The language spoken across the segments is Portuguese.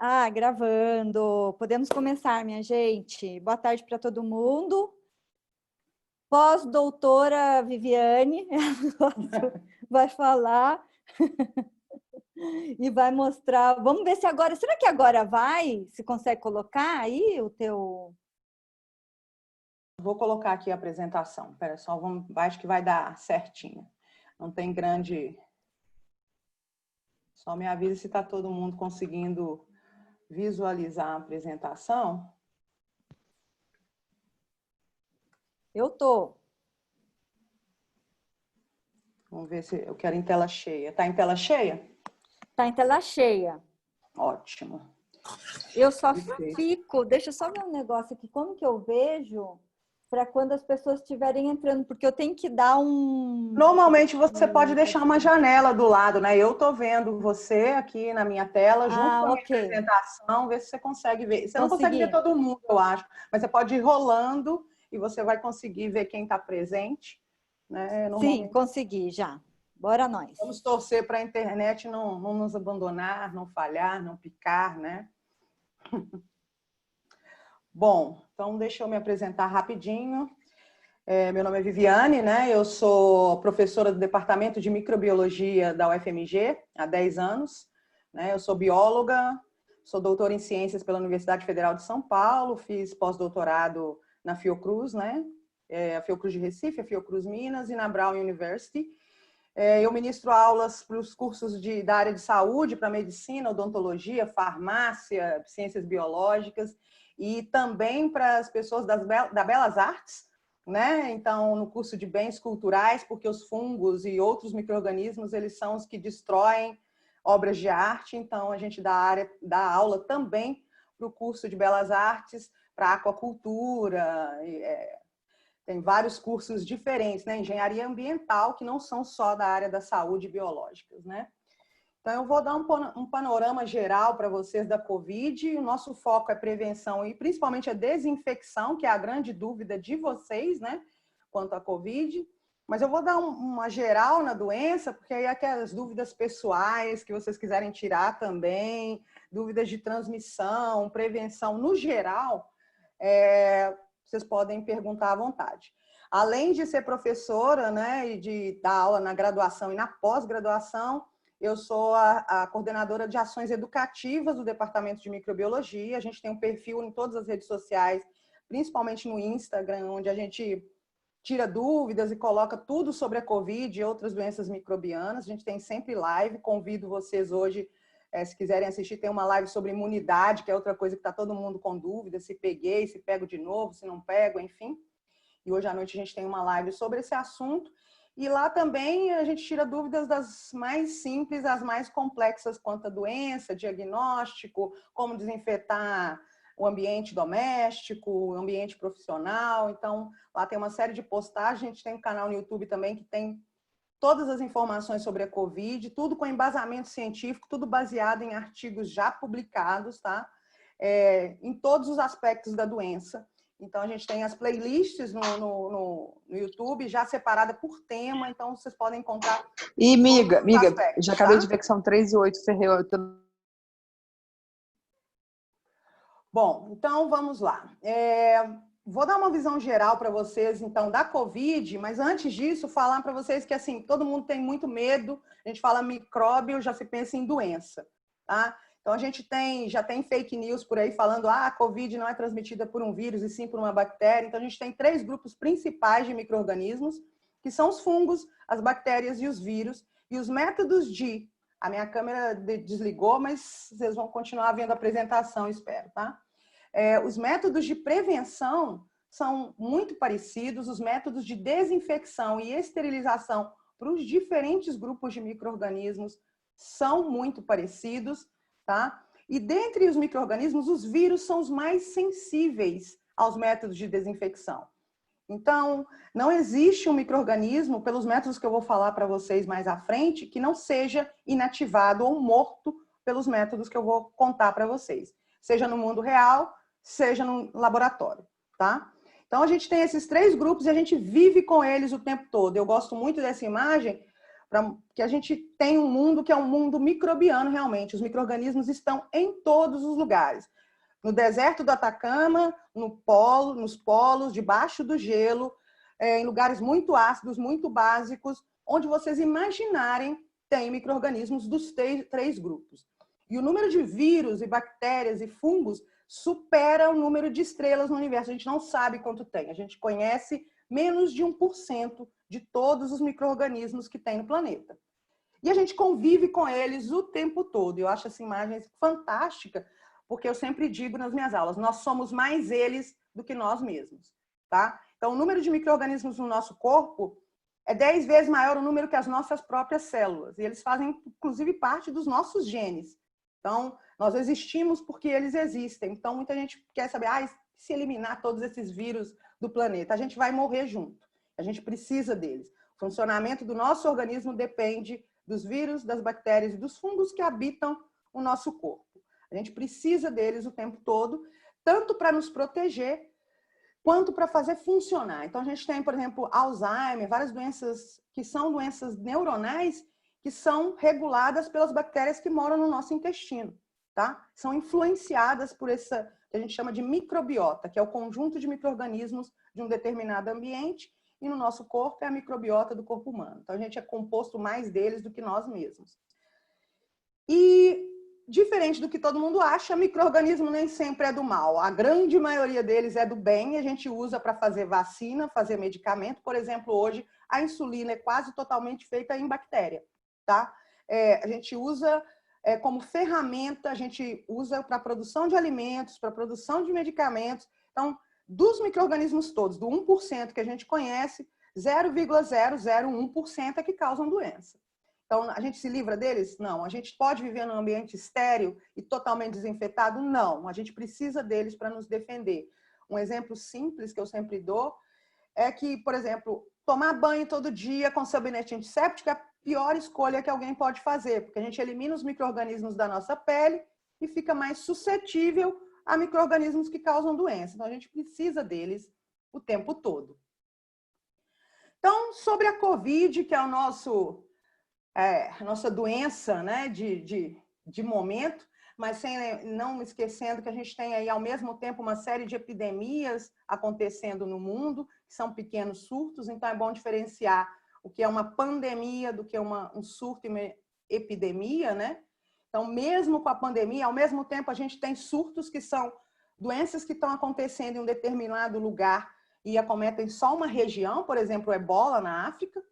Ah, gravando. Podemos começar, minha gente. Boa tarde para todo mundo. Pós-doutora Viviane vai falar e vai mostrar. Vamos ver se agora. Será que agora vai? Se consegue colocar aí o teu. Vou colocar aqui a apresentação. Espera só, acho que vai dar certinho. Não tem grande. Só me avisa se está todo mundo conseguindo visualizar a apresentação. Eu tô. Vamos ver se eu quero em tela cheia. Está em tela cheia? Tá em tela cheia. Ótimo. Eu só fico. Deixa eu só ver um negócio aqui. Como que eu vejo para quando as pessoas estiverem entrando? Porque eu tenho que dar um. Normalmente você pode deixar uma janela do lado, né? Eu estou vendo você aqui na minha tela, junto com a minha apresentação, ver se você consegue ver. Você não consegue ver todo mundo, eu acho, mas você pode ir rolando e você vai conseguir ver quem está presente. Né? Sim, consegui já. Bora nós. Vamos torcer para a internet não nos abandonar, não falhar, não picar, né? Bom, então deixa eu me apresentar rapidinho. Meu nome é Viviane, né? Eu sou professora do Departamento de Microbiologia da UFMG há 10 anos. Né? Eu sou bióloga, sou doutora em Ciências pela Universidade Federal de São Paulo, fiz pós-doutorado na Fiocruz, né? A Fiocruz de Recife, a Fiocruz Minas e na Brown University. Eu ministro aulas para os cursos da área de saúde, para medicina, odontologia, farmácia, ciências biológicas e também para as pessoas da Belas Artes, né? Então, no curso de bens culturais, porque os fungos e outros micro-organismos, eles são os que destroem obras de arte. Então, a gente dá aula também para o curso de Belas Artes, para aquacultura, tem vários cursos diferentes, né? Engenharia ambiental, que não são só da área da saúde biológicas, né? Então, eu vou dar um panorama geral para vocês da Covid. O nosso foco é prevenção e principalmente a desinfecção, que é a grande dúvida de vocês, né? Quanto à Covid. Mas eu vou dar uma geral na doença, porque aí aquelas dúvidas pessoais que vocês quiserem tirar também, dúvidas de transmissão, prevenção no geral, vocês podem perguntar à vontade. Além de ser professora, né, e de dar aula na graduação e na pós-graduação, eu sou a coordenadora de ações educativas do Departamento de Microbiologia. A gente tem um perfil em todas as redes sociais, principalmente no Instagram, onde a gente tira dúvidas e coloca tudo sobre a Covid e outras doenças microbianas. A gente tem sempre live. Convido vocês hoje, se quiserem assistir, tem uma live sobre imunidade, que é outra coisa que está todo mundo com dúvida, se peguei, se pego de novo, se não pego, enfim. E hoje à noite a gente tem uma live sobre esse assunto. E lá também a gente tira dúvidas das mais simples às mais complexas quanto à doença, diagnóstico, como desinfetar o ambiente doméstico, o ambiente profissional. Então, lá tem uma série de postagens. A gente tem um canal no YouTube também que tem todas as informações sobre a Covid, tudo com embasamento científico, tudo baseado em artigos já publicados, tá? Em todos os aspectos da doença. Então, a gente tem as playlists no YouTube, já separada por tema, então vocês podem encontrar... E, miga, já acabei de ver que são 3 e 8, ferreu. Bom, então vamos lá. Vou dar uma visão geral para vocês, então, da Covid, mas antes disso, falar para vocês que, assim, todo mundo tem muito medo, a gente fala micróbio, já se pensa em doença, tá? Então, a gente já tem fake news por aí falando a Covid não é transmitida por um vírus, e sim por uma bactéria. Então, a gente tem 3 grupos principais de micro-organismos, que são os fungos, as bactérias e os vírus. E os métodos de... A minha câmera desligou, mas vocês vão continuar vendo a apresentação, espero, tá? Os métodos de prevenção são muito parecidos, os métodos de desinfecção e esterilização para os diferentes grupos de micro-organismos são muito parecidos, tá? E dentre os micro-organismos, os vírus são os mais sensíveis aos métodos de desinfecção. Então, não existe um micro-organismo, pelos métodos que eu vou falar para vocês mais à frente, que não seja inativado ou morto pelos métodos que eu vou contar para vocês. Seja no mundo real, seja no laboratório, tá? Então, a gente tem esses 3 grupos e a gente vive com eles o tempo todo. Eu gosto muito dessa imagem, que a gente tem um mundo que é um mundo microbiano realmente. Os micro-organismos estão em todos os lugares. No deserto do Atacama, nos polos, debaixo do gelo, em lugares muito ácidos, muito básicos, onde vocês imaginarem, tem micro-organismos dos três grupos. E o número de vírus e bactérias e fungos supera o número de estrelas no universo. A gente não sabe quanto tem. A gente conhece menos de 1% de todos os micro-organismos que tem no planeta. E a gente convive com eles o tempo todo. Eu acho essa imagem fantástica, porque eu sempre digo nas minhas aulas, nós somos mais eles do que nós mesmos, tá? Então, o número de micro-organismos no nosso corpo é 10 vezes maior o número que as nossas próprias células. E eles fazem, inclusive, parte dos nossos genes. Então, nós existimos porque eles existem. Então, muita gente quer saber, se eliminar todos esses vírus do planeta, a gente vai morrer junto. A gente precisa deles. O funcionamento do nosso organismo depende dos vírus, das bactérias e dos fungos que habitam o nosso corpo. A gente precisa deles o tempo todo, tanto para nos proteger, quanto para fazer funcionar. Então, a gente tem, por exemplo, Alzheimer, várias doenças que são doenças neuronais que são reguladas pelas bactérias que moram no nosso intestino, tá? São influenciadas por essa que a gente chama de microbiota, que é o conjunto de micro-organismos de um determinado ambiente, e no nosso corpo é a microbiota do corpo humano. Então, a gente é composto mais deles do que nós mesmos. E, diferente do que todo mundo acha, micro-organismo nem sempre é do mal. A grande maioria deles é do bem e a gente usa para fazer vacina, fazer medicamento. Por exemplo, hoje a insulina é quase totalmente feita em bactéria, tá? A gente usa como ferramenta, a gente usa para produção de alimentos, para produção de medicamentos. Então, dos micro-organismos todos, do 1% que a gente conhece, 0,001% é que causam doença. Então, a gente se livra deles? Não. A gente pode viver num ambiente estéril e totalmente desinfetado? Não. A gente precisa deles para nos defender. Um exemplo simples que eu sempre dou é que, por exemplo, tomar banho todo dia com sabonete antisséptico é a pior escolha que alguém pode fazer, porque a gente elimina os micro-organismos da nossa pele e fica mais suscetível a micro-organismos que causam doença. Então, a gente precisa deles o tempo todo. Então, sobre a Covid, que é a nossa doença, né, de momento, mas não esquecendo que a gente tem aí, ao mesmo tempo, uma série de epidemias acontecendo no mundo, que são pequenos surtos, então é bom diferenciar o que é uma pandemia do que um surto e uma epidemia, né? Então, mesmo com a pandemia, ao mesmo tempo, a gente tem surtos que são doenças que estão acontecendo em um determinado lugar e acometem só uma região, por exemplo, o ebola na África.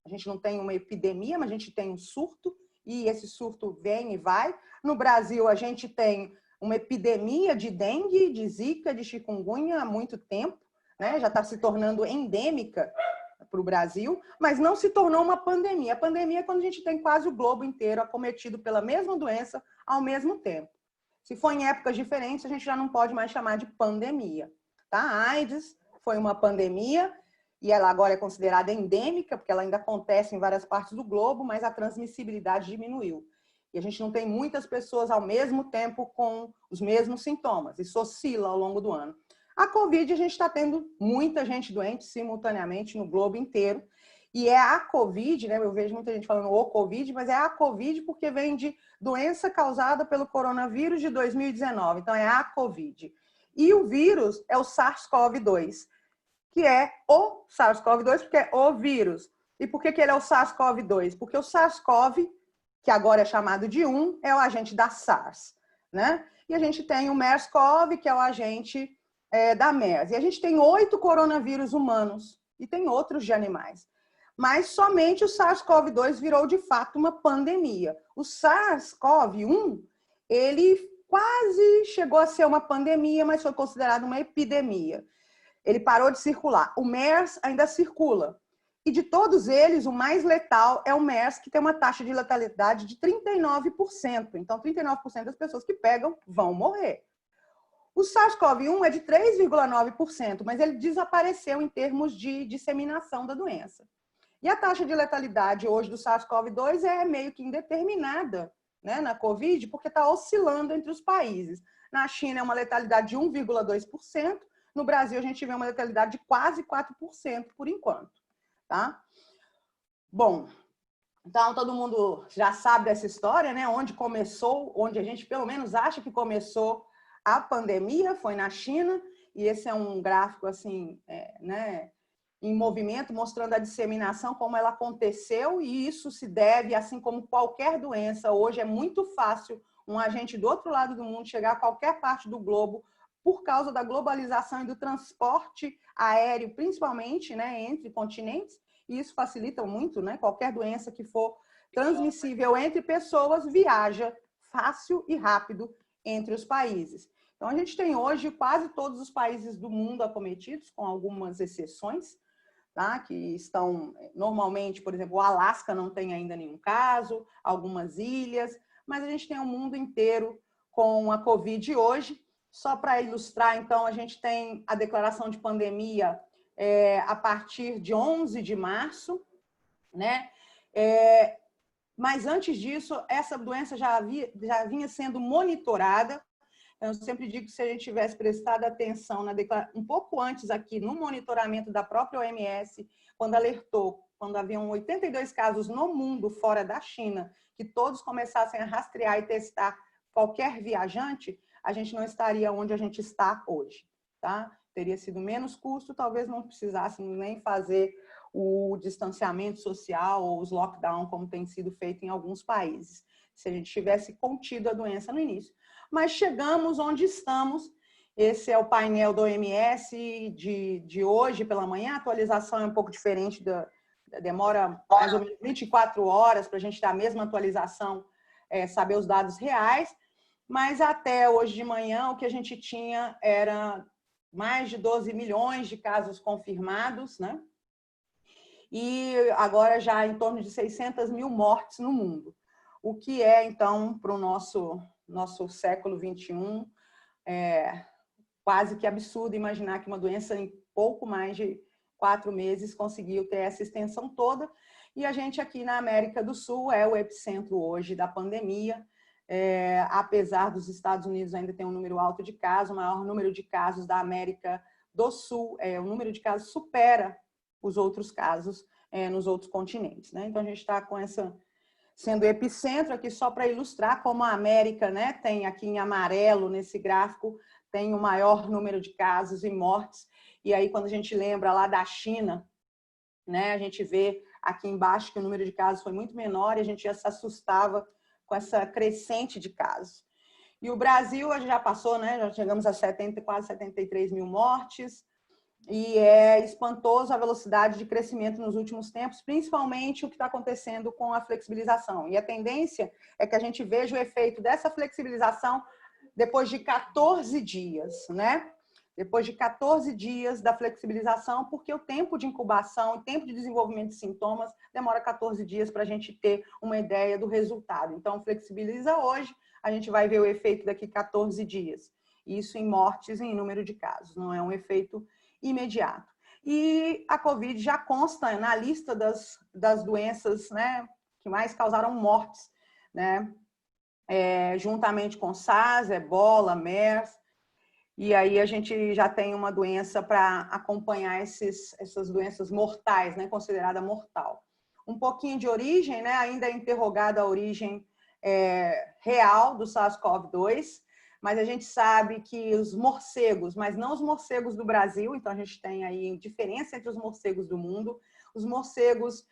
A gente não tem uma epidemia, mas a gente tem um surto, e esse surto vem e vai. No Brasil, a gente tem uma epidemia de dengue, de zika, de chikungunya há muito tempo, né? Já está se tornando endêmica para o Brasil, mas não se tornou uma pandemia. A pandemia é quando a gente tem quase o globo inteiro acometido pela mesma doença ao mesmo tempo. Se for em épocas diferentes, a gente já não pode mais chamar de pandemia. Tá? A AIDS foi uma pandemia, e ela agora é considerada endêmica, porque ela ainda acontece em várias partes do globo, mas a transmissibilidade diminuiu. E a gente não tem muitas pessoas ao mesmo tempo com os mesmos sintomas. Isso oscila ao longo do ano. A Covid, a gente está tendo muita gente doente simultaneamente no globo inteiro. E é a Covid, né? Eu vejo muita gente falando o Covid, mas é a Covid porque vem de doença causada pelo coronavírus de 2019. Então, é a Covid. E o vírus é o SARS-CoV-2, que é o SARS-CoV-2 porque é o vírus. E por que ele é o SARS-CoV-2? Porque o SARS-CoV, que agora é chamado de 1, é o agente da SARS, né? E a gente tem o MERS-CoV, que é o agente da MERS. E a gente tem 8 coronavírus humanos e tem outros de animais. Mas somente o SARS-CoV-2 virou, de fato, uma pandemia. O SARS-CoV-1, ele quase chegou a ser uma pandemia, mas foi considerado uma epidemia. Ele parou de circular. O MERS ainda circula. E de todos eles, o mais letal é o MERS, que tem uma taxa de letalidade de 39%. Então, 39% das pessoas que pegam vão morrer. O SARS-CoV-1 é de 3,9%, mas ele desapareceu em termos de disseminação da doença. E a taxa de letalidade hoje do SARS-CoV-2 é meio que indeterminada, né, na Covid, porque está oscilando entre os países. Na China é uma letalidade de 1,2%, no Brasil a gente vê uma letalidade de quase 4% por enquanto. Tá? Bom, Então, todo mundo já sabe dessa história, né? Onde começou, onde a gente pelo menos acha que começou a pandemia, foi na China, e esse é um gráfico assim, né, em movimento, mostrando a disseminação, como ela aconteceu, e isso se deve, assim como qualquer doença, hoje é muito fácil um agente do outro lado do mundo chegar a qualquer parte do globo, por causa da globalização e do transporte aéreo, principalmente, né, entre continentes, e isso facilita muito, né? Qualquer doença que for transmissível entre pessoas viaja fácil e rápido entre os países. Então, a gente tem hoje quase todos os países do mundo acometidos, com algumas exceções, tá? Que estão normalmente, por exemplo, o Alasca não tem ainda nenhum caso, algumas ilhas, mas a gente tem o mundo inteiro com a Covid hoje. Só para ilustrar, então, a gente tem a declaração de pandemia a partir de 11 de março, né? Mas antes disso, essa doença já vinha sendo monitorada. Eu sempre digo que se a gente tivesse prestado atenção um pouco antes aqui no monitoramento da própria OMS, quando alertou, quando haviam 82 casos no mundo fora da China, que todos começassem a rastrear e testar qualquer viajante, a gente não estaria onde a gente está hoje, tá? Teria sido menos custo, talvez não precisasse nem fazer o distanciamento social ou os lockdown, como tem sido feito em alguns países, se a gente tivesse contido a doença no início. Mas chegamos onde estamos. Esse é o painel do OMS de hoje pela manhã. A atualização é um pouco diferente, demora mais ou menos 24 horas para a gente ter a mesma atualização, saber os dados reais. Mas até hoje de manhã, o que a gente tinha era mais de 12 milhões de casos confirmados, né? E agora já em torno de 600 mil mortes no mundo. O que é, então, para o nosso século XXI, quase que absurdo imaginar que uma doença em pouco mais de 4 meses conseguiu ter essa extensão toda. E a gente aqui na América do Sul é o epicentro hoje da pandemia. Apesar dos Estados Unidos ainda ter um número alto de casos, o maior número de casos da América do Sul, o número de casos supera os outros casos nos outros continentes, né? Então, a gente está com sendo epicentro aqui só para ilustrar como a América, né, tem aqui em amarelo nesse gráfico, tem o maior número de casos e mortes. E aí, quando a gente lembra lá da China, né, a gente vê aqui embaixo que o número de casos foi muito menor e a gente já se assustava com essa crescente de casos. E o Brasil, a gente já passou, né, já chegamos a quase 73 mil mortes, e é espantoso a velocidade de crescimento nos últimos tempos, principalmente o que está acontecendo com a flexibilização. E a tendência é que a gente veja o efeito dessa flexibilização depois de 14 dias, né? Depois de 14 dias da flexibilização, porque o tempo de incubação, o tempo de desenvolvimento de sintomas demora 14 dias para a gente ter uma ideia do resultado. Então, flexibiliza hoje, a gente vai ver o efeito daqui 14 dias. Isso em mortes e em número de casos, não é um efeito imediato. E a Covid já consta na lista das doenças, né, que mais causaram mortes, né, juntamente com SARS, Ebola, MERS, e aí a gente já tem uma doença para acompanhar essas doenças mortais, né, considerada mortal. Um pouquinho de origem, né, ainda é interrogada a origem real do SARS-CoV-2, mas a gente sabe que os morcegos, mas não os morcegos do Brasil, então a gente tem aí diferença entre os morcegos do mundo. Os morcegos,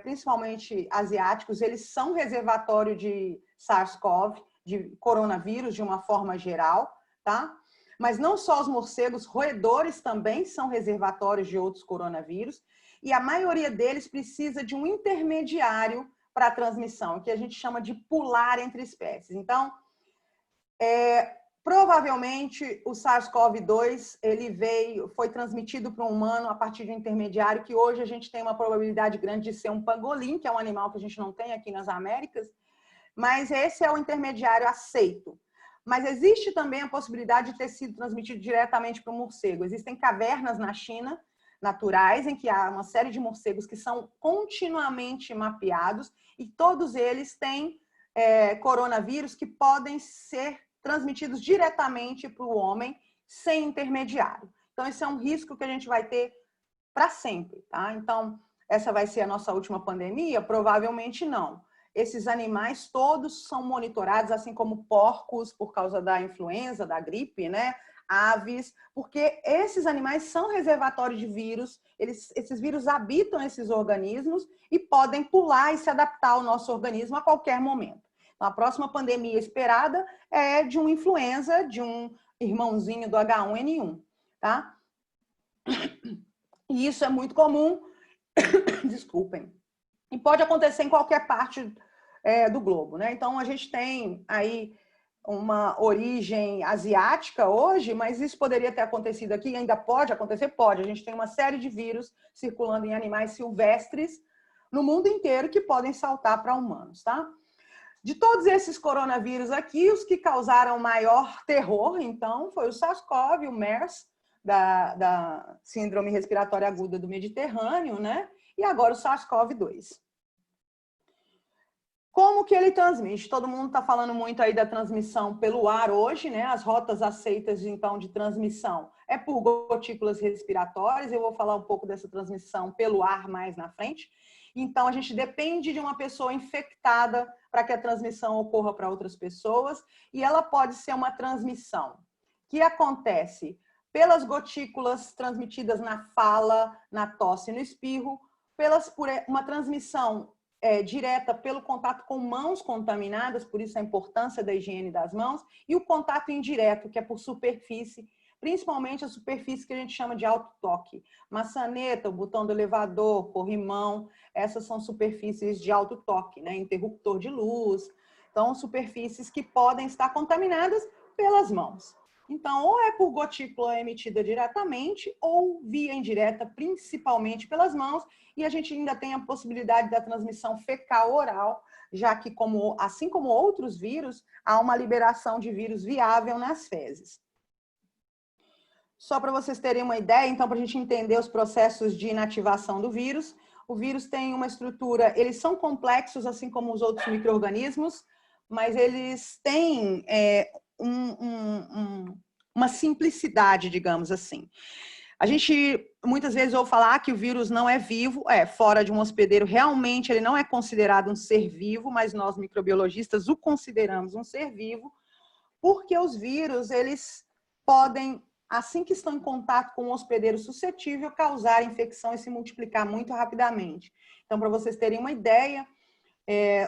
principalmente asiáticos, eles são reservatório de SARS-CoV, de coronavírus de uma forma geral, tá? Mas não só os morcegos, roedores também são reservatórios de outros coronavírus, e a maioria deles precisa de um intermediário para a transmissão, que a gente chama de pular entre espécies. Então, provavelmente o SARS-CoV-2 foi transmitido para um humano a partir de um intermediário, que hoje a gente tem uma probabilidade grande de ser um pangolim, que é um animal que a gente não tem aqui nas Américas, mas esse é o intermediário aceito. Mas existe também a possibilidade de ter sido transmitido diretamente para o morcego. Existem cavernas na China, naturais, em que há uma série de morcegos que são continuamente mapeados e todos eles têm coronavírus que podem ser transmitidos diretamente para o homem, sem intermediário. Então, esse é um risco que a gente vai ter para sempre, tá? Então, essa vai ser a nossa última pandemia? Provavelmente não. Esses animais todos são monitorados, assim como porcos, por causa da influenza, da gripe, né? Aves, porque esses animais são reservatórios de vírus, esses vírus habitam esses organismos e podem pular e se adaptar ao nosso organismo a qualquer momento. Então, a próxima pandemia esperada é de uma influenza, de um irmãozinho do H1N1, tá? E isso é muito comum, desculpem, e pode acontecer em qualquer parte do globo, né? Então, a gente tem aí uma origem asiática hoje, mas isso poderia ter acontecido aqui, ainda pode acontecer? Pode. A gente tem uma série de vírus circulando em animais silvestres no mundo inteiro que podem saltar para humanos, tá? De todos esses coronavírus aqui, os que causaram maior terror, então, foi o SARS-CoV, o MERS, da Síndrome Respiratória Aguda do Mediterrâneo, né? E agora o SARS-CoV-2. Como que ele transmite? Todo mundo está falando muito aí da transmissão pelo ar hoje, né? As rotas aceitas, então, de transmissão é por gotículas respiratórias. Eu vou falar um pouco dessa transmissão pelo ar mais na frente. Então, a gente depende de uma pessoa infectada para que a transmissão ocorra para outras pessoas. E ela pode ser uma transmissão que acontece pelas gotículas transmitidas na fala, na tosse e no espirro, por uma transmissão direta pelo contato com mãos contaminadas, por isso a importância da higiene das mãos, e o contato indireto, que é por superfície, principalmente a superfície que a gente chama de autotoque. Maçaneta, o botão do elevador, corrimão, essas são superfícies de autotoque, né? Interruptor de luz. Então, superfícies que podem estar contaminadas pelas mãos. Então, ou é por gotícula emitida diretamente ou via indireta, principalmente pelas mãos, e a gente ainda tem a possibilidade da transmissão fecal-oral, já que, assim como outros vírus, há uma liberação de vírus viável nas fezes. Só para vocês terem uma ideia, então, para a gente entender os processos de inativação do vírus, o vírus tem uma estrutura, eles são complexos, assim como os outros micro-organismos, mas eles têm uma simplicidade, digamos assim. A gente muitas vezes ouve falar que o vírus não é vivo, fora de um hospedeiro, realmente ele não é considerado um ser vivo, mas nós microbiologistas o consideramos um ser vivo, porque os vírus, eles podem, assim que estão em contato com um hospedeiro suscetível, causar infecção e se multiplicar muito rapidamente. Então, para vocês terem uma ideia,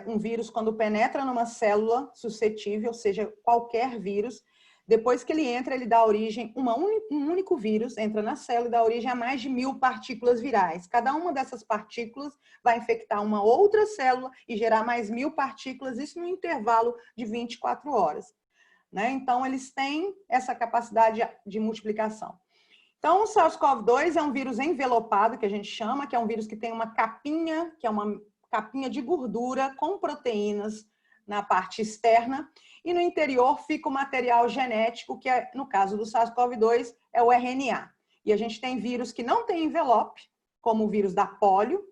um vírus, quando penetra numa célula suscetível, seja qualquer vírus, depois que ele entra, ele dá origem, um único vírus entra na célula e dá origem a mais de 1000 partículas virais. Cada uma dessas partículas vai infectar uma outra célula e gerar mais 1000 partículas, isso no intervalo de 24 horas. Né? Então, eles têm essa capacidade de multiplicação. Então, o SARS-CoV-2 é um vírus envelopado, que a gente chama, que é um vírus que tem uma capinha, que é uma capinha de gordura com proteínas na parte externa, e no interior fica o material genético, que no caso do SARS-CoV-2 é o RNA. E a gente tem vírus que não tem envelope, como o vírus da polio,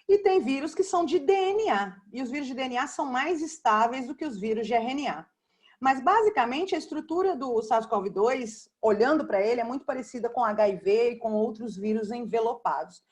e tem vírus que são de DNA. E os vírus de DNA são mais estáveis do que os vírus de RNA. Mas, basicamente, a estrutura do SARS-CoV-2, olhando para ele, é muito parecida com HIV e com outros vírus envelopados.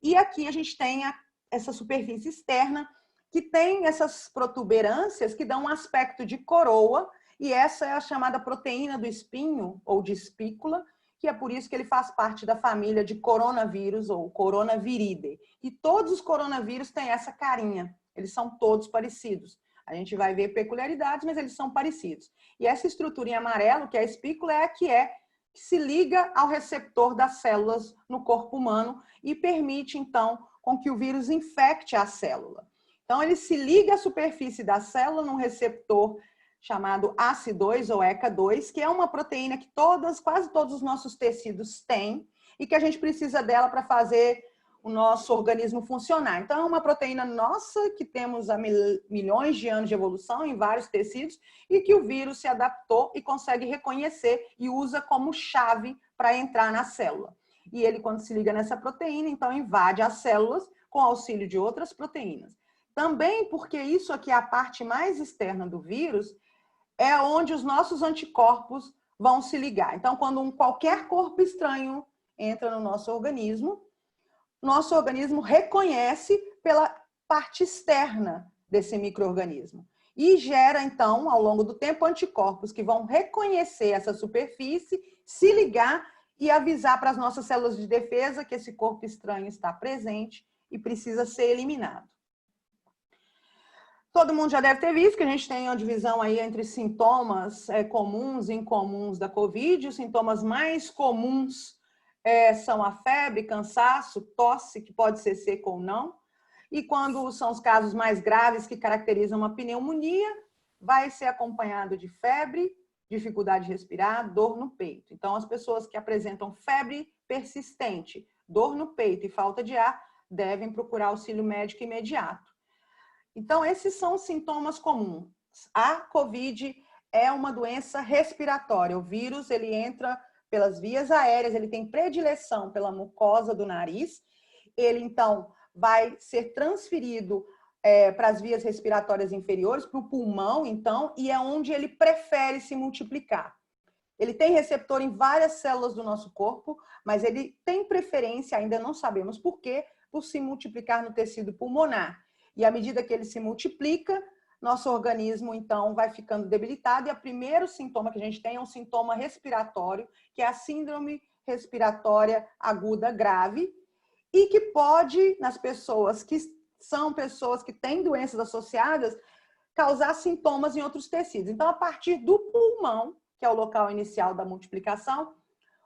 E aqui a gente tem essa superfície externa, que tem essas protuberâncias que dão um aspecto de coroa, e essa é a chamada proteína do espinho, ou de espícula, que é por isso que ele faz parte da família de coronavírus, ou coronaviridae. E todos os coronavírus têm essa carinha, eles são todos parecidos. A gente vai ver peculiaridades, mas eles são parecidos. E essa estrutura em amarelo, que é a espícula, é a que se liga ao receptor das células no corpo humano e permite, então, com que o vírus infecte a célula. Então, ele se liga à superfície da célula num receptor chamado ACE2 ou ECA2, que é uma proteína que quase todos os nossos tecidos têm e que a gente precisa dela para fazer o nosso organismo funcionar. Então, é uma proteína nossa que temos há milhões de anos de evolução em vários tecidos e que o vírus se adaptou e consegue reconhecer e usa como chave para entrar na célula. E ele, quando se liga nessa proteína, então invade as células com auxílio de outras proteínas. Também porque isso aqui é a parte mais externa do vírus, é onde os nossos anticorpos vão se ligar. Então, quando qualquer corpo estranho entra no nosso organismo, nosso organismo reconhece pela parte externa desse micro-organismo. E gera, então, ao longo do tempo, anticorpos que vão reconhecer essa superfície, se ligar e avisar para as nossas células de defesa que esse corpo estranho está presente e precisa ser eliminado. Todo mundo já deve ter visto que a gente tem uma divisão aí entre sintomas comuns e incomuns da Covid. Os sintomas mais comuns são a febre, cansaço, tosse, que pode ser seca ou não. E quando são os casos mais graves que caracterizam uma pneumonia, vai ser acompanhado de febre, dificuldade de respirar, dor no peito. Então, as pessoas que apresentam febre persistente, dor no peito e falta de ar, devem procurar auxílio médico imediato. Então, esses são os sintomas comuns. A COVID é uma doença respiratória. O vírus, ele entra pelas vias aéreas, ele tem predileção pela mucosa do nariz. Ele, então, vai ser transferido para as vias respiratórias inferiores, para o pulmão, então, e é onde ele prefere se multiplicar. Ele tem receptor em várias células do nosso corpo, mas ele tem preferência, ainda não sabemos por quê, por se multiplicar no tecido pulmonar. E à medida que ele se multiplica, nosso organismo, então, vai ficando debilitado. E o primeiro sintoma que a gente tem é um sintoma respiratório, que é a síndrome respiratória aguda grave, e que pode, nas pessoas que são pessoas que têm doenças associadas, causar sintomas em outros tecidos. Então, a partir do pulmão, que é o local inicial da multiplicação,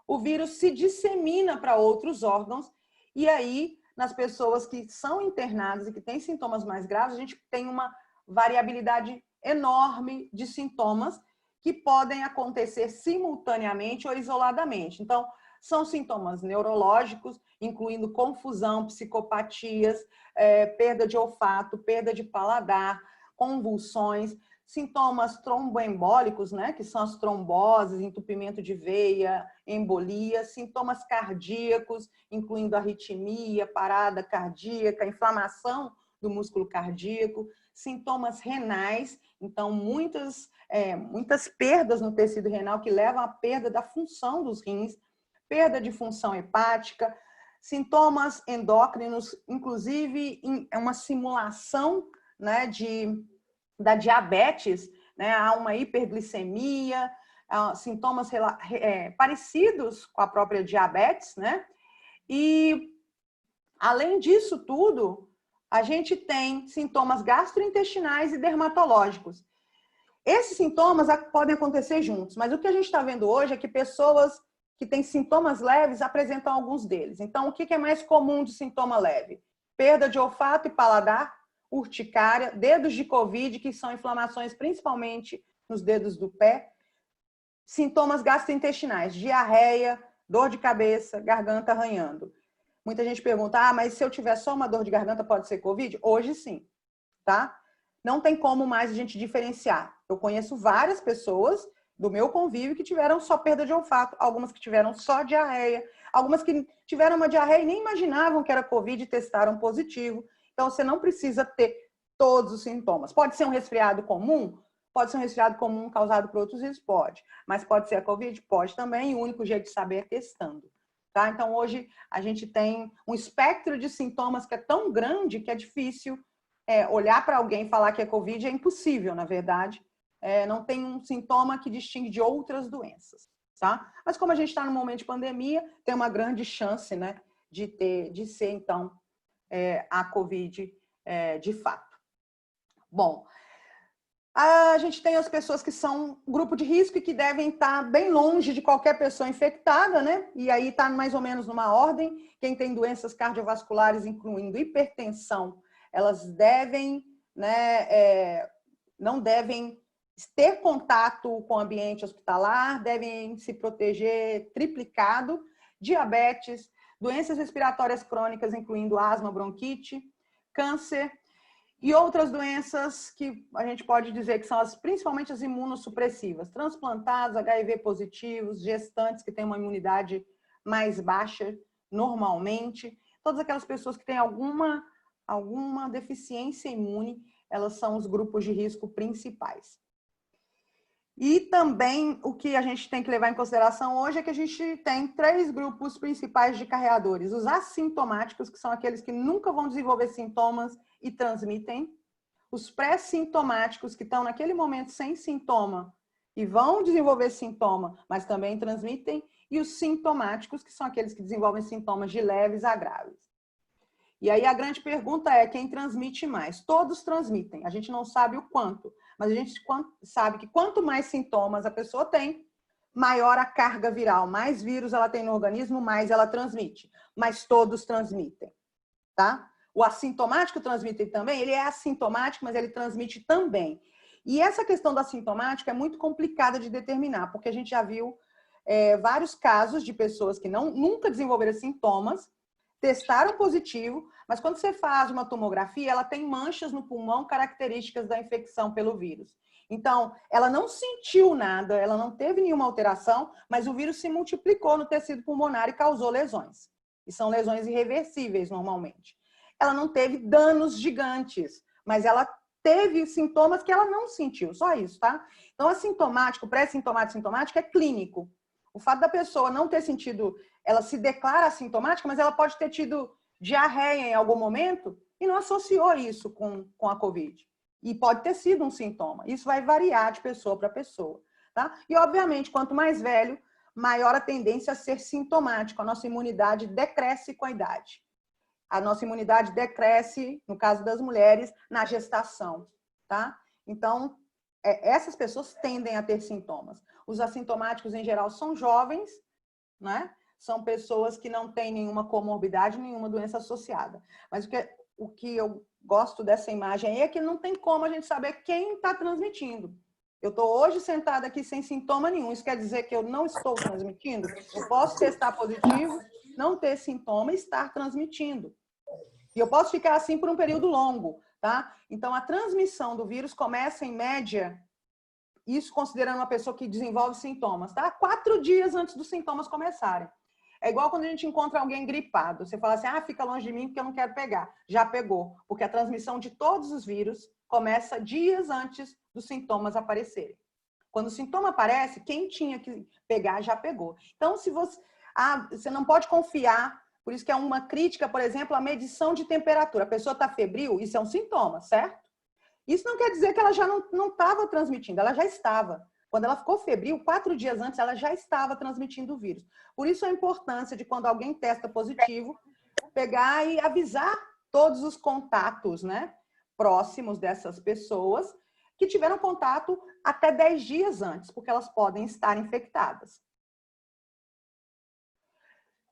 o vírus se dissemina para outros órgãos, e aí, nas pessoas que são internadas e que têm sintomas mais graves, a gente tem uma variabilidade enorme de sintomas que podem acontecer simultaneamente ou isoladamente. Então, são sintomas neurológicos, incluindo confusão, psicopatias, perda de olfato, perda de paladar, convulsões, sintomas tromboembólicos, né, que são as tromboses, entupimento de veia, embolia, sintomas cardíacos, incluindo arritmia, parada cardíaca, inflamação do músculo cardíaco, sintomas renais, então muitas perdas no tecido renal que levam à perda da função dos rins, perda de função hepática, sintomas endócrinos, inclusive uma simulação, né, da diabetes, né, há uma hiperglicemia, sintomas parecidos com a própria diabetes, né? E, além disso tudo, a gente tem sintomas gastrointestinais e dermatológicos. Esses sintomas podem acontecer juntos, mas o que a gente está vendo hoje é que pessoas que têm sintomas leves apresentam alguns deles. Então, o que é mais comum de sintoma leve? Perda de olfato e paladar, urticária, dedos de Covid, que são inflamações principalmente nos dedos do pé, sintomas gastrointestinais, diarreia, dor de cabeça, garganta arranhando. Muita gente pergunta, mas se eu tiver só uma dor de garganta pode ser Covid? Hoje sim, tá? Não tem como mais a gente diferenciar. Eu conheço várias pessoas do meu convívio que tiveram só perda de olfato, algumas que tiveram só diarreia, algumas que tiveram uma diarreia e nem imaginavam que era Covid e testaram positivo. Então, você não precisa ter todos os sintomas. Pode ser um resfriado comum? Pode ser um resfriado comum causado por outros vírus? Pode. Mas pode ser a Covid? Pode também. E o único jeito de saber é testando. Tá? Então, hoje, a gente tem um espectro de sintomas que é tão grande que é difícil olhar para alguém e falar que é Covid. É impossível, na verdade. Não tem um sintoma que distingue de outras doenças. Tá? Mas como a gente está no momento de pandemia, tem uma grande chance, né, de ser, então, a Covid de fato. Bom, a gente tem as pessoas que são grupo de risco e que devem estar bem longe de qualquer pessoa infectada, né? E aí está mais ou menos numa ordem. Quem tem doenças cardiovasculares, incluindo hipertensão, elas devem, né, não devem ter contato com o ambiente hospitalar, devem se proteger triplicado. Diabetes, doenças respiratórias crônicas, incluindo asma, bronquite, câncer e outras doenças que a gente pode dizer que são principalmente as imunossupressivas, transplantados, HIV positivos, gestantes que têm uma imunidade mais baixa normalmente, todas aquelas pessoas que têm alguma deficiência imune, elas são os grupos de risco principais. E também o que a gente tem que levar em consideração hoje é que a gente tem 3 grupos principais de carreadores. Os assintomáticos, que são aqueles que nunca vão desenvolver sintomas e transmitem. Os pré-sintomáticos, que estão naquele momento sem sintoma e vão desenvolver sintoma, mas também transmitem. E os sintomáticos, que são aqueles que desenvolvem sintomas de leves a graves. E aí a grande pergunta é quem transmite mais? Todos transmitem, a gente não sabe o quanto, mas a gente sabe que quanto mais sintomas a pessoa tem, maior a carga viral, mais vírus ela tem no organismo, mais ela transmite. Mas todos transmitem, tá? O assintomático transmite também, ele é assintomático, mas ele transmite também. E essa questão do assintomático é muito complicada de determinar, porque a gente já viu vários casos de pessoas que nunca desenvolveram sintomas, testaram positivo, mas quando você faz uma tomografia, ela tem manchas no pulmão características da infecção pelo vírus. Então, ela não sentiu nada, ela não teve nenhuma alteração, mas o vírus se multiplicou no tecido pulmonar e causou lesões. E são lesões irreversíveis, normalmente. Ela não teve danos gigantes, mas ela teve sintomas que ela não sentiu, só isso, tá? Então, assintomático, pré-sintomático, sintomático é clínico. O fato da pessoa não ter sentido, ela se declara assintomática, mas ela pode ter tido diarreia em algum momento e não associou isso com a Covid. E pode ter sido um sintoma. Isso vai variar de pessoa para pessoa, tá? E, obviamente, quanto mais velho, maior a tendência a ser sintomático. A nossa imunidade decresce com a idade. A nossa imunidade decresce, no caso das mulheres, na gestação, tá? Então, essas pessoas tendem a ter sintomas. Os assintomáticos, em geral, são jovens, né? São pessoas que não têm nenhuma comorbidade, nenhuma doença associada. Mas o que eu gosto dessa imagem aí é que não tem como a gente saber quem está transmitindo. Eu estou hoje sentada aqui sem sintoma nenhum. Isso quer dizer que eu não estou transmitindo? Eu posso testar positivo, não ter sintoma e estar transmitindo. E eu posso ficar assim por um período longo, tá? Então, a transmissão do vírus começa, em média, isso considerando uma pessoa que desenvolve sintomas, tá? 4 dias antes dos sintomas começarem. É igual quando a gente encontra alguém gripado. Você fala assim, fica longe de mim porque eu não quero pegar. Já pegou, porque a transmissão de todos os vírus começa dias antes dos sintomas aparecerem. Quando o sintoma aparece, quem tinha que pegar já pegou. Então, se você não pode confiar. Por isso que é uma crítica, por exemplo, a medição de temperatura. A pessoa está febril, isso é um sintoma, certo? Isso não quer dizer que ela já não estava transmitindo, ela já estava. Quando ela ficou febril, 4 dias antes, ela já estava transmitindo o vírus. Por isso a importância de, quando alguém testa positivo, pegar e avisar todos os contatos, né, próximos dessas pessoas que tiveram contato até 10 dias antes, porque elas podem estar infectadas.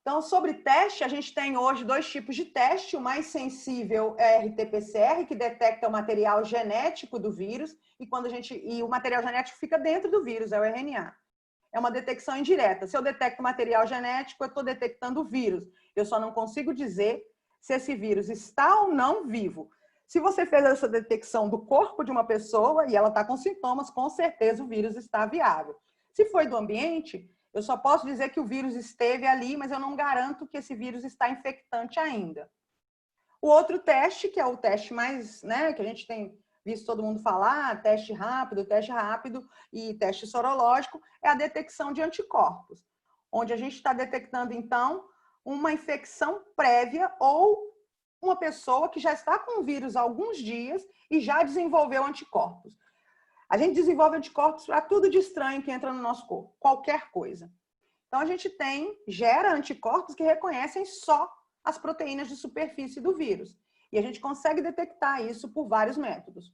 Então, sobre teste, a gente tem hoje 2 tipos de teste. O mais sensível é RT-PCR, que detecta o material genético do vírus, e o material genético fica dentro do vírus, é o RNA. É uma detecção indireta. Se eu detecto material genético, eu estou detectando o vírus. Eu só não consigo dizer se esse vírus está ou não vivo. Se você fez essa detecção do corpo de uma pessoa e ela está com sintomas, com certeza o vírus está viável. Se foi do ambiente, eu só posso dizer que o vírus esteve ali, mas eu não garanto que esse vírus está infectante ainda. O outro teste, que é o teste mais, né, que a gente tem visto todo mundo falar, teste rápido e teste sorológico, é a detecção de anticorpos, onde a gente está detectando, então, uma infecção prévia ou uma pessoa que já está com o vírus há alguns dias e já desenvolveu anticorpos. A gente desenvolve anticorpos para tudo de estranho que entra no nosso corpo, qualquer coisa. Então, a gente gera anticorpos que reconhecem só as proteínas de superfície do vírus. E a gente consegue detectar isso por vários métodos.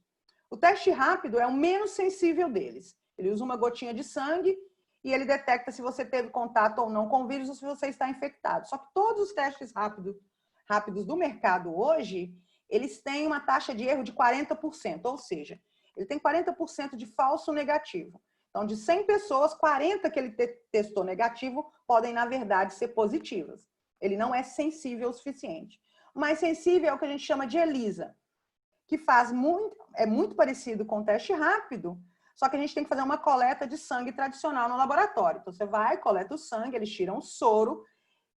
O teste rápido é o menos sensível deles. Ele usa uma gotinha de sangue e ele detecta se você teve contato ou não com o vírus ou se você está infectado. Só que todos os testes rápidos do mercado hoje, eles têm uma taxa de erro de 40%, ou seja, ele tem 40% de falso negativo. Então, de 100 pessoas, 40 que ele testou negativo podem, na verdade, ser positivas. Ele não é sensível o suficiente. O mais sensível é o que a gente chama de ELISA, que é muito parecido com o teste rápido, só que a gente tem que fazer uma coleta de sangue tradicional no laboratório. Então, você vai, coleta o sangue, eles tiram o soro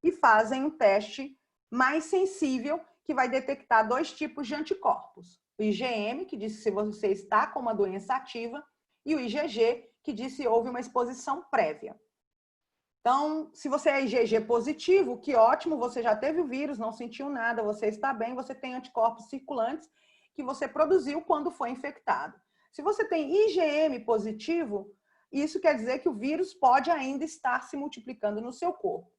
e fazem um teste mais sensível, que vai detectar 2 tipos de anticorpos. O IgM, que diz se você está com uma doença ativa, e o IgG, que diz se houve uma exposição prévia. Então, se você é IgG positivo, que ótimo, você já teve o vírus, não sentiu nada, você está bem, você tem anticorpos circulantes que você produziu quando foi infectado. Se você tem IgM positivo, isso quer dizer que o vírus pode ainda estar se multiplicando no seu corpo.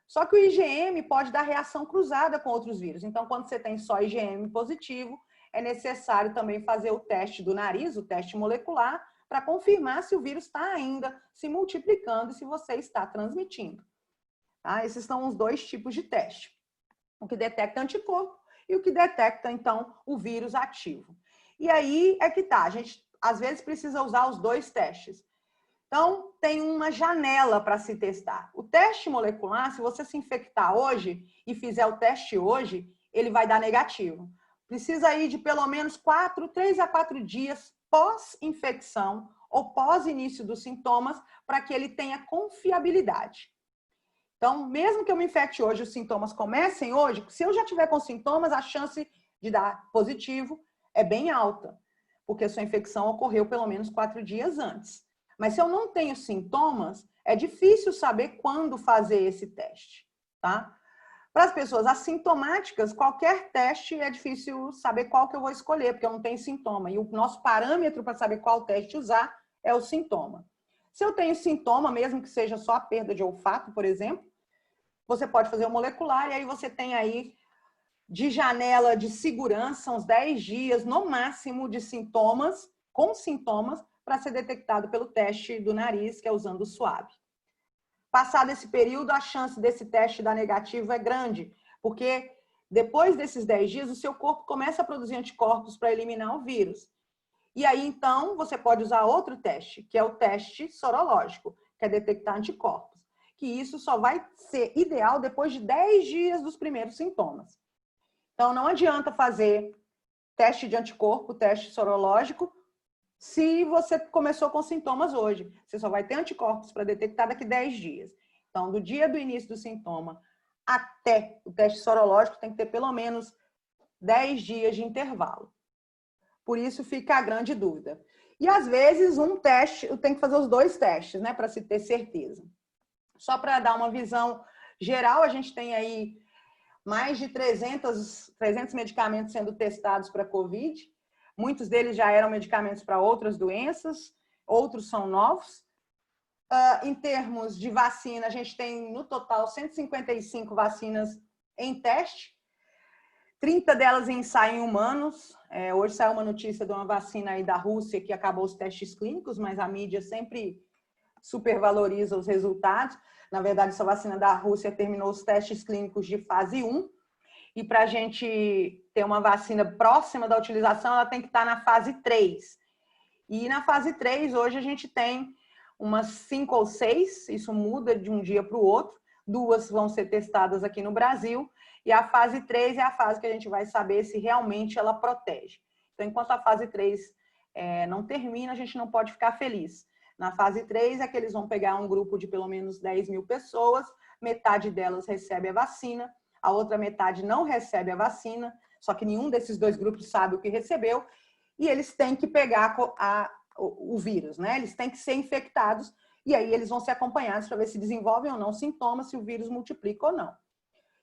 Só que o IgM pode dar reação cruzada com outros vírus. Então, quando você tem só IgM positivo, é necessário também fazer o teste do nariz, o teste molecular, para confirmar se o vírus está ainda se multiplicando e se você está transmitindo. Tá? Esses são os dois tipos de teste. O que detecta anticorpo e o que detecta, então, o vírus ativo. E aí é que tá, a gente às vezes precisa usar os dois testes. Então, tem uma janela para se testar. O teste molecular, se você se infectar hoje e fizer o teste hoje, ele vai dar negativo. Precisa ir de pelo menos 3 a 4 dias pós-infecção ou pós-início dos sintomas para que ele tenha confiabilidade. Então, mesmo que eu me infecte hoje, os sintomas comecem hoje, se eu já tiver com sintomas, a chance de dar positivo é bem alta, porque a sua infecção ocorreu pelo menos 4 dias antes. Mas se eu não tenho sintomas, é difícil saber quando fazer esse teste, tá? Para as pessoas assintomáticas, qualquer teste é difícil saber qual que eu vou escolher, porque eu não tenho sintoma. E o nosso parâmetro para saber qual teste usar é o sintoma. Se eu tenho sintoma, mesmo que seja só a perda de olfato, por exemplo, você pode fazer o molecular e aí você tem aí de janela de segurança, uns 10 dias no máximo de sintomas, com sintomas, para ser detectado pelo teste do nariz, que é usando o suave. Passado esse período, a chance desse teste dar negativo é grande, porque depois desses 10 dias, o seu corpo começa a produzir anticorpos para eliminar o vírus. E aí, então, você pode usar outro teste, que é o teste sorológico, que é detectar anticorpos. Que isso só vai ser ideal depois de 10 dias dos primeiros sintomas. Então, não adianta fazer teste de anticorpo, teste sorológico, se você começou com sintomas hoje. Você só vai ter anticorpos para detectar daqui 10 dias. Então, do dia do início do sintoma até o teste sorológico, tem que ter pelo menos 10 dias de intervalo. Por isso fica a grande dúvida. E, às vezes, um teste, eu tenho que fazer os dois testes, né, para se ter certeza. Só para dar uma visão geral, a gente tem aí mais de 300 medicamentos sendo testados para COVID. Muitos deles já eram medicamentos para outras doenças, outros são novos. Em termos de vacina, a gente tem, no total, 155 vacinas em teste, 30 delas em ensaio em humanos. Hoje saiu uma notícia de uma vacina aí da Rússia que acabou os testes clínicos, mas a mídia sempre supervaloriza os resultados. Na verdade, essa vacina da Rússia terminou os testes clínicos de fase 1. E para a gente ter uma vacina próxima da utilização, ela tem que estar na fase 3. E na fase 3, hoje a gente tem umas 5 ou 6, isso muda de um dia para o outro. 2 vão ser testadas aqui no Brasil. E a fase 3 é a fase que a gente vai saber se realmente ela protege. Então, enquanto a fase 3 não termina, a gente não pode ficar feliz. Na fase 3 é que eles vão pegar um grupo de pelo menos 10 mil pessoas, metade delas recebe a vacina, a outra metade não recebe a vacina, só que nenhum desses dois grupos sabe o que recebeu, e eles têm que pegar o vírus, né? Eles têm que ser infectados, e aí eles vão ser acompanhados para ver se desenvolvem ou não sintomas, se o vírus multiplica ou não.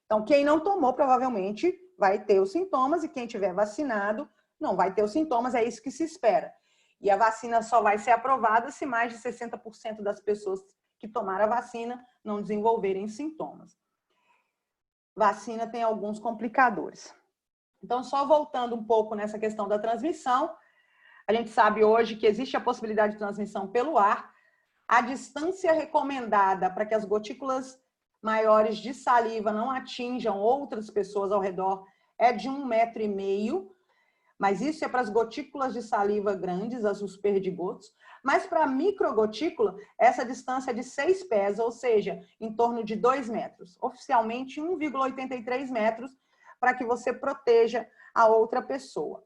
Então, quem não tomou, provavelmente, vai ter os sintomas, e quem tiver vacinado não vai ter os sintomas, é isso que se espera. E a vacina só vai ser aprovada se mais de 60% das pessoas que tomaram a vacina não desenvolverem sintomas. Vacina tem alguns complicadores. Então, só voltando um pouco nessa questão da transmissão, a gente sabe hoje que existe a possibilidade de transmissão pelo ar. A distância recomendada para que as gotículas maiores de saliva não atinjam outras pessoas ao redor é de 1,5 metro, mas isso é para as gotículas de saliva grandes, os perdigotos. Mas para a microgotícula, essa distância é de 6 pés, ou seja, em torno de 2 metros. Oficialmente, 1,83 metros, para que você proteja a outra pessoa.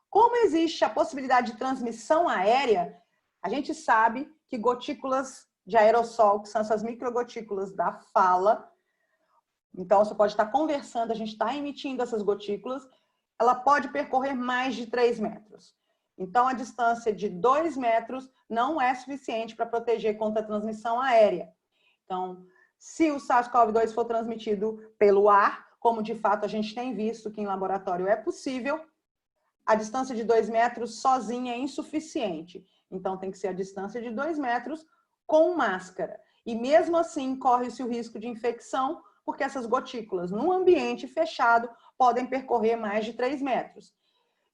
Como existe a possibilidade de transmissão aérea, a gente sabe que gotículas de aerossol, que são essas microgotículas da fala, então você pode estar conversando, a gente está emitindo essas gotículas, ela pode percorrer mais de 3 metros. Então, a distância de 2 metros não é suficiente para proteger contra a transmissão aérea. Então, se o SARS-CoV-2 for transmitido pelo ar, como de fato a gente tem visto que em laboratório é possível, a distância de 2 metros sozinha é insuficiente. Então, tem que ser a distância de 2 metros com máscara. E mesmo assim, corre-se o risco de infecção, porque essas gotículas, num ambiente fechado, podem percorrer mais de 3 metros.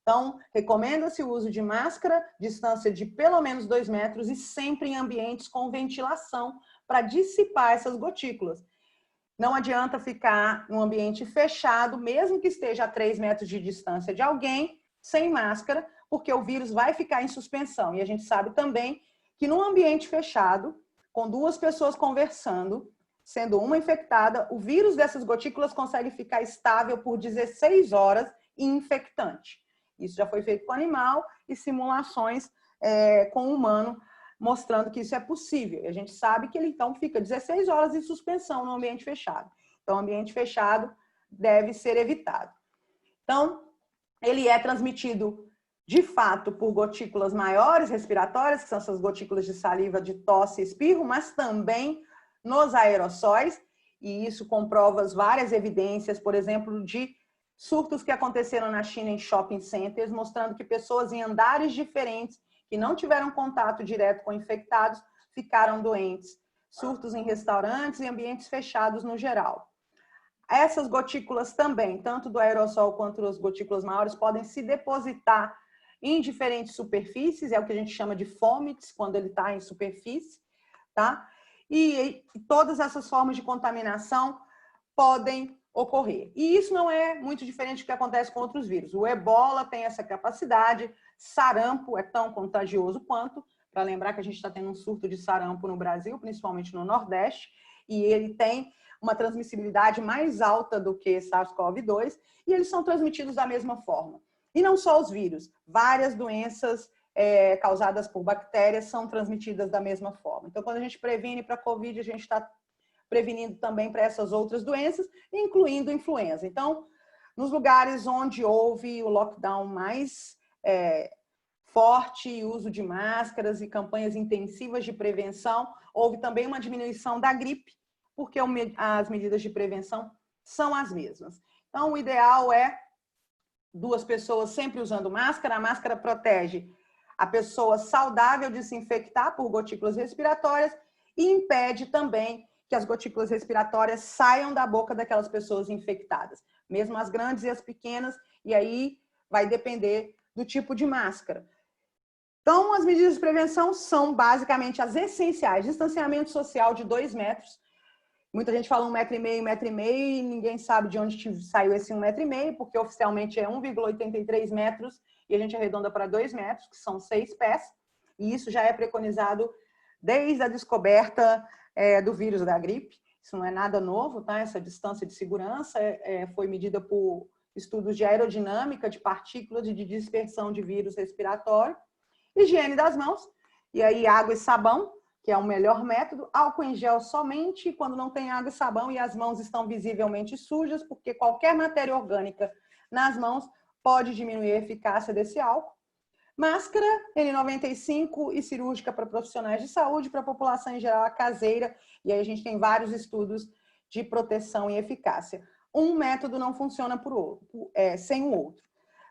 Então, recomenda-se o uso de máscara, distância de pelo menos 2 metros e sempre em ambientes com ventilação para dissipar essas gotículas. Não adianta ficar num ambiente fechado, mesmo que esteja a 3 metros de distância de alguém, sem máscara, porque o vírus vai ficar em suspensão. E a gente sabe também que num ambiente fechado, com 2 pessoas conversando, sendo uma infectada, o vírus dessas gotículas consegue ficar estável por 16 horas e infectante. Isso já foi feito com animal e simulações com o humano, mostrando que isso é possível. E a gente sabe que ele, então, fica 16 horas em suspensão no ambiente fechado. Então, o ambiente fechado deve ser evitado. Então, ele é transmitido, de fato, por gotículas maiores respiratórias, que são essas gotículas de saliva, de tosse e espirro, mas também nos aerossóis, e isso comprova várias evidências, por exemplo, de surtos que aconteceram na China em shopping centers, mostrando que pessoas em andares diferentes, que não tiveram contato direto com infectados, ficaram doentes. Surtos em restaurantes e ambientes fechados no geral. Essas gotículas também, tanto do aerossol quanto as gotículas maiores, podem se depositar em diferentes superfícies, é o que a gente chama de fomites, quando ele está em superfície, tá? E todas essas formas de contaminação podem ocorrer. E isso não é muito diferente do que acontece com outros vírus. O ebola tem essa capacidade, sarampo é tão contagioso quanto, para lembrar que a gente está tendo um surto de sarampo no Brasil, principalmente no Nordeste, e ele tem uma transmissibilidade mais alta do que SARS-CoV-2, e eles são transmitidos da mesma forma. E não só os vírus, várias doenças causadas por bactérias são transmitidas da mesma forma. Então, quando a gente previne para a Covid, a gente está prevenindo também para essas outras doenças, incluindo influenza. Então, nos lugares onde houve o lockdown mais forte, uso de máscaras e campanhas intensivas de prevenção, houve também uma diminuição da gripe, porque as medidas de prevenção são as mesmas. Então, o ideal é 2 pessoas sempre usando máscara. A máscara protege a pessoa saudável de se infectar por gotículas respiratórias e impede também que as gotículas respiratórias saiam da boca daquelas pessoas infectadas, mesmo as grandes e as pequenas, e aí vai depender do tipo de máscara. Então, as medidas de prevenção são basicamente as essenciais: distanciamento social de 2 metros. Muita gente fala 1,5 metro, e ninguém sabe de onde saiu esse 1,5 metro, porque oficialmente é 1,83 metros e a gente arredonda para 2 metros, que são 6 pés, e isso já é preconizado desde a descoberta do vírus da gripe. Isso não é nada novo, tá? Essa distância de segurança foi medida por estudos de aerodinâmica, de partículas e de dispersão de vírus respiratório. Higiene das mãos, e aí água e sabão, que é o melhor método. Álcool em gel somente quando não tem água e sabão e as mãos estão visivelmente sujas, porque qualquer matéria orgânica nas mãos pode diminuir a eficácia desse álcool. Máscara N95 e cirúrgica para profissionais de saúde, para a população em geral, a caseira. E aí a gente tem vários estudos de proteção e eficácia. Um método não funciona sem o outro.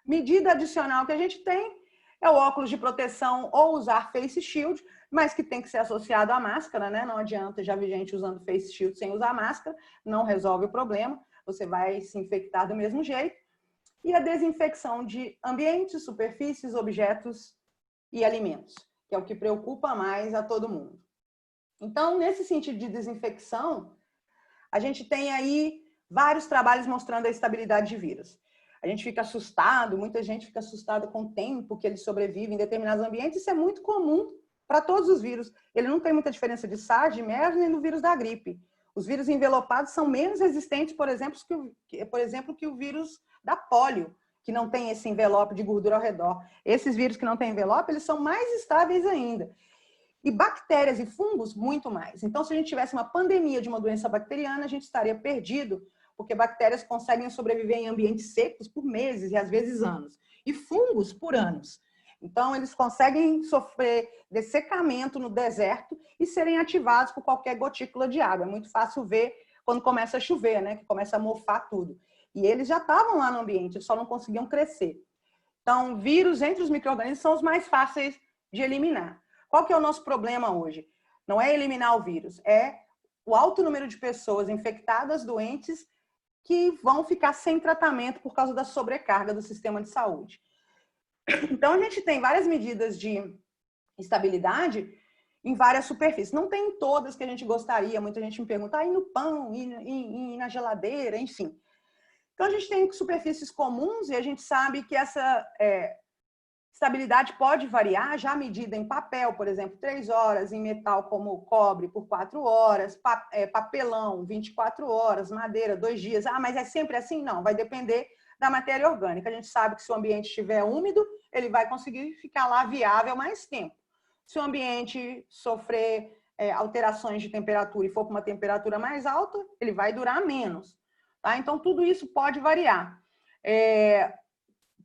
Medida adicional que a gente tem é o óculos de proteção ou usar face shield, mas que tem que ser associado à máscara, né? Não adianta, já vi gente usando face shield sem usar máscara, não resolve o problema, você vai se infectar do mesmo jeito. E a desinfecção de ambientes, superfícies, objetos e alimentos, que é o que preocupa mais a todo mundo. Então, nesse sentido de desinfecção, a gente tem aí vários trabalhos mostrando a estabilidade de vírus. A gente fica assustado, muita gente fica assustada com o tempo que ele sobrevive em determinados ambientes. Isso é muito comum para todos os vírus. Ele não tem muita diferença de SARS, de MERS, nem do vírus da gripe. Os vírus envelopados são menos resistentes, por exemplo, que o vírus da polio, que não tem esse envelope de gordura ao redor. Esses vírus que não têm envelope, eles são mais estáveis ainda. E bactérias e fungos, muito mais. Então, se a gente tivesse uma pandemia de uma doença bacteriana, a gente estaria perdido, porque bactérias conseguem sobreviver em ambientes secos por meses e às vezes anos. E fungos por anos. Então, eles conseguem sofrer dessecamento no deserto e serem ativados por qualquer gotícula de água. É muito fácil ver quando começa a chover, né? Que começa a mofar tudo. E eles já estavam lá no ambiente, eles só não conseguiam crescer. Então, vírus entre os micro-organismos são os mais fáceis de eliminar. Qual que é o nosso problema hoje? Não é eliminar o vírus, é o alto número de pessoas infectadas, doentes, que vão ficar sem tratamento por causa da sobrecarga do sistema de saúde. Então, a gente tem várias medidas de estabilidade em várias superfícies. Não tem em todas que a gente gostaria. Muita gente me pergunta, e no pão, e na geladeira, enfim. Então, a gente tem superfícies comuns e a gente sabe que essa estabilidade pode variar, já medida em papel, por exemplo, 3 horas, em metal como cobre por 4 horas, papelão, 24 horas, madeira, 2 dias. Ah, mas é sempre assim? Não, vai depender da matéria orgânica. A gente sabe que se o ambiente estiver úmido, ele vai conseguir ficar lá viável mais tempo. Se o ambiente sofrer alterações de temperatura e for para uma temperatura mais alta, ele vai durar menos. Tá? Então, tudo isso pode variar.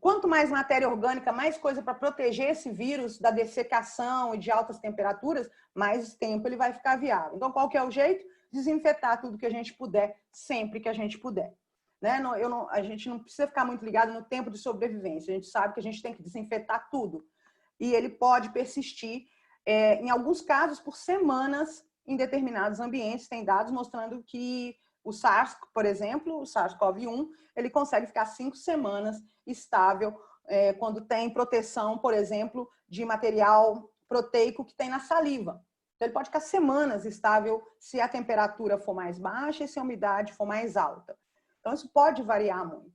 Quanto mais matéria orgânica, mais coisa para proteger esse vírus da dessecação e de altas temperaturas, mais tempo ele vai ficar viável. Então, qual que é o jeito? Desinfetar tudo que a gente puder, sempre que a gente puder. Né? A gente não precisa ficar muito ligado no tempo de sobrevivência. A gente sabe que a gente tem que desinfetar tudo. E ele pode persistir, em alguns casos, por semanas em determinados ambientes. Tem dados mostrando que o SARS, por exemplo, o SARS-CoV-1, ele consegue ficar 5 semanas estável quando tem proteção, por exemplo, de material proteico que tem na saliva. Então, ele pode ficar semanas estável se a temperatura for mais baixa e se a umidade for mais alta. Então, isso pode variar muito.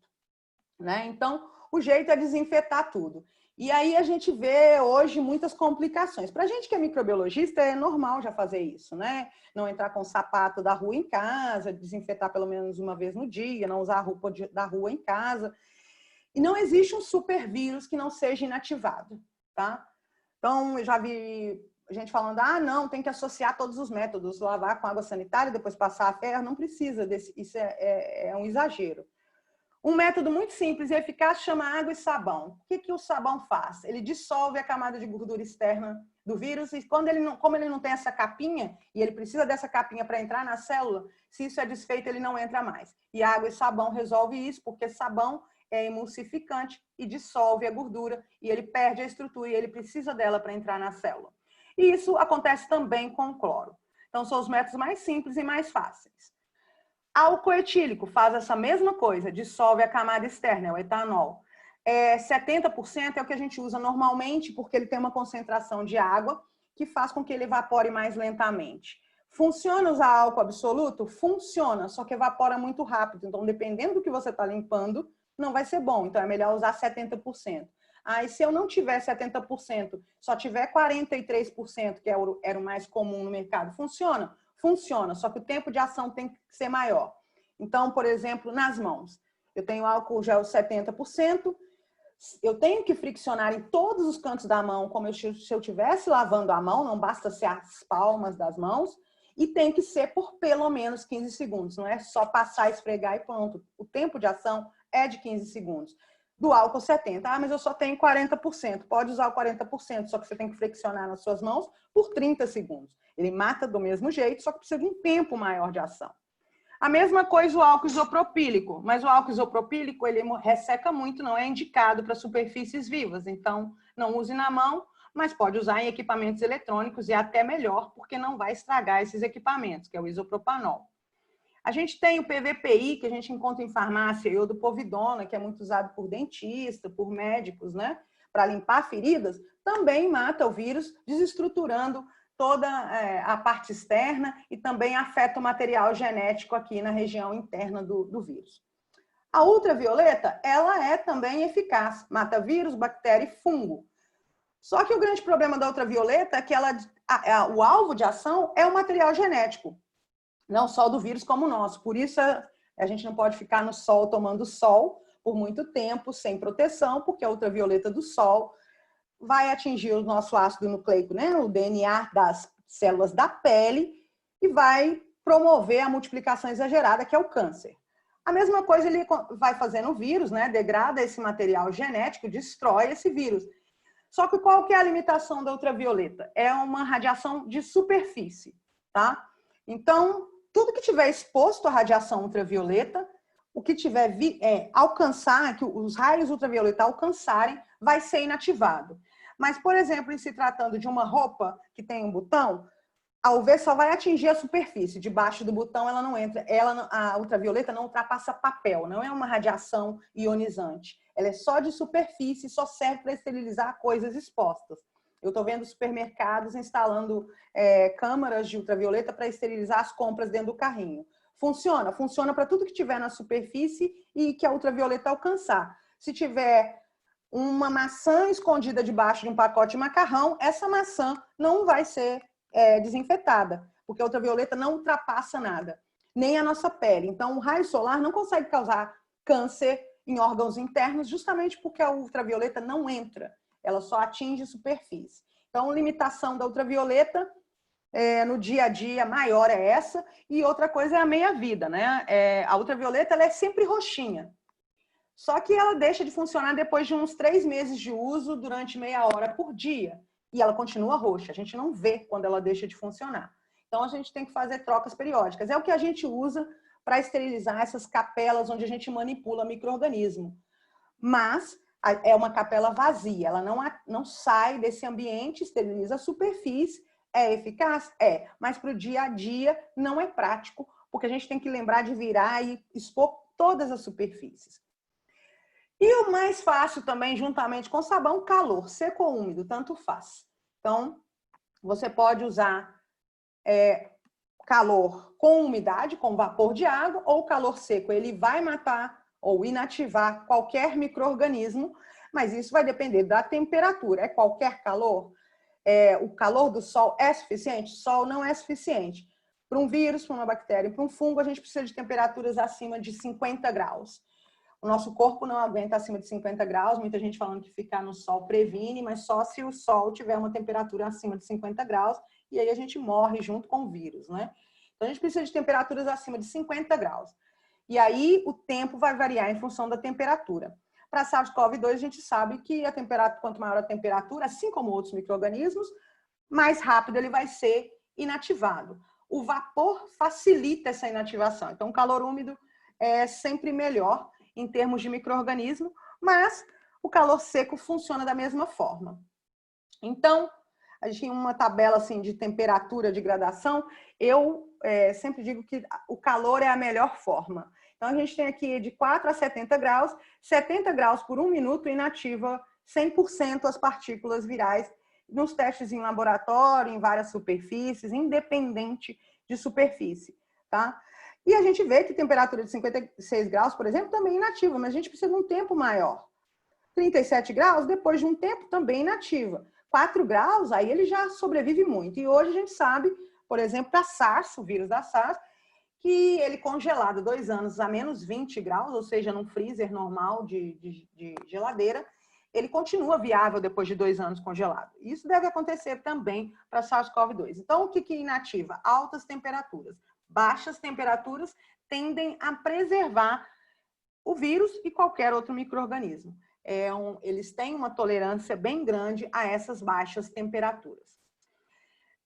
Né? Então, o jeito é desinfetar tudo. E aí a gente vê hoje muitas complicações. Para a gente que é microbiologista, é normal já fazer isso, né? Não entrar com sapato da rua em casa, desinfetar pelo menos uma vez no dia, não usar a roupa da rua em casa. E não existe um super vírus que não seja inativado, tá? Então, eu já vi gente falando, não, tem que associar todos os métodos, lavar com água sanitária, depois passar a ferro, não precisa desse, isso é um exagero. Um método muito simples e eficaz chama água e sabão. O que o sabão faz? Ele dissolve a camada de gordura externa do vírus e como ele não tem essa capinha, e ele precisa dessa capinha para entrar na célula, se isso é desfeito, ele não entra mais. E água e sabão resolve isso, porque sabão é emulsificante e dissolve a gordura, e ele perde a estrutura e ele precisa dela para entrar na célula. E isso acontece também com o cloro. Então, são os métodos mais simples e mais fáceis. Álcool etílico faz essa mesma coisa, dissolve a camada externa, é o etanol. 70% é o que a gente usa normalmente, porque ele tem uma concentração de água que faz com que ele evapore mais lentamente. Funciona usar álcool absoluto? Funciona, só que evapora muito rápido. Então, dependendo do que você está limpando, não vai ser bom. Então, é melhor usar 70%. E se eu não tiver 70%, só tiver 43%, que era o mais comum no mercado, funciona? Funciona, só que o tempo de ação tem que ser maior. Então, por exemplo, nas mãos. Eu tenho álcool gel 70%, eu tenho que friccionar em todos os cantos da mão, como se eu estivesse lavando a mão, não basta ser as palmas das mãos, e tem que ser por pelo menos 15 segundos, não é só passar, esfregar e pronto. O tempo de ação é de 15 segundos. Do álcool 70%, mas eu só tenho 40%. Pode usar o 40%, só que você tem que friccionar nas suas mãos por 30 segundos. Ele mata do mesmo jeito, só que precisa de um tempo maior de ação. A mesma coisa o álcool isopropílico, mas o álcool isopropílico ele resseca muito, não é indicado para superfícies vivas. Então, não use na mão, mas pode usar em equipamentos eletrônicos e até melhor, porque não vai estragar esses equipamentos, que é o isopropanol. A gente tem o PVPI, que a gente encontra em farmácia, e o do povidona, que é muito usado por dentista, por médicos, né? Para limpar feridas, também mata o vírus, desestruturando toda a parte externa e também afeta o material genético aqui na região interna do vírus. A ultravioleta, ela é também eficaz, mata vírus, bactéria e fungo. Só que o grande problema da ultravioleta é que o alvo de ação é o material genético. Não só do vírus como o nosso. Por isso, a gente não pode ficar no sol tomando sol por muito tempo, sem proteção, porque a ultravioleta do sol vai atingir o nosso ácido nucleico, né? O DNA das células da pele, e vai promover a multiplicação exagerada, que é o câncer. A mesma coisa ele vai fazer no vírus, né? Degrada esse material genético, destrói esse vírus. Só que qual que é a limitação da ultravioleta? É uma radiação de superfície, tá? Então, tudo que tiver exposto à radiação ultravioleta, o que tiver alcançar, que os raios ultravioleta alcançarem, vai ser inativado. Mas, por exemplo, em se tratando de uma roupa que tem um botão, a UV só vai atingir a superfície. Debaixo do botão ela não entra. A ultravioleta não ultrapassa papel, não é uma radiação ionizante. Ela é só de superfície e só serve para esterilizar coisas expostas. Eu estou vendo supermercados instalando câmaras de ultravioleta para esterilizar as compras dentro do carrinho. Funciona? Funciona para tudo que tiver na superfície e que a ultravioleta alcançar. Se tiver uma maçã escondida debaixo de um pacote de macarrão, essa maçã não vai ser desinfetada, porque a ultravioleta não ultrapassa nada, nem a nossa pele. Então, o raio solar não consegue causar câncer em órgãos internos, justamente porque a ultravioleta não entra, ela só atinge superfície. Então, limitação da ultravioleta no dia a dia maior é essa, e outra coisa é a meia-vida, né? A ultravioleta ela é sempre roxinha. Só que ela deixa de funcionar depois de uns 3 meses de uso, durante meia hora por dia. E ela continua roxa. A gente não vê quando ela deixa de funcionar. Então, a gente tem que fazer trocas periódicas. É o que a gente usa para esterilizar essas capelas onde a gente manipula micro-organismo. Mas é uma capela vazia. Ela não sai desse ambiente, esteriliza a superfície. É eficaz? É. Mas para o dia a dia não é prático, porque a gente tem que lembrar de virar e expor todas as superfícies. E o mais fácil também, juntamente com sabão, calor, seco ou úmido, tanto faz. Então, você pode usar calor com umidade, com vapor de água, ou calor seco. Ele vai matar ou inativar qualquer micro-organismo, mas isso vai depender da temperatura. É qualquer calor? O calor do sol é suficiente? Sol não é suficiente. Para um vírus, para uma bactéria, para um fungo, a gente precisa de temperaturas acima de 50 graus. O nosso corpo não aguenta acima de 50 graus, muita gente falando que ficar no sol previne, mas só se o sol tiver uma temperatura acima de 50 graus, e aí a gente morre junto com o vírus, né? Então, a gente precisa de temperaturas acima de 50 graus. E aí, o tempo vai variar em função da temperatura. Para SARS-CoV-2, a gente sabe que a temperatura, quanto maior a temperatura, assim como outros micro-organismos, mais rápido ele vai ser inativado. O vapor facilita essa inativação. Então, o calor úmido é sempre melhor em termos de micro-organismo, mas o calor seco funciona da mesma forma. Então, a gente tem uma tabela assim, de temperatura de gradação. Eu sempre digo que o calor é a melhor forma. Então, a gente tem aqui de 4 a 70 graus. 70 graus por 1 minuto inativa 100% as partículas virais nos testes em laboratório, em várias superfícies, independente de superfície, tá? E a gente vê que temperatura de 56 graus, por exemplo, também é inativa, mas a gente precisa de um tempo maior. 37 graus, depois de um tempo, também inativa. 4 graus, aí ele já sobrevive muito. E hoje a gente sabe, por exemplo, da SARS, o vírus da SARS, que ele congelado 2 anos a menos 20 graus, ou seja, num freezer normal de geladeira, ele continua viável depois de 2 anos congelado. Isso deve acontecer também para SARS-CoV-2. Então, o que inativa? Altas temperaturas. Baixas temperaturas tendem a preservar o vírus e qualquer outro micro-organismo. Eles têm uma tolerância bem grande a essas baixas temperaturas.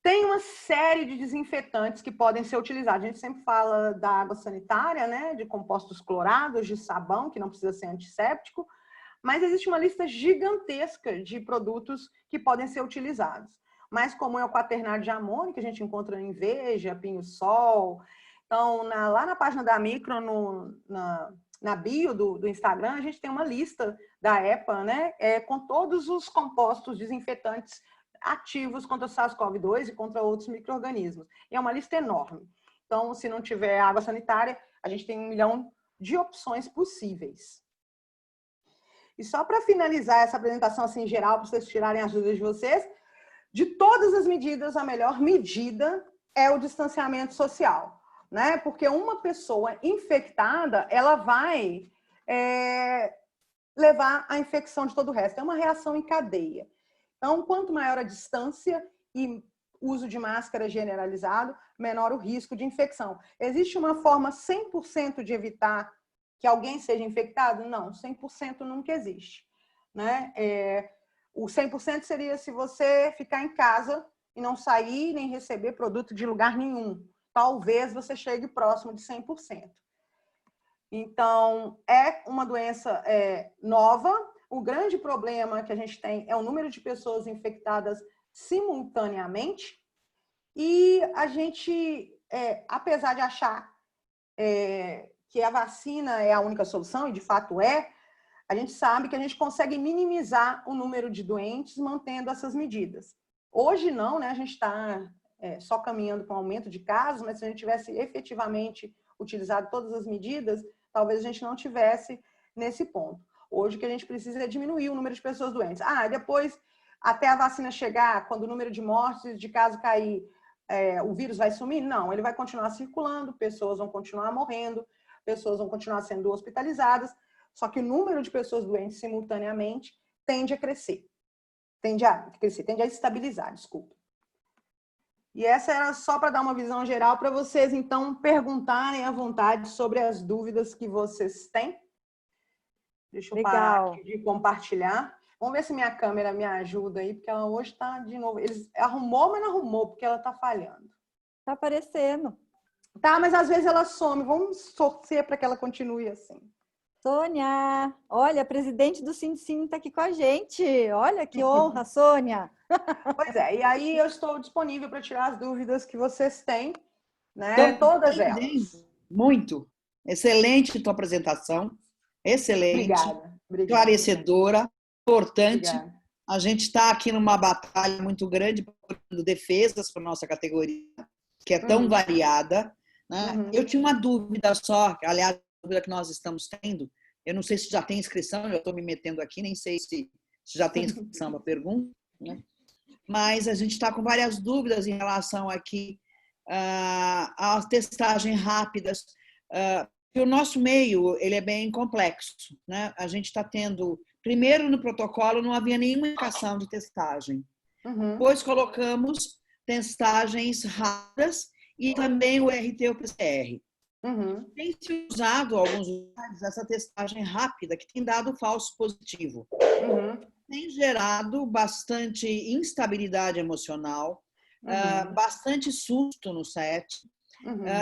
Tem uma série de desinfetantes que podem ser utilizados. A gente sempre fala da água sanitária, né, de compostos clorados, de sabão, que não precisa ser antisséptico, mas existe uma lista gigantesca de produtos que podem ser utilizados. Mais comum é o quaternário de amônio, que a gente encontra em Veja, Pinho-Sol. Então, lá na página da Micro, na bio do Instagram, a gente tem uma lista da EPA, né, com todos os compostos desinfetantes ativos contra o SARS-CoV-2 e contra outros micro-organismos. E é uma lista enorme. Então, se não tiver água sanitária, a gente tem 1 milhão de opções possíveis. E só para finalizar essa apresentação assim, em geral, para vocês tirarem as dúvidas de vocês, de todas as medidas, a melhor medida é o distanciamento social, né? Porque uma pessoa infectada, ela vai levar a infecção de todo o resto. É uma reação em cadeia. Então, quanto maior a distância e uso de máscara generalizado, menor o risco de infecção. Existe uma forma 100% de evitar que alguém seja infectado? Não, 100% nunca existe, né? O 100% seria se você ficar em casa e não sair nem receber produto de lugar nenhum. Talvez você chegue próximo de 100%. Então, é uma doença nova. O grande problema que a gente tem é o número de pessoas infectadas simultaneamente. E a gente, apesar de achar que a vacina é a única solução, e de fato a gente sabe que a gente consegue minimizar o número de doentes mantendo essas medidas. Hoje não, né? A gente está só caminhando para um aumento de casos, mas se a gente tivesse efetivamente utilizado todas as medidas, talvez a gente não tivesse nesse ponto. Hoje o que a gente precisa é diminuir o número de pessoas doentes. Depois, até a vacina chegar, quando o número de mortes, de casos cair, o vírus vai sumir? Não, ele vai continuar circulando, pessoas vão continuar morrendo, pessoas vão continuar sendo hospitalizadas, só que o número de pessoas doentes simultaneamente tende a crescer. Tende a estabilizar, desculpa. E essa era só para dar uma visão geral para vocês, então, perguntarem à vontade sobre as dúvidas que vocês têm. Deixa eu parar aqui de compartilhar. Vamos ver se minha câmera me ajuda aí, porque ela hoje está de novo. Eles arrumou, mas não arrumou, porque ela está falhando. Está aparecendo. Tá, mas às vezes ela some. Vamos torcer para que ela continue assim. Sônia, olha, a presidente do Sindicine está aqui com a gente. Olha que honra, Sônia. Pois é, e aí eu estou disponível para tirar as dúvidas que vocês têm, né? Então, todas elas. Muito. Excelente tua apresentação. Excelente. Obrigada. Esclarecedora, importante. Obrigada. A gente está aqui numa batalha muito grande, procurando defesas para a nossa categoria, que é tão variada. Né? Eu tinha uma dúvida só, aliás, a dúvida que nós estamos tendo, eu não sei se já tem inscrição, eu estou me metendo aqui, nem sei se já tem inscrição para a pergunta, né? Mas a gente está com várias dúvidas em relação aqui às testagens rápidas. O nosso meio ele é bem complexo, né? A gente está tendo, primeiro no protocolo não havia nenhuma indicação de testagem. Depois colocamos testagens rápidas e também o RT e o PCR. Tem se usado alguns lugares essa testagem rápida que tem dado falso positivo. Tem gerado bastante instabilidade emocional, bastante susto no set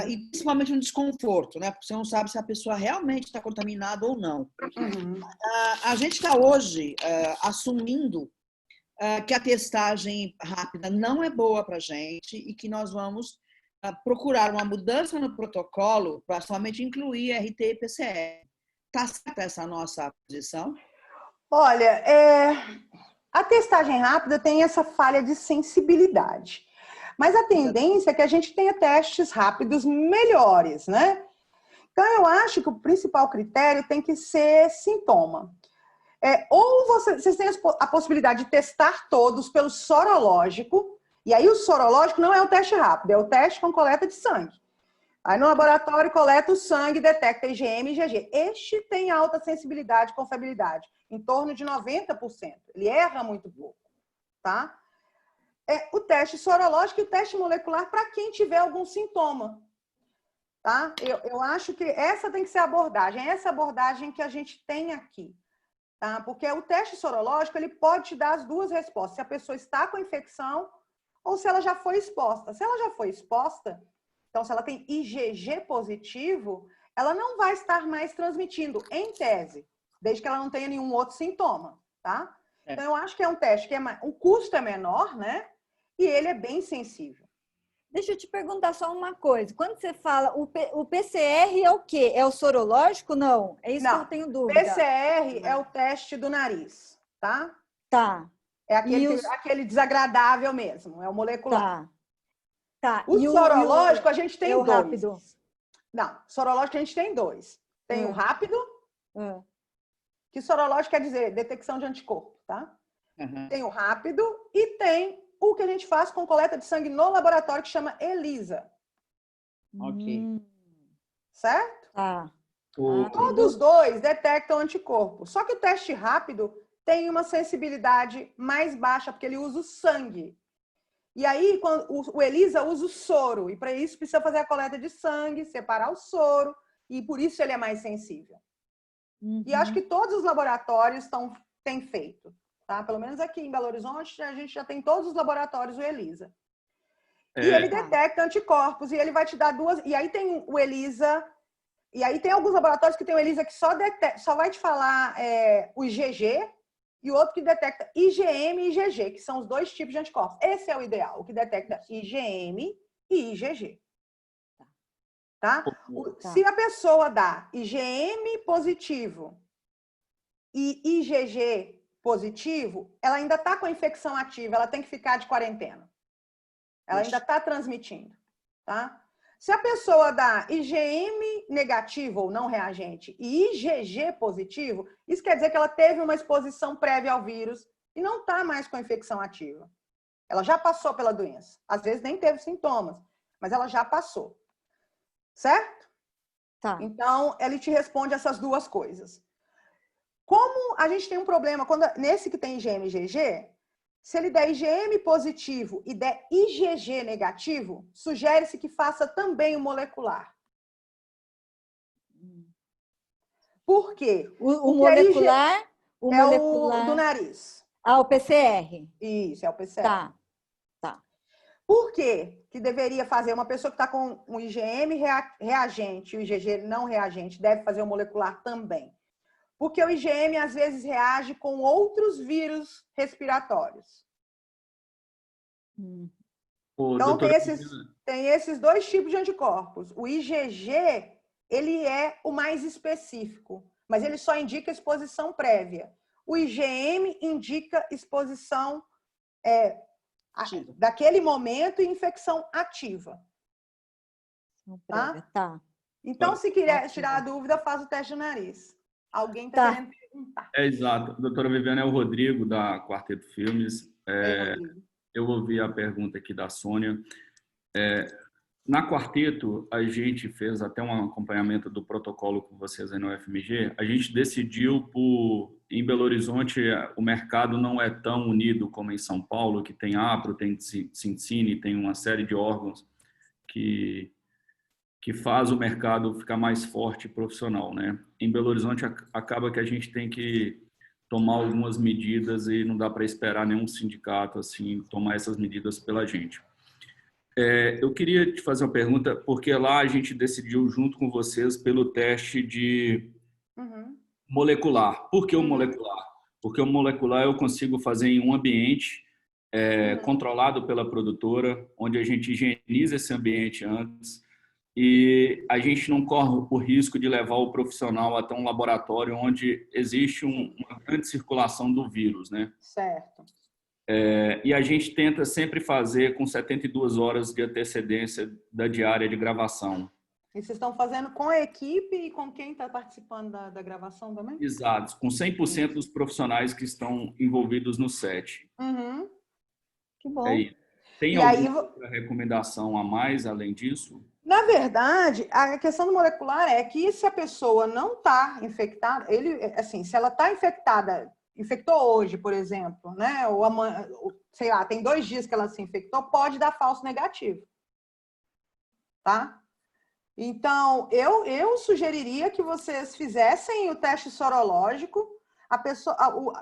e principalmente um desconforto, né? Porque você não sabe se a pessoa realmente está contaminada ou não. A gente está hoje assumindo que a testagem rápida não é boa para a gente e que nós vamos procurar uma mudança no protocolo para somente incluir RT e PCR. Está certa essa nossa posição? Olha, a testagem rápida tem essa falha de sensibilidade. Mas a tendência é que a gente tenha testes rápidos melhores, né? Então, eu acho que o principal critério tem que ser sintoma. Ou vocês têm a possibilidade de testar todos pelo sorológico, e aí o sorológico não é o teste rápido, é o teste com coleta de sangue. Aí no laboratório coleta o sangue, detecta IgM e IgG. Este tem alta sensibilidade e confiabilidade, em torno de 90%. Ele erra muito pouco, tá? O teste sorológico e o teste molecular para quem tiver algum sintoma, tá? Eu acho que essa tem que ser a abordagem, essa abordagem que a gente tem aqui, tá? Porque o teste sorológico, ele pode te dar as duas respostas, se a pessoa está com infecção ou se ela já foi exposta. Se ela já foi exposta, então, se ela tem IgG positivo, ela não vai estar mais transmitindo, em tese, desde que ela não tenha nenhum outro sintoma, tá? Então, eu acho que é um teste que o custo é menor, né? E ele é bem sensível. Deixa eu te perguntar só uma coisa. Quando você fala, o PCR é o quê? É o sorológico? Não. É isso que eu tenho dúvida. PCR é o teste do nariz, tá? Tá. É aquele desagradável mesmo, é o molecular. Tá. O sorológico a gente tem dois. Rápido? Não, sorológico a gente tem dois. Tem o rápido, que sorológico quer dizer detecção de anticorpo, tá? Tem o rápido e tem o que a gente faz com coleta de sangue no laboratório, que chama ELISA. Ok. Certo? Tá. Todos os dois detectam anticorpo. Só que o teste rápido tem uma sensibilidade mais baixa, porque ele usa o sangue. E aí, quando o ELISA usa o soro, e para isso precisa fazer a coleta de sangue, separar o soro, e por isso ele é mais sensível. E acho que todos os laboratórios têm feito, tá? Pelo menos aqui em Belo Horizonte, a gente já tem todos os laboratórios o ELISA. E ele detecta anticorpos, e ele vai te dar duas... E aí tem o ELISA... E aí tem alguns laboratórios que tem o ELISA que só vai te falar o IgG, e o outro que detecta IgM e IgG, que são os dois tipos de anticorpos. Esse é o ideal, o que detecta IgM e IgG. Tá? Se a pessoa dá IgM positivo e IgG positivo, ela ainda está com a infecção ativa, ela tem que ficar de quarentena. Ela ainda está transmitindo. Tá? Se a pessoa dá IgM negativo ou não reagente e IgG positivo, isso quer dizer que ela teve uma exposição prévia ao vírus e não está mais com a infecção ativa. Ela já passou pela doença. Às vezes nem teve sintomas, mas ela já passou. Certo? Tá. Então, ele te responde essas duas coisas. Como a gente tem um problema, nesse que tem IgM e IgG, se ele der IgM positivo e der IgG negativo, sugere-se que faça também o molecular. Por quê? O molecular? O molecular... o do nariz. Ah, o PCR. Isso, é o PCR. Tá. Por quê que deveria fazer? Uma pessoa que está com um IgM reagente e o IgG não reagente deve fazer o molecular também. Porque o IgM, às vezes, reage com outros vírus respiratórios. Então, tem esses dois tipos de anticorpos. O IgG, ele é o mais específico, mas ele só indica exposição prévia. O IgM indica exposição daquele momento e infecção ativa. Tá? Então, se quiser tirar a dúvida, faz o teste do nariz. Alguém está querendo perguntar. Exato. Doutora Viviane, é o Rodrigo, da Quarteto Filmes. Eu ouvi a pergunta aqui da Sônia. Na Quarteto, a gente fez até um acompanhamento do protocolo com vocês aí no UFMG. A gente decidiu em Belo Horizonte, o mercado não é tão unido como em São Paulo, que tem APRO, tem Cincine, tem uma série de órgãos que faz o mercado ficar mais forte e profissional, né? Em Belo Horizonte, acaba que a gente tem que tomar algumas medidas e não dá para esperar nenhum sindicato assim tomar essas medidas pela gente. Eu queria te fazer uma pergunta, porque lá a gente decidiu junto com vocês pelo teste de molecular. Por que o molecular? Porque o molecular eu consigo fazer em um ambiente controlado pela produtora, onde a gente higieniza esse ambiente antes e a gente não corre o risco de levar o profissional até um laboratório onde existe uma grande circulação do vírus, né? Certo. E a gente tenta sempre fazer com 72 horas de antecedência da diária de gravação. E vocês estão fazendo com a equipe e com quem está participando da gravação também? Exato, com 100% dos profissionais que estão envolvidos no set. Que bom. Tem alguma recomendação a mais além disso? Na verdade, a questão do molecular é que se a pessoa não está infectada, se ela está infectada, infectou hoje, por exemplo, né? Ou sei lá, tem 2 dias que ela se infectou, pode dar falso negativo. Tá? Então, eu sugeriria que vocês fizessem o teste sorológico.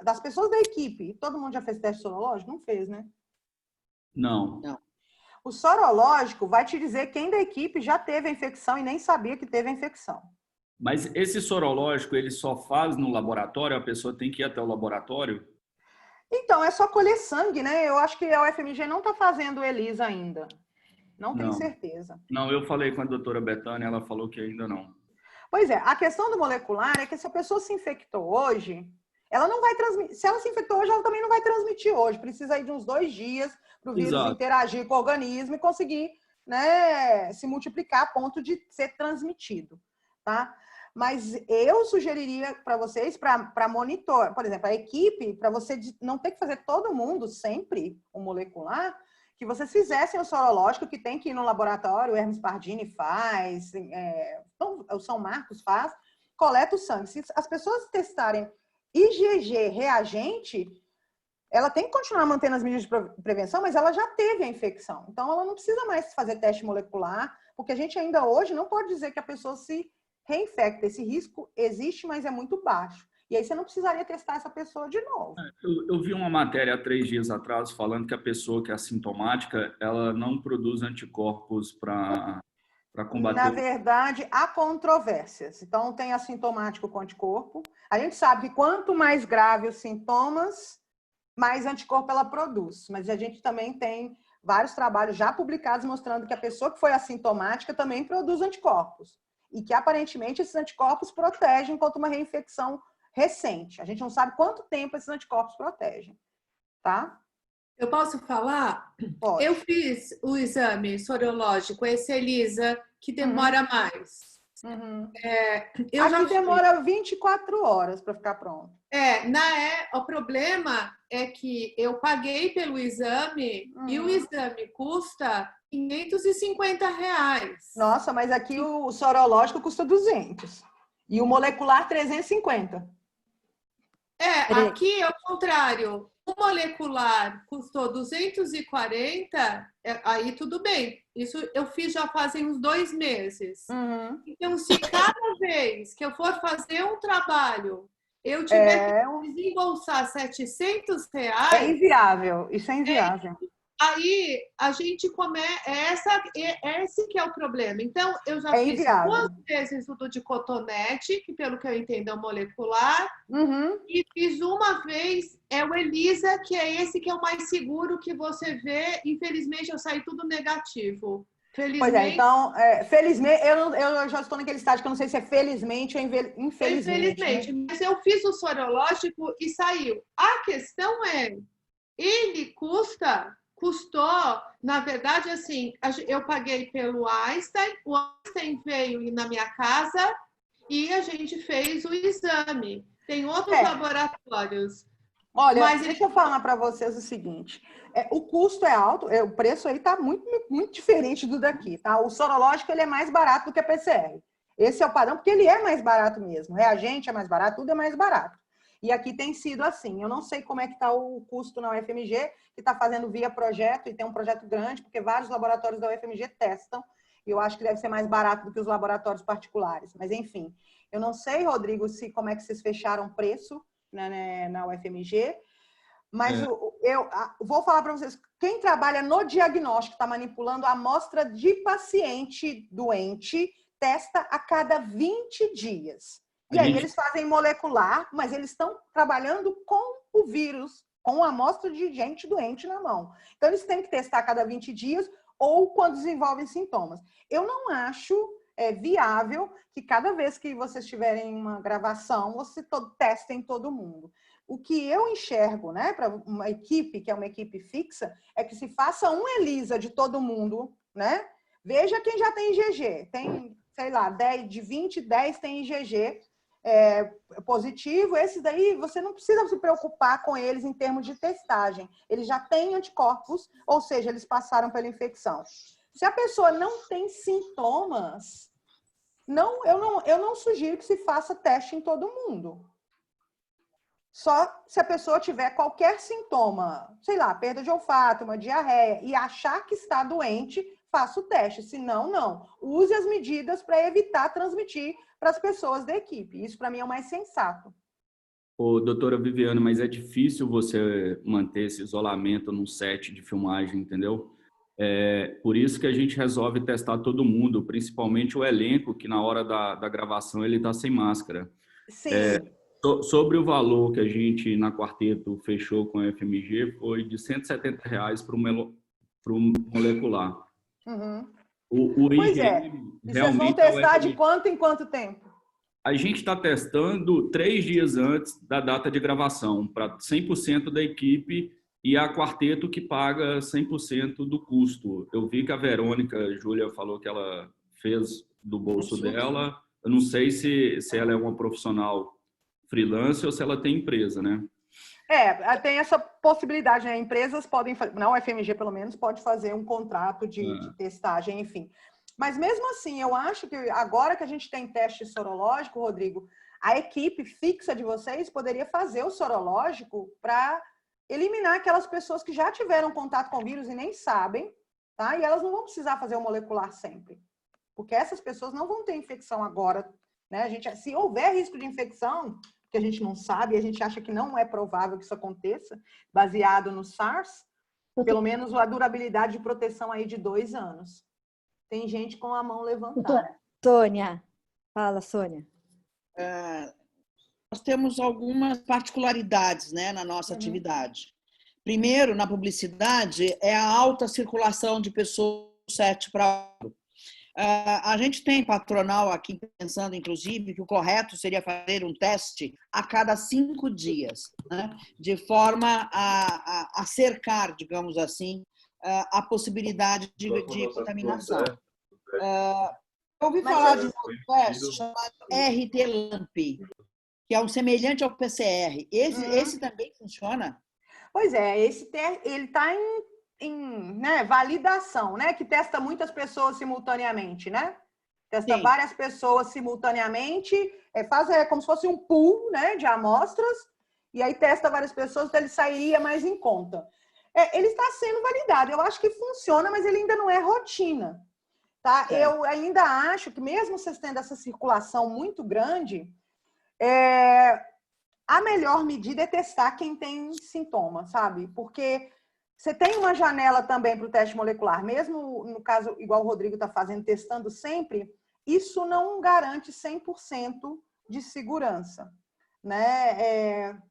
Das pessoas da equipe, todo mundo já fez teste sorológico? Não fez, né? Não. O sorológico vai te dizer quem da equipe já teve a infecção e nem sabia que teve a infecção. Mas esse sorológico, ele só faz no laboratório? A pessoa tem que ir até o laboratório? Então, é só colher sangue, né? Eu acho que a UFMG não está fazendo o ELISA ainda. Não tenho certeza. Não, eu falei com a doutora Betânia, ela falou que ainda não. Pois é, a questão do molecular é que se a pessoa se infectou hoje, ela não vai transmitir. Se ela se infectou hoje, ela também não vai transmitir hoje. Precisa aí de uns 2 dias para o vírus interagir com o organismo e conseguir, né, se multiplicar a ponto de ser transmitido, tá? Mas eu sugeriria para vocês, para monitor, por exemplo, a equipe, para você não ter que fazer todo mundo sempre o molecular, que vocês fizessem o sorológico, que tem que ir no laboratório, o Hermes Pardini faz, o São Marcos faz, coleta o sangue. Se as pessoas testarem IgG reagente, ela tem que continuar mantendo as medidas de prevenção, mas ela já teve a infecção. Então, ela não precisa mais fazer teste molecular, porque a gente ainda hoje não pode dizer que a pessoa se reinfecta. Esse risco existe, mas é muito baixo. E aí você não precisaria testar essa pessoa de novo. Eu vi uma matéria há 3 dias atrás falando que a pessoa que é assintomática, ela não produz anticorpos para combater. Na verdade, há controvérsias. Então, tem assintomático com anticorpo. A gente sabe que quanto mais grave os sintomas, mais anticorpo ela produz. Mas a gente também tem vários trabalhos já publicados mostrando que a pessoa que foi assintomática também produz anticorpos. E que, aparentemente, esses anticorpos protegem contra uma reinfecção recente. A gente não sabe quanto tempo esses anticorpos protegem, tá? Eu posso falar? Pode. Eu fiz o exame sorológico, esse ELISA, que demora mais. Aqui demora 24 horas para ficar pronto. O problema é que eu paguei pelo exame e o exame custa R$550. Nossa, mas aqui o sorológico custa 200 e o molecular 350. Aqui é o contrário. O molecular custou 240, aí tudo bem. Isso eu fiz já fazem uns 2 meses. Então, se cada vez que eu for fazer um trabalho, eu tiver que desembolsar R$700... É inviável, isso é inviável. Aí a gente esse que é o problema. Então, eu já fiz inviável. 2 vezes o do de cotonete, que pelo que eu entendo é o molecular, e fiz uma vez o ELISA, que é esse que é o mais seguro que você vê. Infelizmente, eu saí tudo negativo. Felizmente, pois então, felizmente, eu já estou naquele estágio que eu não sei se é felizmente ou infelizmente. Infelizmente, né? Mas eu fiz o sorológico e saiu. A questão ele custou, na verdade, assim, eu paguei pelo Einstein, o Einstein veio na minha casa e a gente fez o exame. Tem outros laboratórios. Olha, mas deixa eu falar para vocês o seguinte, o custo é alto, o preço aí está muito, muito diferente do daqui, tá? O sorológico ele é mais barato do que a PCR. Esse é o padrão, porque ele é mais barato mesmo. Reagente é mais barato, tudo é mais barato. E aqui tem sido assim. Eu não sei como é que está o custo na UFMG, que está fazendo via projeto, e tem um projeto grande, porque vários laboratórios da UFMG testam, e eu acho que deve ser mais barato do que os laboratórios particulares. Mas, enfim, eu não sei, Rodrigo, como é que vocês fecharam preço na UFMG, mas eu vou falar para vocês, quem trabalha no diagnóstico, está manipulando a amostra de paciente doente, testa a cada 20 dias. E aí eles fazem molecular, mas eles estão trabalhando com o vírus, com a amostra de gente doente na mão. Então, eles têm que testar a cada 20 dias ou quando desenvolvem sintomas. Eu não acho viável que cada vez que vocês tiverem uma gravação, vocês testem todo mundo. O que eu enxergo, né, para uma equipe, que é uma equipe fixa, é que se faça um ELISA de todo mundo, né? Veja quem já tem IgG. Tem, sei lá, 10 de 20, 10 tem IgG. Positivo, esses daí você não precisa se preocupar com eles em termos de testagem. Eles já têm anticorpos, ou seja, eles passaram pela infecção. Se a pessoa não tem sintomas, eu não sugiro que se faça teste em todo mundo. Só se a pessoa tiver qualquer sintoma, sei lá, perda de olfato, uma diarreia, e achar que está doente, faça o teste. Se não, não. Use as medidas para evitar transmitir para as pessoas da equipe. Isso, para mim, é o mais sensato. Doutora Viviane, mas é difícil você manter esse isolamento num set de filmagem, entendeu? Por isso que a gente resolve testar todo mundo, principalmente o elenco, que na hora da gravação ele está sem máscara. Sim. Sobre o valor que a gente, na Quarteto, fechou com a FMG, foi de R$170 para o molecular. O pois IgM, e vocês vão testar de quanto em quanto tempo? A gente está testando 3 dias antes da data de gravação, para 100% da equipe, e a Quarteto que paga 100% do custo. Eu vi que a Verônica, a Júlia, falou que ela fez do bolso dela. Eu não sei se ela é uma profissional freelance ou se ela tem empresa, né? Tem essa possibilidade, né? Empresas podem, na UFMG pelo menos, pode fazer um contrato de testagem, enfim. Mas mesmo assim, eu acho que agora que a gente tem teste sorológico, Rodrigo, a equipe fixa de vocês poderia fazer o sorológico para eliminar aquelas pessoas que já tiveram contato com o vírus e nem sabem, tá? E elas não vão precisar fazer o molecular sempre. Porque essas pessoas não vão ter infecção agora, né? Se houver risco de infecção, porque a gente não sabe, a gente acha que não é provável que isso aconteça, baseado no SARS, pelo menos a durabilidade de proteção aí de 2 anos. Tem gente com a mão levantada. Sônia, fala, Sônia. Nós temos algumas particularidades, né, na nossa atividade. Primeiro, na publicidade, é a alta circulação de pessoas do set para outro. A gente tem patronal aqui pensando, inclusive, que o correto seria fazer um teste a cada 5 dias, né? De forma a cercar, digamos assim, a possibilidade de contaminação. Eu ouvi falar de um teste chamado RT-LAMP, que é um semelhante ao PCR. Esse também funciona? Pois é, ele está em né, validação, né? Que testa muitas pessoas simultaneamente, né? Testa Sim. várias pessoas simultaneamente, faz como se fosse um pool, né, de amostras, e aí testa várias pessoas, então ele sairia mais em conta. Ele está sendo validado, eu acho que funciona, mas ele ainda não é rotina. Tá? Eu ainda acho que mesmo vocês tendo essa circulação muito grande, a melhor medida é testar quem tem sintomas, sabe? Porque você tem uma janela também para o teste molecular, mesmo no caso, igual o Rodrigo está fazendo, testando sempre, isso não garante 100% de segurança, né?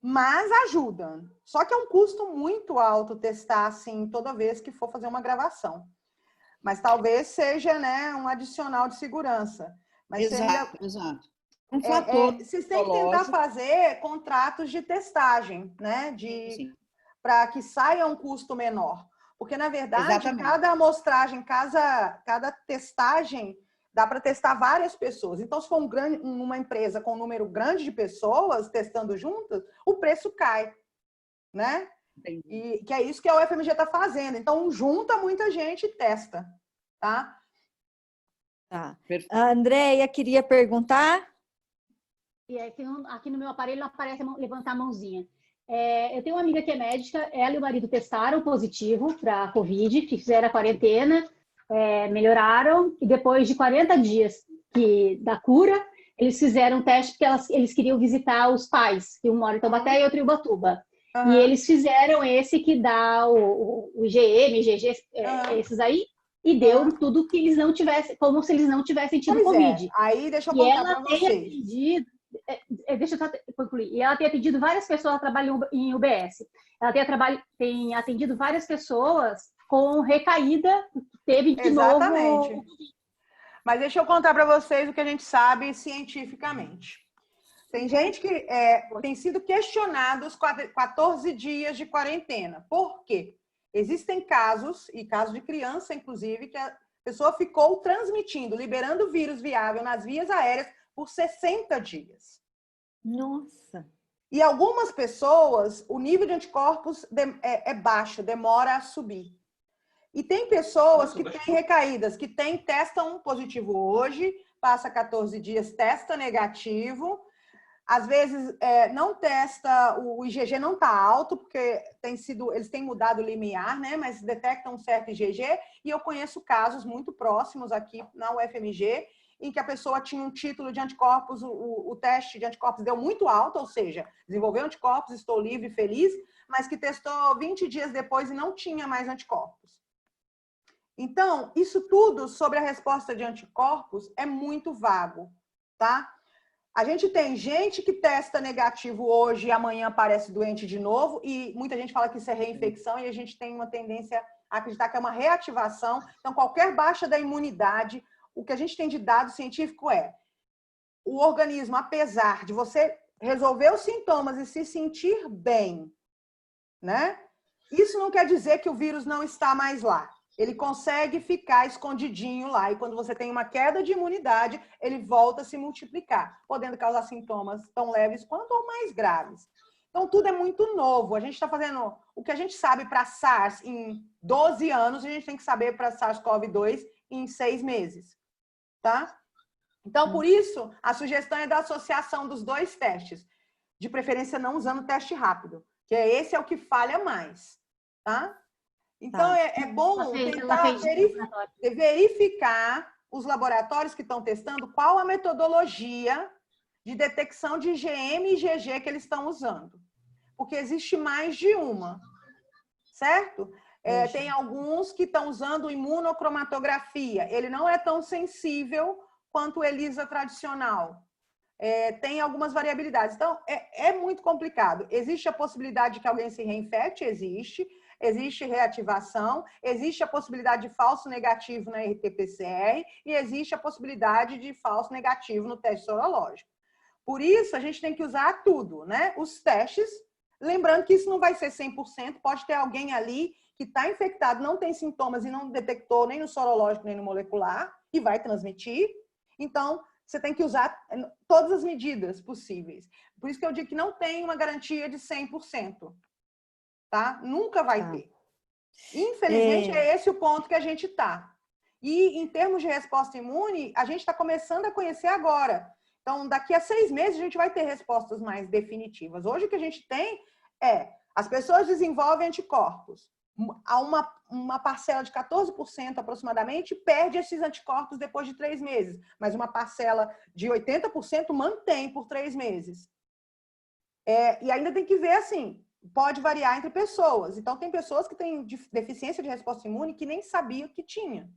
Mas ajuda. Só que é um custo muito alto testar assim toda vez que for fazer uma gravação. Mas talvez seja, né, um adicional de segurança. Mas exato. Um fator. Vocês têm que tentar fazer contratos de testagem, né? Para que saia um custo menor. Porque, na verdade, cada amostragem, cada testagem, dá para testar várias pessoas. Então, se for uma empresa com um número grande de pessoas testando juntas, o preço cai, né? E que é isso que a UFMG está fazendo. Então, junta muita gente e testa, tá? Tá. A Andréia queria perguntar? Aqui no meu aparelho não aparece levantar a mãozinha. Eu tenho uma amiga que é médica, ela e o marido testaram positivo para a Covid, fizeram a quarentena, melhoraram, e depois de 40 dias da cura, eles fizeram um teste porque eles queriam visitar os pais, que um mora em Taubaté e outro em Ubatuba. E eles fizeram esse que dá o IgM, IgG, esses aí, e deu tudo que eles não tivessem, como se eles não tivessem tido Covid. Aí deixa eu contar para vocês. Deixa eu só concluir. E ela tem atendido várias pessoas, ela trabalha em UBS. Ela tem atendido várias pessoas com recaída, teve de novo. Mas deixa eu contar para vocês o que a gente sabe cientificamente. Tem gente que tem sido questionado os 14 dias de quarentena. Por quê? Existem casos, e casos de criança, inclusive, que a pessoa ficou transmitindo, liberando vírus viável nas vias aéreas por 60 dias. Nossa! E algumas pessoas, o nível de anticorpos é baixo, demora a subir. E tem pessoas que têm recaídas, que testam positivo hoje, passa 14 dias, testa negativo. Às vezes não testa, o IgG não está alto, porque eles têm mudado o limiar, né? Mas detectam um certo IgG. E eu conheço casos muito próximos aqui na UFMG, em que a pessoa tinha um título de anticorpos, o teste de anticorpos deu muito alto, ou seja, desenvolveu anticorpos, estou livre, feliz, mas que testou 20 dias depois e não tinha mais anticorpos. Então, isso tudo sobre a resposta de anticorpos é muito vago, tá? A gente tem gente que testa negativo hoje e amanhã aparece doente de novo, e muita gente fala que isso é reinfecção, e a gente tem uma tendência a acreditar que é uma reativação. Então, qualquer baixa da imunidade, o que a gente tem de dado científico o organismo, apesar de você resolver os sintomas e se sentir bem, né? Isso não quer dizer que o vírus não está mais lá. Ele consegue ficar escondidinho lá. E quando você tem uma queda de imunidade, ele volta a se multiplicar, podendo causar sintomas tão leves quanto ou mais graves. Então, tudo é muito novo. A gente está fazendo o que a gente sabe para SARS em 12 anos, a gente tem que saber para SARS-CoV-2 em 6 meses. Tá? Então, por isso, a sugestão é da associação dos 2 testes. De preferência, não usando teste rápido, que esse é o que falha mais. Tá? Então, é bom tentar verificar os laboratórios que estão testando qual a metodologia de detecção de IgM e IgG que eles estão usando. Porque existe mais de uma, certo? Tem alguns que estão usando imunocromatografia. Ele não é tão sensível quanto o ELISA tradicional. Tem algumas variabilidades. Então, é muito complicado. Existe a possibilidade de que alguém se reinfecte? Existe reativação, existe a possibilidade de falso negativo na RT-PCR e existe a possibilidade de falso negativo no teste sorológico. Por isso, a gente tem que usar tudo, né? Os testes, lembrando que isso não vai ser 100%, pode ter alguém ali que está infectado, não tem sintomas e não detectou nem no sorológico nem no molecular e vai transmitir. Então, você tem que usar todas as medidas possíveis. Por isso que eu digo que não tem uma garantia de 100%. Tá? Nunca vai ter. Infelizmente, é esse o ponto que a gente está. E, em termos de resposta imune, a gente está começando a conhecer agora. Então, daqui a 6 meses, a gente vai ter respostas mais definitivas. Hoje, o que a gente tem as pessoas desenvolvem anticorpos. Há uma parcela de 14% aproximadamente perde esses anticorpos depois de 3 meses. Mas uma parcela de 80% mantém por 3 meses. E ainda tem que ver, assim, pode variar entre pessoas. Então, tem pessoas que têm deficiência de resposta imune que nem sabiam que tinha.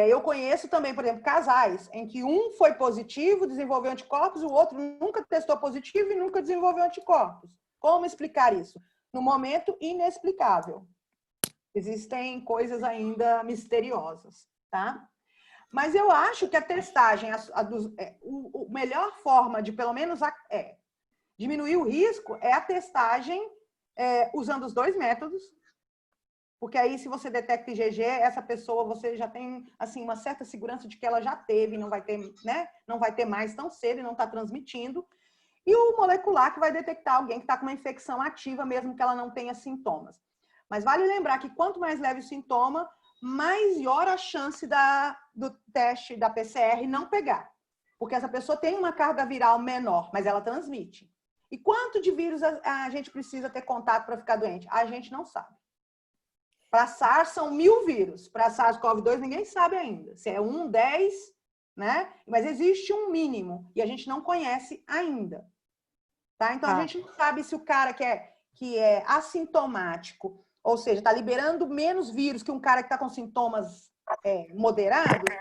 Eu conheço também, por exemplo, casais em que um foi positivo, desenvolveu anticorpos, o outro nunca testou positivo e nunca desenvolveu anticorpos. Como explicar isso? No momento, inexplicável. Existem coisas ainda misteriosas, tá? Mas eu acho que a testagem, a melhor forma de, pelo menos, diminuir o risco é a testagem usando os 2 métodos, porque aí, se você detecta IgG, essa pessoa, você já tem assim, uma certa segurança de que ela já teve, não vai ter, né? Não vai ter mais tão cedo e não está transmitindo. E o molecular, que vai detectar alguém que está com uma infecção ativa, mesmo que ela não tenha sintomas. Mas vale lembrar que quanto mais leve o sintoma, maior a chance do teste da PCR não pegar. Porque essa pessoa tem uma carga viral menor, mas ela transmite. E quanto de vírus a gente precisa ter contato para ficar doente? A gente não sabe. Para SARS são 1000 vírus. Para SARS-CoV-2 ninguém sabe ainda. Se é 1, 10, né? Mas existe um mínimo e a gente não conhece ainda. Tá? Então, a gente não sabe se o cara que é assintomático, ou seja, está liberando menos vírus que um cara que está com sintomas moderados,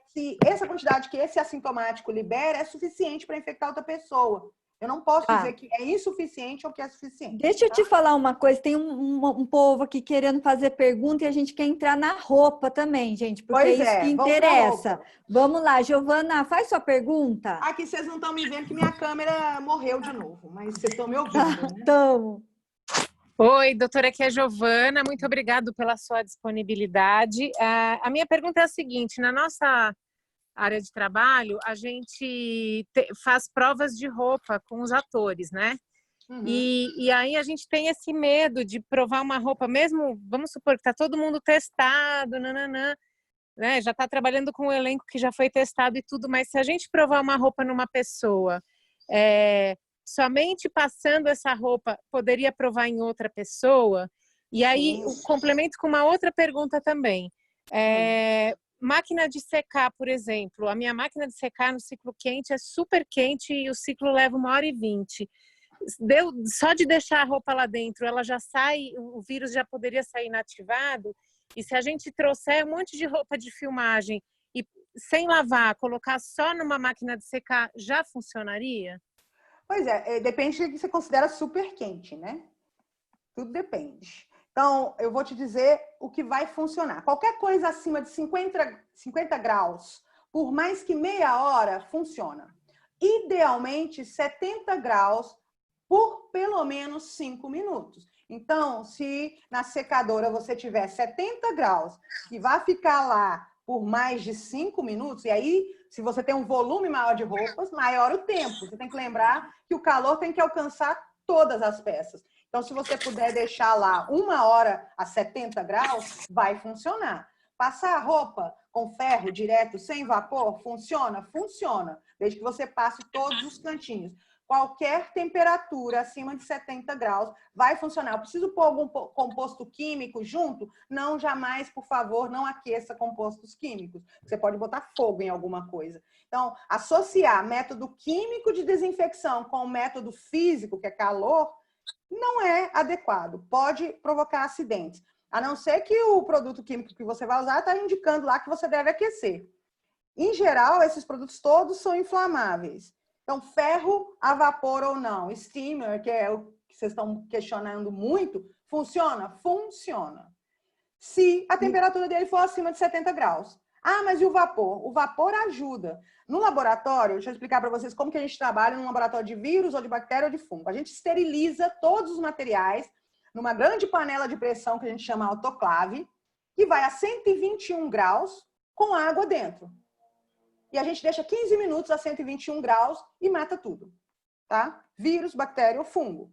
se essa quantidade que esse assintomático libera é suficiente para infectar outra pessoa. Eu não posso dizer que é insuficiente ou que é suficiente. Deixa eu te falar uma coisa. Tem um povo aqui querendo fazer pergunta e a gente quer entrar na roupa também, gente, porque é isso que interessa. Vamos lá, Giovana, faz sua pergunta. Aqui vocês não estão me vendo que minha câmera morreu de novo, mas vocês estão me ouvindo, né? Estamos. Oi, doutora, aqui é a Giovana. Muito obrigada pela sua disponibilidade. A minha pergunta é a seguinte: na nossa área de trabalho, a gente faz provas de roupa com os atores, né? Uhum. E aí a gente tem esse medo de provar uma roupa, mesmo, vamos supor que está todo mundo testado, nananã, né? Já está trabalhando com um elenco que já foi testado e tudo, mas se a gente provar uma roupa numa pessoa, somente passando essa roupa poderia provar em outra pessoa? E aí, o complemento com uma outra pergunta também. Máquina de secar, por exemplo. A minha máquina de secar no ciclo quente é super quente e o ciclo leva 1h20. Só de deixar a roupa lá dentro, ela já sai, o vírus já poderia sair inativado. E se a gente trouxer um monte de roupa de filmagem e sem lavar, colocar só numa máquina de secar, já funcionaria? Pois depende do que você considera super quente, né? Tudo depende. Então, eu vou te dizer o que vai funcionar. Qualquer coisa acima de 50 graus, por mais que meia hora, funciona. Idealmente, 70 graus por pelo menos 5 minutos. Então, se na secadora você tiver 70 graus e vai ficar lá por mais de 5 minutos, e aí, se você tem um volume maior de roupas, maior o tempo. Você tem que lembrar que o calor tem que alcançar todas as peças. Então, se você puder deixar lá 1 hora a 70 graus, vai funcionar. Passar a roupa com ferro direto, sem vapor, funciona? Funciona. Desde que você passe todos os cantinhos. qualquer temperatura acima de 70 graus vai funcionar. Eu preciso pôr algum composto químico junto? Não, jamais, por favor, não aqueça compostos químicos. Você pode botar fogo em alguma coisa. Então, associar método químico de desinfecção com o método físico, que é calor, não é adequado. Pode provocar acidentes. A não ser que o produto químico que você vai usar está indicando lá que você deve aquecer. Em geral, esses produtos todos são inflamáveis. Então, ferro a vapor ou não, steamer, que é o que vocês estão questionando muito, funciona? Funciona. Se a temperatura dele for acima de 70 graus. Ah, mas e o vapor? O vapor ajuda. No laboratório, deixa eu explicar para vocês como que a gente trabalha num laboratório de vírus ou de bactéria ou de fungo. A gente esteriliza todos os materiais numa grande panela de pressão que a gente chama autoclave, que vai a 121 graus com água dentro. E a gente deixa 15 minutos a 121 graus e mata tudo, tá? Vírus, bactéria ou fungo.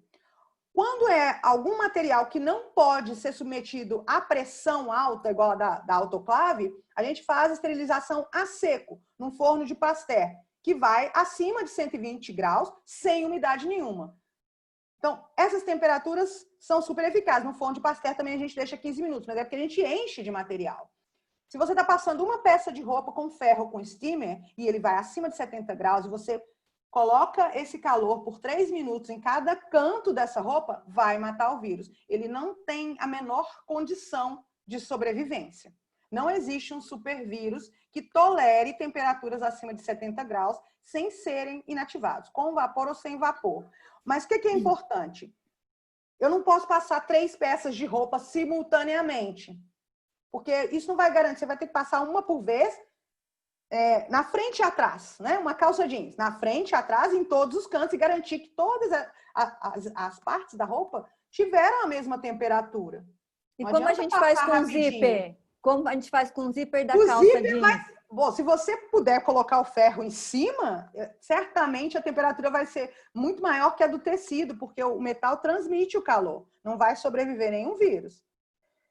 Quando é algum material que não pode ser submetido à pressão alta, igual a da autoclave, a gente faz a esterilização a seco, num forno de Pasteur, que vai acima de 120 graus, sem umidade nenhuma. Então, essas temperaturas são super eficazes. No forno de Pasteur também a gente deixa 15 minutos, mas é porque a gente enche de material. Se você está passando uma peça de roupa com ferro, com steamer, e ele vai acima de 70 graus, e você coloca esse calor por 3 minutos em cada canto dessa roupa, vai matar o vírus. Ele não tem a menor condição de sobrevivência. Não existe um supervírus que tolere temperaturas acima de 70 graus sem serem inativados, com vapor ou sem vapor. Mas o que é importante? Eu não posso passar 3 peças de roupa simultaneamente, porque isso não vai garantir. Você vai ter que passar uma por vez, na frente e atrás, né? Uma calça jeans, na frente e atrás, em todos os cantos, e garantir que todas as partes da roupa tiveram a mesma temperatura. E como a gente faz com o zíper? Como a gente faz com o zíper da calça jeans? Bom, se você puder colocar o ferro em cima, certamente a temperatura vai ser muito maior que a do tecido, porque o metal transmite o calor. Não vai sobreviver nenhum vírus.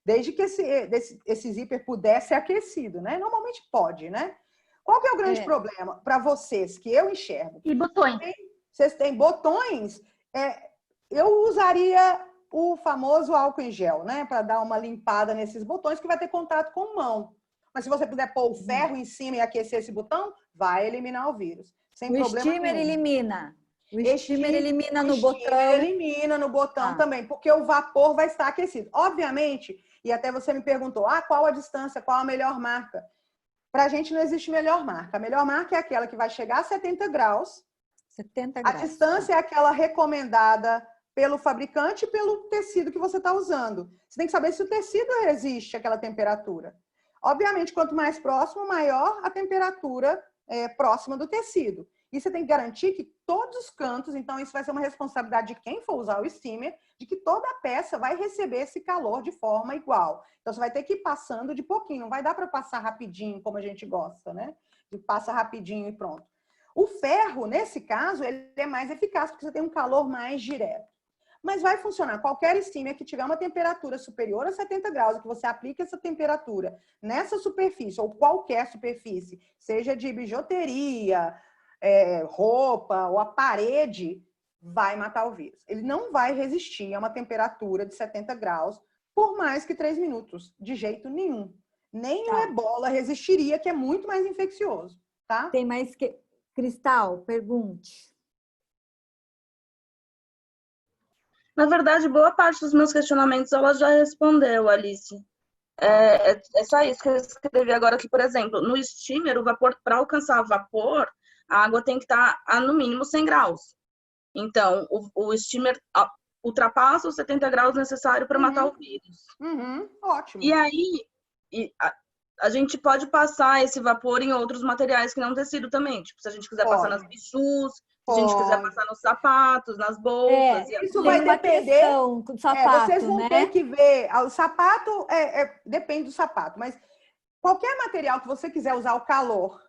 Desde que esse zíper pudesse ser aquecido, né? Normalmente pode, né? Qual que é o grande problema para vocês, que eu enxergo? E botões? Vocês têm botões? Eu usaria o famoso álcool em gel, né? Para dar uma limpada nesses botões, que vai ter contato com mão. Mas se você puder pôr o ferro em cima e aquecer esse botão, vai eliminar o vírus. Sem problema steamer nenhum. Elimina. O steamer elimina no botão. Elimina no botão também, porque o vapor vai estar aquecido. Obviamente, e até você me perguntou, qual a distância, qual a melhor marca? Para a gente não existe melhor marca. A melhor marca é aquela que vai chegar a 70 graus. 70 graus. A distância é aquela recomendada pelo fabricante e pelo tecido que você está usando. Você tem que saber se o tecido resiste àquela temperatura. Obviamente, quanto mais próximo, maior a temperatura próxima do tecido. E você tem que garantir que todos os cantos, então isso vai ser uma responsabilidade de quem for usar o steamer, de que toda a peça vai receber esse calor de forma igual. Então você vai ter que ir passando de pouquinho, não vai dar para passar rapidinho como a gente gosta, né? De passa rapidinho e pronto. O ferro, nesse caso, ele é mais eficaz, porque você tem um calor mais direto. Mas vai funcionar. Qualquer steamer que tiver uma temperatura superior a 70 graus, que você aplique essa temperatura nessa superfície, ou qualquer superfície, seja de bijuteria, roupa ou a parede, vai matar o vírus. Ele não vai resistir a uma temperatura de 70 graus por mais que 3 minutos, de jeito nenhum. Nem o ebola resistiria, que é muito mais infeccioso, tá? Tem mais que... Cristal, pergunte. Na verdade, boa parte dos meus questionamentos ela já respondeu, Alice. É só isso que eu escrevi agora aqui, por exemplo. No steamer, o vapor, para alcançar o vapor, a água tem que estar a no mínimo 100 graus. Então, o steamer ultrapassa os 70 graus necessário para matar o vírus. Ótimo. E aí, a gente pode passar esse vapor em outros materiais que não tecido também. Tipo, se a gente quiser passar nas bichus, se a gente quiser passar nos sapatos, nas bolsas. Isso vai depender do sapato, vocês vão ter que ver. O sapato, depende do sapato. Mas qualquer material que você quiser usar o calor,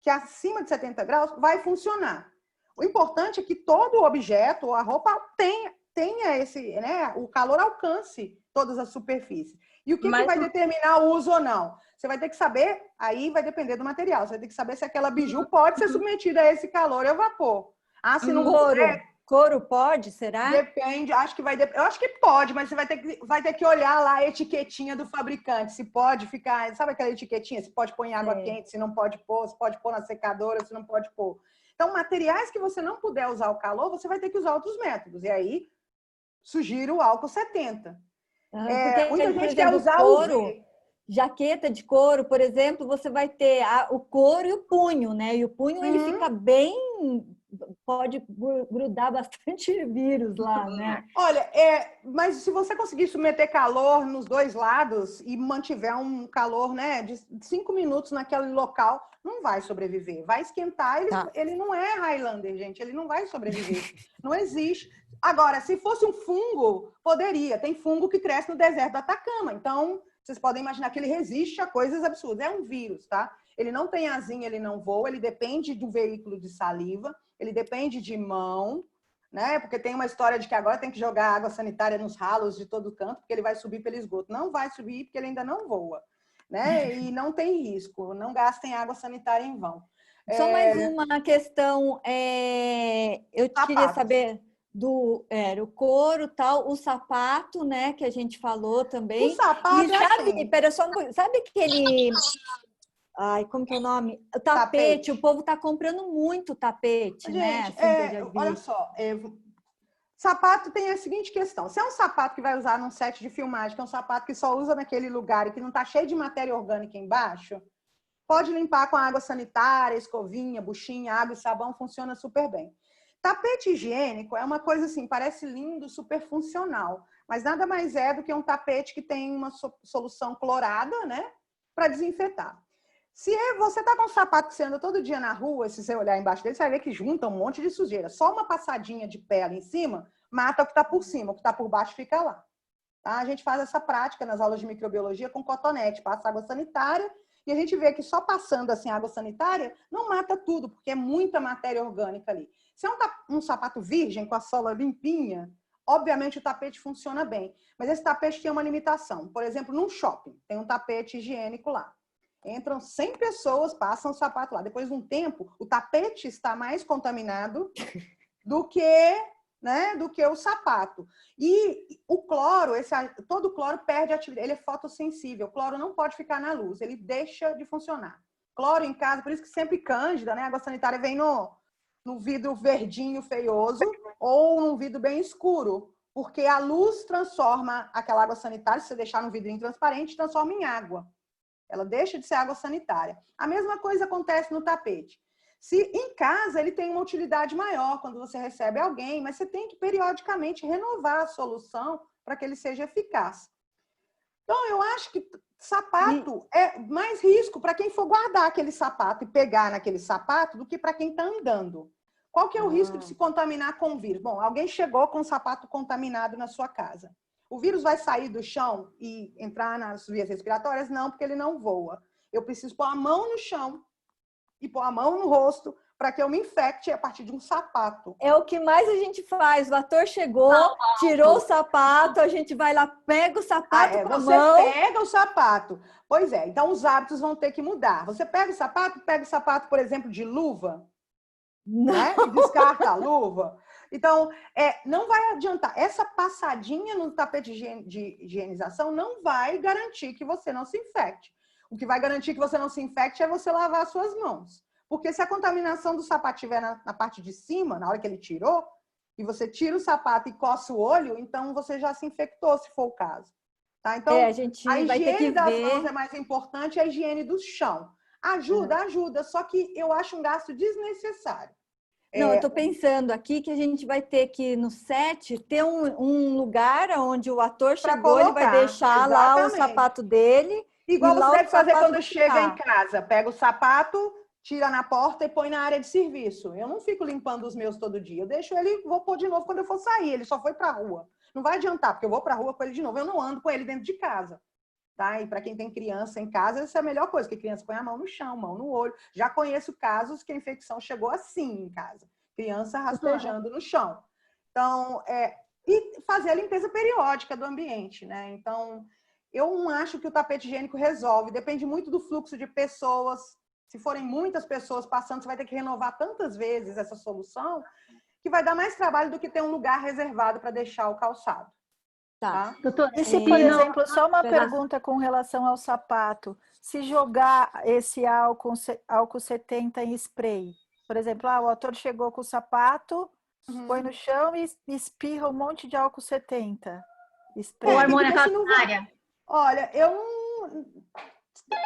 que é acima de 70 graus, vai funcionar. O importante é que todo objeto, ou a roupa, tenha esse, né, o calor alcance todas as superfícies. E o que vai determinar o uso ou não? Você vai ter que saber, aí vai depender do material, você vai ter que saber se aquela biju pode ser submetida a esse calor e ao vapor. Ah, se não Couro. puder, Couro pode, será? depende, acho que eu acho que pode, mas você vai ter que olhar lá a etiquetinha do fabricante, se pode ficar, sabe aquela etiquetinha, se pode pôr em água quente, se não pode pôr, se pode pôr na secadora, se não pode pôr. Então, materiais que você não puder usar o calor, você vai ter que usar outros métodos. E aí, sugiro o álcool 70. Muita gente quer usar couro, UV. Jaqueta de couro, por exemplo, você vai ter o couro e o punho, né? E o punho, ele fica bem... Pode grudar bastante vírus lá, né? Olha, mas se você conseguir submeter calor nos dois lados e mantiver um calor, né, de 5 minutos naquele local, não vai sobreviver. Vai esquentar, ele não é Highlander, gente. Ele não vai sobreviver. Não existe. Agora, se fosse um fungo, poderia. Tem fungo que cresce no deserto do Atacama. Então, vocês podem imaginar que ele resiste a coisas absurdas. É um vírus, tá? Ele não tem asinha, ele não voa, ele depende do veículo de saliva, ele depende de mão, né? Porque tem uma história de que agora tem que jogar água sanitária nos ralos de todo canto, porque ele vai subir pelo esgoto. Não vai subir, porque ele ainda não voa, né? E não tem risco, não gastem água sanitária em vão. Só mais uma questão, eu queria saber do couro, tal, o sapato, né, que a gente falou também. O sapato sabe aquele... Ai, como que é o nome? O tapete. O povo está comprando muito tapete, gente, né? Assim, olha só, sapato tem a seguinte questão. Se é um sapato que vai usar num set de filmagem, que é um sapato que só usa naquele lugar e que não está cheio de matéria orgânica embaixo, pode limpar com água sanitária, escovinha, buchinha, água e sabão, funciona super bem. Tapete higiênico é uma coisa assim, parece lindo, super funcional, mas nada mais é do que um tapete que tem uma solução clorada, né, para desinfetar. Se você tá com um sapato que você anda todo dia na rua, se você olhar embaixo dele, você vai ver que junta um monte de sujeira. Só uma passadinha de pé ali em cima mata o que está por cima, o que está por baixo fica lá. Tá? A gente faz essa prática nas aulas de microbiologia com cotonete, passa água sanitária e a gente vê que só passando assim água sanitária não mata tudo, porque é muita matéria orgânica ali. Se é um sapato virgem, com a sola limpinha, obviamente o tapete funciona bem. Mas esse tapete tem uma limitação. Por exemplo, num shopping, tem um tapete higiênico lá. Entram 100 pessoas, passam o sapato lá. Depois de um tempo, o tapete está mais contaminado do que o sapato. E o cloro, todo cloro perde atividade, ele é fotossensível. O cloro não pode ficar na luz, ele deixa de funcionar. Cloro em casa, por isso que sempre Cândida, né? A água sanitária vem no vidro verdinho feioso ou num vidro bem escuro, porque a luz transforma aquela água sanitária, se você deixar no vidrinho transparente, transforma em água. Ela deixa de ser água sanitária. A mesma coisa acontece no tapete. Se em casa ele tem uma utilidade maior quando você recebe alguém, mas você tem que periodicamente renovar a solução para que ele seja eficaz. Então, eu acho que sapato é mais risco para quem for guardar aquele sapato e pegar naquele sapato do que para quem está andando. Qual que é o risco de se contaminar com o vírus? Bom, alguém chegou com um sapato contaminado na sua casa. O vírus vai sair do chão e entrar nas vias respiratórias? Não, porque ele não voa. Eu preciso pôr a mão no chão e pôr a mão no rosto para que eu me infecte a partir de um sapato. É o que mais a gente faz. O ator chegou, tirou o sapato, a gente vai lá, pega o sapato com a mão. Você pega o sapato. Pois é, então os hábitos vão ter que mudar. Você pega o sapato, por exemplo, de luva, né? E descarta a luva. Então, não vai adiantar. Essa passadinha no tapete de higienização não vai garantir que você não se infecte. O que vai garantir que você não se infecte é você lavar as suas mãos. Porque se a contaminação do sapato estiver na parte de cima, na hora que ele tirou, e você tira o sapato e coça o olho, então você já se infectou, se for o caso. Tá? Então, a higiene das mãos é mais importante, a higiene do chão. Ajuda, só que eu acho um gasto desnecessário. Não, eu estou pensando aqui que a gente vai ter que, no set, ter um lugar onde o ator chegou, ele vai deixar lá o sapato dele. Igual você deve fazer quando chega em casa. Pega o sapato, tira na porta e põe na área de serviço. Eu não fico limpando os meus todo dia. Eu deixo ele, vou pôr de novo quando eu for sair. Ele só foi para a rua. Não vai adiantar, porque eu vou para a rua com ele de novo. Eu não ando com ele dentro de casa. Tá? E para quem tem criança em casa, essa é a melhor coisa, que a criança põe a mão no chão, mão no olho. Já conheço casos que a infecção chegou assim em casa. Criança rastejando no chão. Então, e fazer a limpeza periódica do ambiente, né? Então, eu não acho que o tapete higiênico resolve. Depende muito do fluxo de pessoas. Se forem muitas pessoas passando, você vai ter que renovar tantas vezes essa solução que vai dar mais trabalho do que ter um lugar reservado para deixar o calçado. Tá. Doutora, E se, por exemplo, só uma pergunta com relação ao sapato, se jogar esse álcool 70 em spray, por exemplo, o autor chegou com o sapato, põe no chão e espirra um monte de álcool 70. Ou hormônio área. Olha,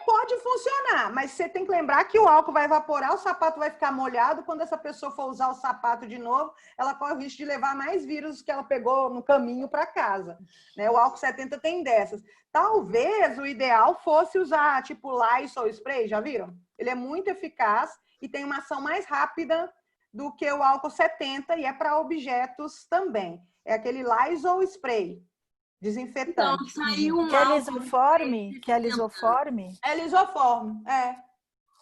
pode funcionar, mas você tem que lembrar que o álcool vai evaporar, o sapato vai ficar molhado. Quando essa pessoa for usar o sapato de novo, ela corre o risco de levar mais vírus que ela pegou no caminho para casa. Né? O álcool 70 tem dessas. Talvez o ideal fosse usar tipo Lysol Spray, já viram? Ele é muito eficaz e tem uma ação mais rápida do que o álcool 70 e é para objetos também. É aquele Lysol Spray. Desinfetante. Então, saiu um que é lisoforme? Que é lisoforme? É lisoforme, é.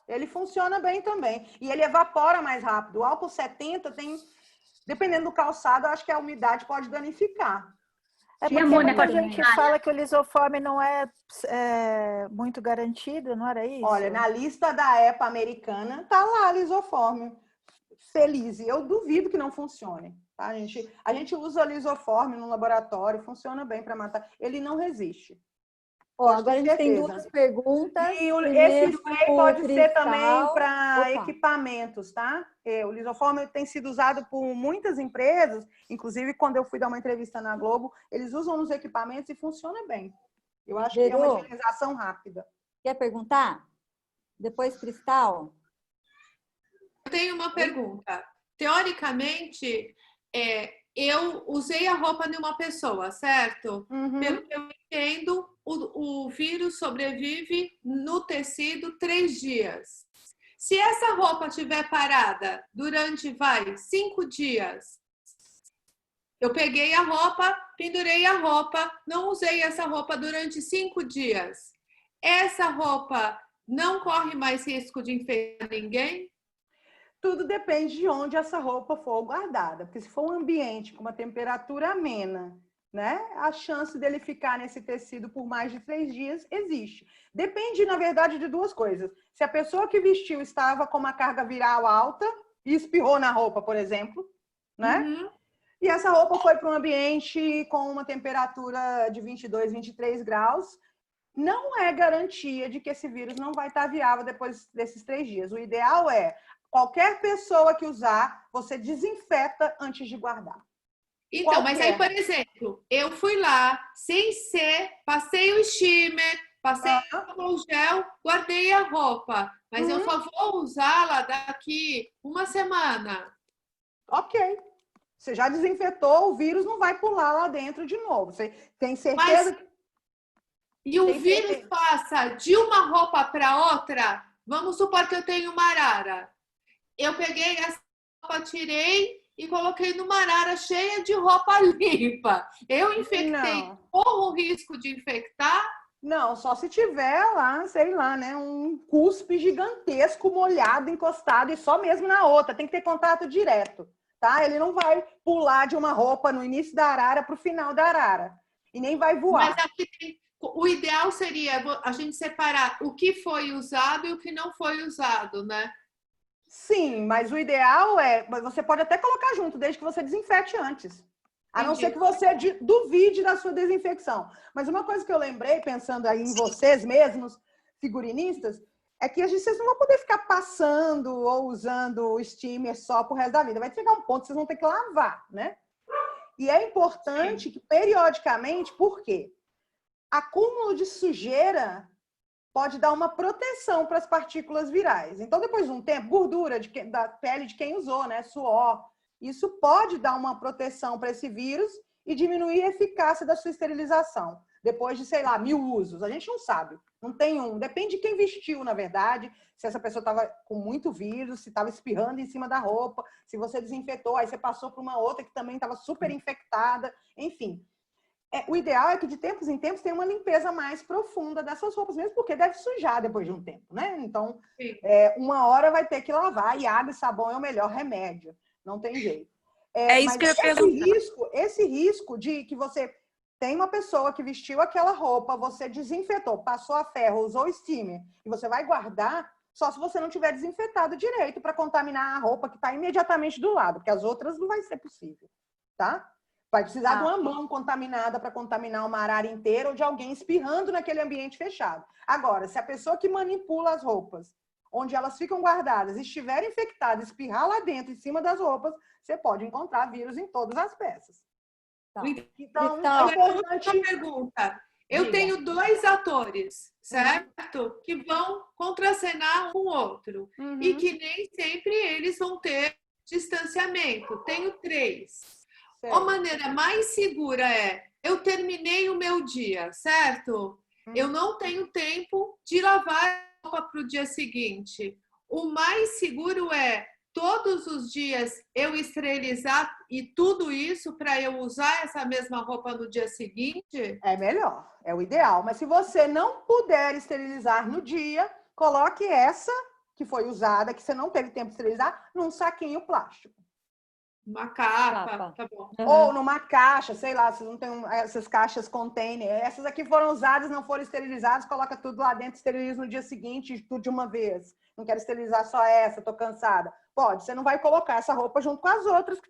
Ele funciona bem também. E ele evapora mais rápido. O álcool 70 tem, dependendo do calçado, eu acho que a umidade pode danificar. É porque muita gente fala que o lisoforme não é muito garantido, não era isso? Olha, na lista da EPA americana, tá lá lisoforme. Feliz. Eu duvido que não funcione. Tá? A gente usa lisoforme no laboratório, funciona bem para matar. Ele não resiste. Agora a gente tem duas perguntas. E esse spray pode ser também para equipamentos, tá? O lisoforme tem sido usado por muitas empresas, inclusive quando eu fui dar uma entrevista na Globo, eles usam nos equipamentos e funciona bem. Eu acho que é uma higienização rápida. Quer perguntar? Depois, Cristal. Eu tenho uma pergunta. Teoricamente, eu usei a roupa de uma pessoa, certo? Pelo que eu entendo, o vírus sobrevive no tecido 3 dias. Se essa roupa estiver parada durante, 5 dias, eu peguei a roupa, pendurei a roupa, não usei essa roupa durante 5 dias. Essa roupa não corre mais risco de infectar ninguém? Tudo depende de onde essa roupa for guardada. Porque se for um ambiente com uma temperatura amena, né, a chance dele ficar nesse tecido por mais de 3 dias existe. Depende, na verdade, de 2 coisas. Se a pessoa que vestiu estava com uma carga viral alta e espirrou na roupa, por exemplo, né? E essa roupa foi para um ambiente com uma temperatura de 22, 23 graus, não é garantia de que esse vírus não vai estar viável depois desses 3 dias. O ideal é qualquer pessoa que usar, você desinfeta antes de guardar. Então, mas aí, por exemplo, eu fui lá, sem ser, passei o steamer, passei o gel, guardei a roupa, mas eu só vou usá-la daqui 1 semana. Ok. Você já desinfetou, o vírus não vai pular lá dentro de novo. Você tem certeza? E o vírus passa de uma roupa para outra? Vamos supor que eu tenho uma arara. Eu peguei essa roupa, tirei e coloquei numa arara cheia de roupa limpa. Eu infectei, corro o risco de infectar? Não, só se tiver lá, sei lá, né, um cuspe gigantesco molhado, encostado e só mesmo na outra. Tem que ter contato direto, tá? Ele não vai pular de uma roupa no início da arara para o final da arara. E nem vai voar. Mas aqui o ideal seria a gente separar o que foi usado e o que não foi usado, né? Sim, mas o ideal você pode até colocar junto, desde que você desinfete antes. A não ser que você duvide da sua desinfecção. Mas uma coisa que eu lembrei, pensando aí em vocês mesmos, figurinistas, é que vocês não vão poder ficar passando ou usando o steamer só pro resto da vida. Vai chegar um ponto que vocês vão ter que lavar, né? E é importante que, periodicamente, por quê? Acúmulo de sujeira pode dar uma proteção para as partículas virais. Então, depois de um tempo, gordura da pele de quem usou, né? Suor. Isso pode dar uma proteção para esse vírus e diminuir a eficácia da sua esterilização. Depois de, sei lá, 1000 usos. A gente não sabe. Não tem um. Depende de quem vestiu, na verdade. Se essa pessoa estava com muito vírus, se estava espirrando em cima da roupa, se você desinfetou, aí você passou para uma outra que também estava super infectada. Enfim. O ideal é que de tempos em tempos tenha uma limpeza mais profunda dessas roupas, mesmo porque deve sujar depois de um tempo, né? Então, uma hora vai ter que lavar e água e sabão é o melhor remédio. Não tem jeito. Isso que eu ia perguntar. Esse risco de que você tem uma pessoa que vestiu aquela roupa, você desinfetou, passou a ferro, usou o steamer e você vai guardar, Só se você não tiver desinfetado direito para contaminar a roupa que está imediatamente do lado, porque as outras não vai ser possível, tá? Vai precisar de uma mão contaminada para contaminar uma área inteira ou de alguém espirrando naquele ambiente fechado. Agora, se a pessoa que manipula as roupas, onde elas ficam guardadas, estiver infectada, espirrar lá dentro, em cima das roupas, você pode encontrar vírus em todas as peças. Tá. Então, agora, outra pergunta. Eu tenho 2 atores, certo? Que vão contracenar um com o outro. E que nem sempre eles vão ter distanciamento. Tenho 3. A maneira mais segura é, eu terminei o meu dia, certo? Eu não tenho tempo de lavar a roupa para o dia seguinte. O mais seguro é, todos os dias, eu esterilizar e tudo isso para eu usar essa mesma roupa no dia seguinte? É melhor, é o ideal. Mas se você não puder esterilizar no dia, coloque essa que foi usada, que você não teve tempo de esterilizar, num saquinho plástico. Uma capa, tá bom. Ou numa caixa, sei lá, vocês não têm essas caixas container. Essas aqui foram usadas, não foram esterilizadas, coloca tudo lá dentro, esteriliza no dia seguinte, tudo de uma vez. Não quero esterilizar só essa, tô cansada. Pode, você não vai colocar essa roupa junto com as outras que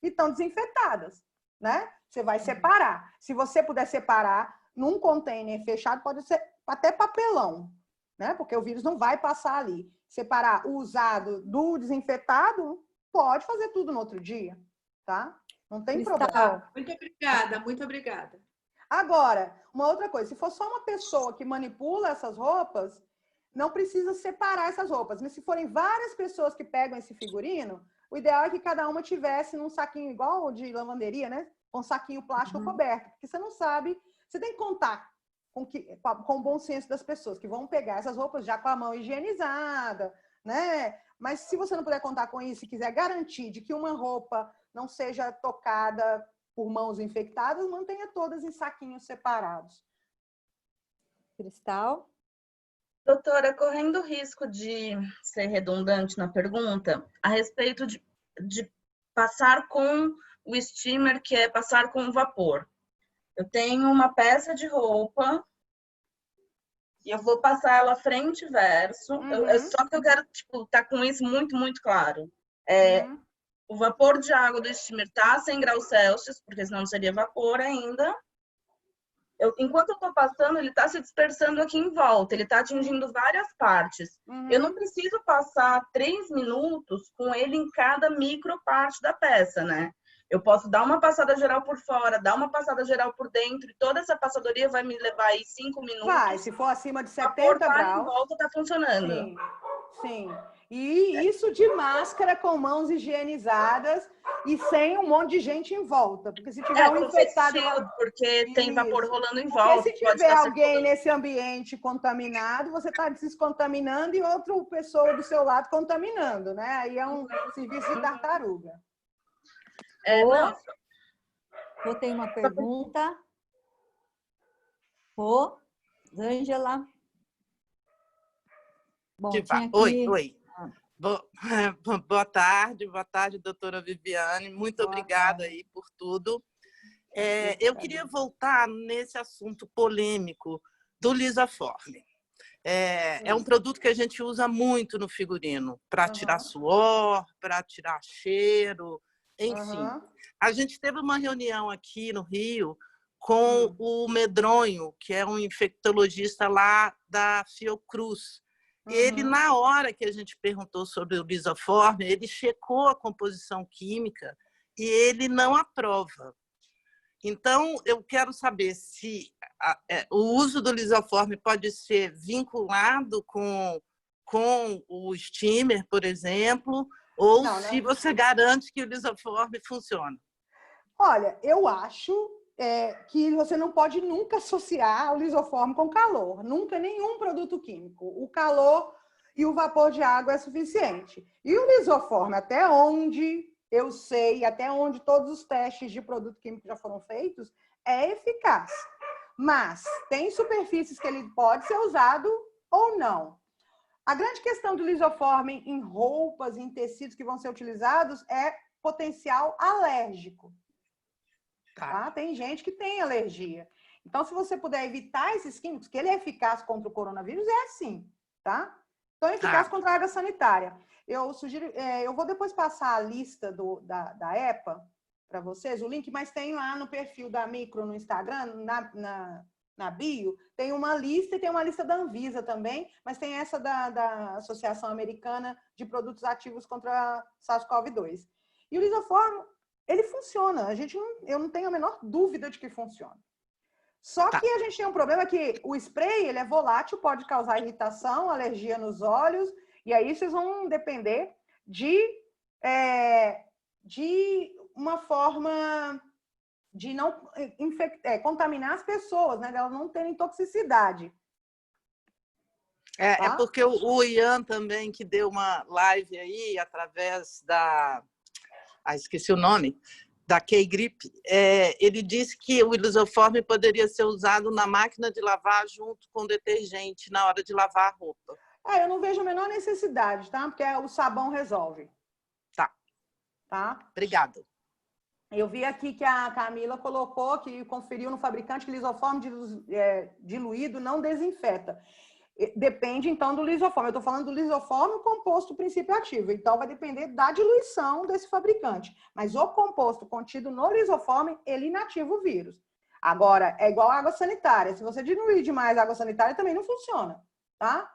estão desinfetadas, né? Você vai separar. Se você puder separar num container fechado, pode ser até papelão, né? Porque o vírus não vai passar ali. Separar o usado do desinfetado, pode fazer tudo no outro dia, tá? Não tem problema. Muito obrigada, muito obrigada. Agora, uma outra coisa, se for só uma pessoa que manipula essas roupas, não precisa separar essas roupas. Mas se forem várias pessoas que pegam esse figurino, o ideal é que cada uma tivesse num saquinho igual de lavanderia, né? Com um saquinho plástico coberto. Porque você não sabe, você tem que contar com o bom senso das pessoas que vão pegar essas roupas já com a mão higienizada, né? Mas se você não puder contar com isso e quiser garantir de que uma roupa não seja tocada por mãos infectadas, mantenha todas em saquinhos separados. Cristal? Doutora, correndo o risco de ser redundante na pergunta, a respeito de passar com o steamer, que é passar com vapor. Eu tenho uma peça de roupa e eu vou passar ela frente e verso. Só que eu quero tá com isso muito, muito claro. O vapor de água do steamer tá a 100 graus Celsius, porque senão não seria vapor ainda. Enquanto eu estou passando, ele está se dispersando aqui em volta, ele está atingindo várias partes. Eu não preciso passar 3 minutos com ele em cada micro parte da peça, né? Eu posso dar uma passada geral por fora, dar uma passada geral por dentro, e toda essa passadoria vai me levar aí 5 minutos. Vai, se for acima de 70 graus. Em volta está funcionando. Sim, sim. E isso de máscara, com mãos higienizadas e sem um monte de gente em volta. Porque se tiver um infectado... Porque tem vapor rolando em volta. Porque se tiver alguém nesse ambiente contaminado, você está descontaminando e outra pessoa do seu lado contaminando, né? Aí é um serviço de tartaruga. Vou ter uma pergunta. Ângela. Bom, aqui... Oi. Boa tarde, doutora Viviane. Muito obrigada aí por tudo. Eu queria voltar nesse assunto polêmico do Lisaform. É um produto que a gente usa muito no figurino, para tirar suor, para tirar cheiro, enfim. A gente teve uma reunião aqui no Rio com o Medronho, que é um infectologista lá da Fiocruz. Ele, na hora que a gente perguntou sobre o Lisaform, ele checou a composição química e ele não aprova. Então, eu quero saber se o uso do Lisaform pode ser vinculado com o steamer, por exemplo, ou se você garante que o Lisaform funciona. Olha, eu acho que você não pode nunca associar o Lisaform com calor. Nunca, nenhum produto químico. O calor e o vapor de água é suficiente. E o Lisaform, até onde eu sei, até onde todos os testes de produto químico já foram feitos, é eficaz. Mas tem superfícies que ele pode ser usado ou não. A grande questão do Lisaform em roupas, em tecidos que vão ser utilizados é potencial alérgico. Tá? Tem gente que tem alergia. Então, se você puder evitar esses químicos, que ele é eficaz contra o coronavírus, é assim, tá? Tão eficaz contra a água sanitária. Eu sugiro, eu vou depois passar a lista da EPA para vocês, o link, mas tem lá no perfil da Micro no Instagram, na bio, tem uma lista e tem uma lista da Anvisa também, mas tem essa da Associação Americana de Produtos Ativos contra SARS-CoV-2. E o lisoforme, ele funciona, eu não tenho a menor dúvida de que funciona. Só que a gente tem um problema que o spray, ele é volátil, pode causar irritação, alergia nos olhos, e aí vocês vão depender de uma forma de não contaminar as pessoas, né? De elas não terem toxicidade. É porque o Ian também, que deu uma live aí, através da... esqueci o nome. Da K-Grip, ele disse que o lisoforme poderia ser usado na máquina de lavar junto com detergente na hora de lavar a roupa. Eu não vejo a menor necessidade, tá? Porque o sabão resolve. Tá? Obrigada. Eu vi aqui que a Camila colocou, que conferiu no fabricante que lisoforme diluído não desinfeta. Depende, então, do lisoforme. Eu estou falando do lisoforme, o composto princípio ativo. Então, vai depender da diluição desse fabricante. Mas o composto contido no lisoforme, ele inativa o vírus. Agora, é igual a água sanitária. Se você diluir demais a água sanitária, também não funciona, tá?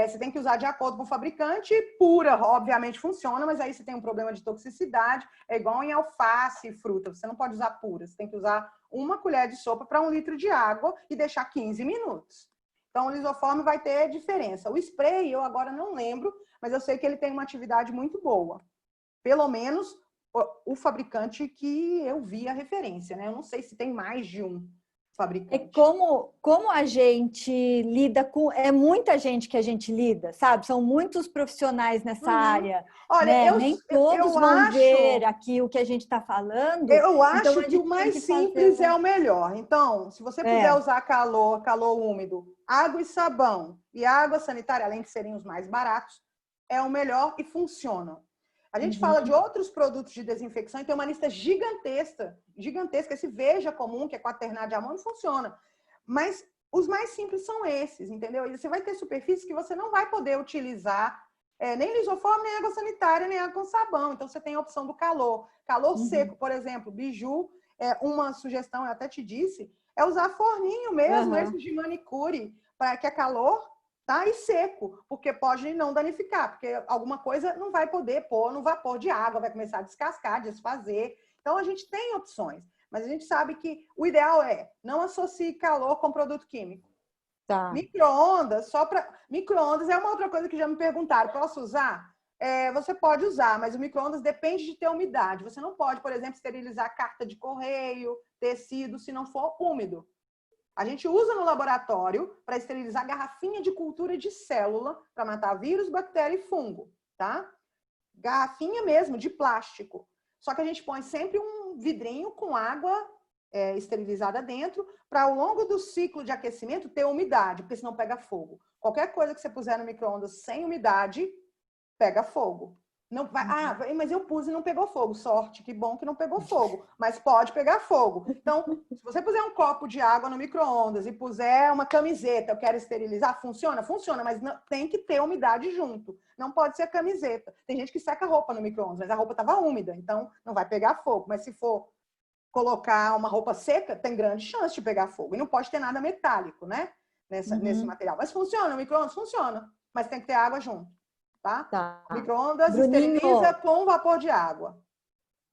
Você tem que usar de acordo com o fabricante. Pura, obviamente, funciona, mas aí você tem um problema de toxicidade. É igual em alface e fruta. Você não pode usar pura. Você tem que usar 1 colher de sopa para 1 litro de água e deixar 15 minutos. Então, o lisoforme vai ter diferença. O spray, eu agora não lembro, mas eu sei que ele tem uma atividade muito boa. Pelo menos o fabricante que eu vi a referência, né? Eu não sei se tem mais de um fabricante. Como a gente lida com... É muita gente que a gente lida, sabe? São muitos profissionais nessa área. Olha, né? Nem todos vão ver aqui o que a gente está falando. Eu acho que o mais simples é o melhor. Então, se você puder usar calor úmido, água e sabão e água sanitária, além de serem os mais baratos, é o melhor e funciona. A gente fala de outros produtos de desinfecção e tem uma lista gigantesca. Esse Veja comum, que é quaternário de amônio, funciona. Mas os mais simples são esses, entendeu? E você vai ter superfícies que você não vai poder utilizar nem lisoforme, nem água sanitária, nem água com sabão. Então, você tem a opção do calor. Calor seco, por exemplo, biju, uma sugestão, eu até te disse, é usar forninho mesmo, esse de manicure, para que é calor, tá? E seco, porque pode não danificar, porque alguma coisa não vai poder pôr no vapor de água, vai começar a descascar, desfazer. Então, a gente tem opções, mas a gente sabe que o ideal não associe calor com produto químico. Tá. Micro-ondas, micro-ondas é uma outra coisa que já me perguntaram, posso usar? Você pode usar, mas o micro-ondas depende de ter umidade. Você não pode, por exemplo, esterilizar carta de correio, tecido, se não for úmido. A gente usa no laboratório para esterilizar garrafinha de cultura de célula para matar vírus, bactéria e fungo, tá? Garrafinha mesmo, de plástico. Só que a gente põe sempre um vidrinho com água esterilizada dentro para ao longo do ciclo de aquecimento ter umidade, porque senão pega fogo. Qualquer coisa que você puser no micro-ondas sem umidade, pega fogo. Não vai, mas eu pus e não pegou fogo. Sorte, que bom que não pegou fogo. Mas pode pegar fogo. Então, se você puser um copo de água no micro-ondas e puser uma camiseta, eu quero esterilizar, funciona? Funciona, mas não, tem que ter umidade junto. Não pode ser a camiseta. Tem gente que seca a roupa no micro-ondas, mas a roupa estava úmida, então não vai pegar fogo. Mas se for colocar uma roupa seca, tem grande chance de pegar fogo. E não pode ter nada metálico, né? Nesse material. Mas funciona, o micro-ondas funciona. Mas tem que ter água junto. Tá? Micro-ondas esteriliza com vapor de água.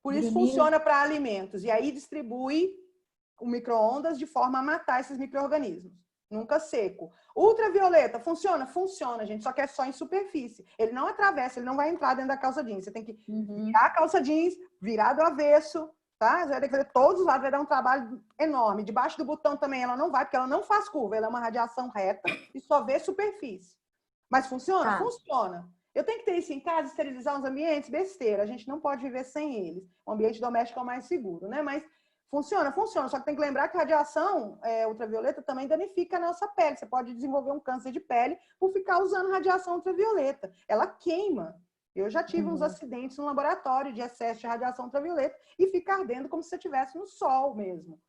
Por isso funciona para alimentos. E aí distribui o micro-ondas de forma a matar esses micro-organismos. Nunca seco. Ultravioleta, funciona? Funciona, gente. Só que é só em superfície. Ele não atravessa, ele não vai entrar dentro da calça jeans. Você tem que virar a calça jeans, virar do avesso, tá? Você vai ter que fazer todos os lados, vai dar um trabalho enorme. Debaixo do botão também ela não vai, porque ela não faz curva. Ela é uma radiação reta e só vê superfície. Mas funciona? Funciona. Eu tenho que ter isso em casa, esterilizar os ambientes? Besteira. A gente não pode viver sem eles. O ambiente doméstico é o mais seguro, né? Mas funciona, funciona. Só que tem que lembrar que a radiação ultravioleta também danifica a nossa pele. Você pode desenvolver um câncer de pele por ficar usando radiação ultravioleta. Ela queima. Eu já tive uns acidentes no laboratório de excesso de radiação ultravioleta e fica ardendo como se você estivesse no sol mesmo.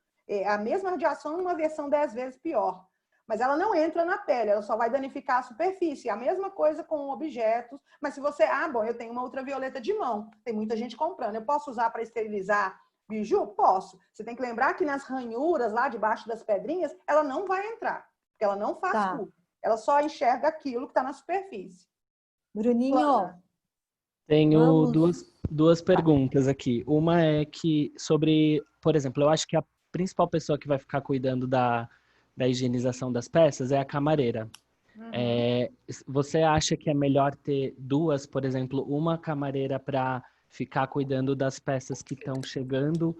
A mesma radiação, uma versão 10 vezes pior. mas ela não entra na pele, ela só vai danificar a superfície. A mesma coisa com objetos, mas se você... bom, eu tenho uma ultravioleta de mão, tem muita gente comprando, eu posso usar para esterilizar biju? Posso. Você tem que lembrar que nas ranhuras, lá debaixo das pedrinhas, ela não vai entrar, porque ela não faz curva. Ela só enxerga aquilo que está na superfície. Bruninho. Tenho duas perguntas aqui. Uma é que sobre, por exemplo, eu acho que a principal pessoa que vai ficar cuidando da higienização das peças é a camareira. Você acha que é melhor ter duas, por exemplo, uma camareira para ficar cuidando das peças que estão chegando,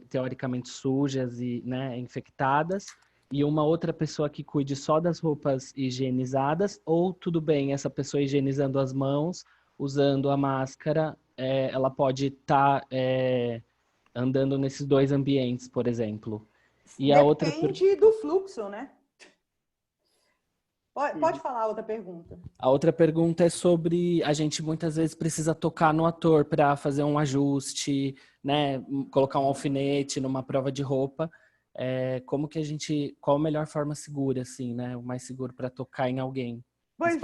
teoricamente sujas e, né, infectadas, e uma outra pessoa que cuide só das roupas higienizadas, ou tudo bem, essa pessoa higienizando as mãos, usando a máscara, ela pode estar andando nesses dois ambientes, por exemplo. E Depende do fluxo, né? Pode falar a outra pergunta. A outra pergunta é sobre a gente muitas vezes precisa tocar no ator para fazer um ajuste, né? Colocar um alfinete numa prova de roupa. Qual a melhor forma segura, assim, né? O mais seguro para tocar em alguém? Pois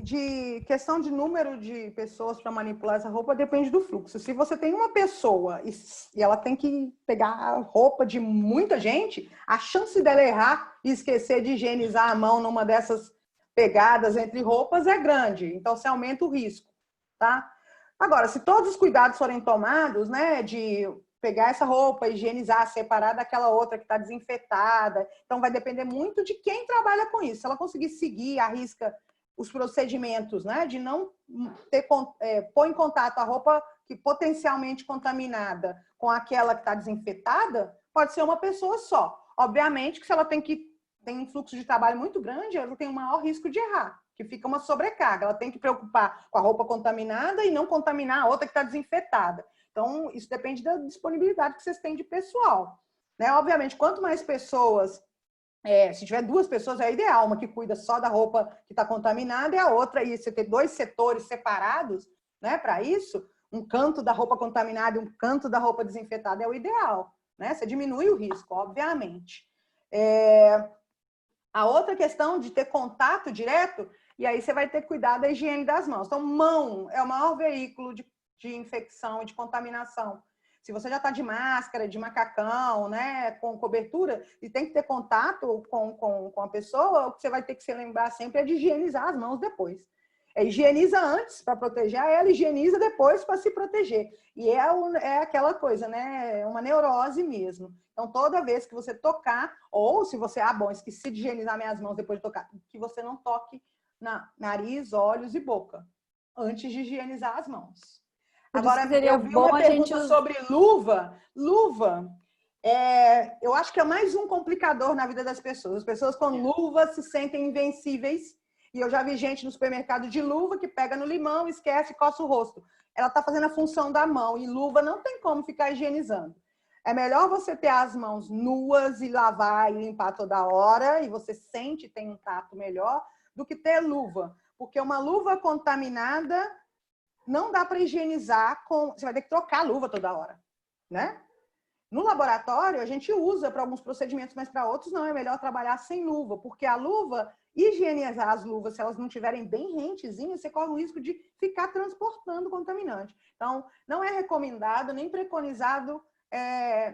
de questão de número de pessoas para manipular essa roupa depende do fluxo. Se você tem uma pessoa e ela tem que pegar a roupa de muita gente, a chance dela errar e esquecer de higienizar a mão numa dessas pegadas entre roupas é grande. Então, você aumenta o risco, tá? Agora, se todos os cuidados forem tomados, né, de pegar essa roupa, higienizar, separar daquela outra que está desinfetada. Então, vai depender muito de quem trabalha com isso. Se ela conseguir seguir à risca os procedimentos, né, de não pôr em contato a roupa que potencialmente contaminada com aquela que está desinfetada, pode ser uma pessoa só. Obviamente que se ela tem um fluxo de trabalho muito grande, ela tem um maior risco de errar, que fica uma sobrecarga. Ela tem que preocupar com a roupa contaminada e não contaminar a outra que está desinfetada. Então, isso depende da disponibilidade que vocês têm de pessoal, né? Obviamente, quanto mais pessoas, se tiver duas pessoas é ideal, uma que cuida só da roupa que está contaminada e a outra, e você ter dois setores separados, né, para isso, um canto da roupa contaminada e um canto da roupa desinfetada é o ideal, né? Você diminui o risco, obviamente. A outra questão de ter contato direto, e aí você vai ter que cuidar da higiene das mãos. Então, mão é o maior veículo de infecção e de contaminação. Se você já está de máscara, de macacão, né, com cobertura, e tem que ter contato com a pessoa, o que você vai ter que se lembrar sempre é de higienizar as mãos depois. Higieniza antes para proteger ela, higieniza depois para se proteger. E é aquela coisa, né, é uma neurose mesmo. Então, toda vez que você tocar, ou se você, esqueci de higienizar minhas mãos depois de tocar, que você não toque nariz, olhos e boca, antes de higienizar as mãos. Agora, eu vi uma pergunta sobre luva. Luva, eu acho que é mais um complicador na vida das pessoas. As pessoas com luva se sentem invencíveis. E eu já vi gente no supermercado de luva que pega no limão, esquece e coça o rosto. Ela está fazendo a função da mão. E luva não tem como ficar higienizando. É melhor você ter as mãos nuas e lavar e limpar toda hora. E você sente, tem um tato melhor, do que ter luva. Porque uma luva contaminada... não dá para higienizar você vai ter que trocar a luva toda hora, né? No laboratório, a gente usa para alguns procedimentos, mas para outros não, é melhor trabalhar sem luva, porque a luva, higienizar as luvas, se elas não estiverem bem rentezinhas, você corre o risco de ficar transportando contaminante. Então, não é recomendado nem preconizado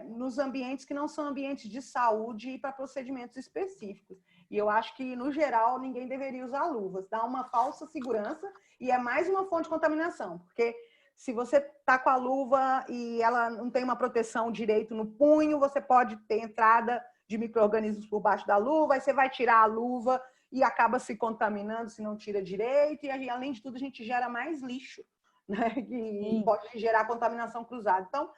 nos ambientes que não são ambientes de saúde e para procedimentos específicos. E eu acho que, no geral, ninguém deveria usar luvas. Dá uma falsa segurança e é mais uma fonte de contaminação. Porque se você está com a luva e ela não tem uma proteção direito no punho, você pode ter entrada de micro-organismos por baixo da luva, aí você vai tirar a luva e acaba se contaminando se não tira direito. E, além de tudo, a gente gera mais lixo, né? Que pode gerar contaminação cruzada. Então,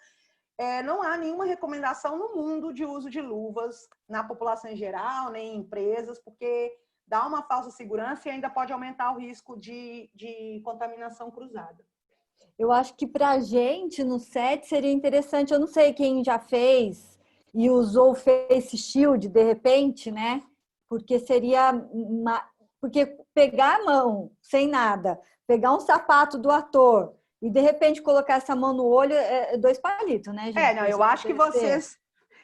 não há nenhuma recomendação no mundo de uso de luvas na população em geral, nem em empresas, porque dá uma falsa segurança e ainda pode aumentar o risco de contaminação cruzada. Eu acho que para a gente no set seria interessante, eu não sei quem já fez e usou o Face Shield de repente, né? Porque porque pegar a mão sem nada, pegar um sapato do ator e de repente colocar essa mão no olho é 2 palitos, né, gente? Eu acho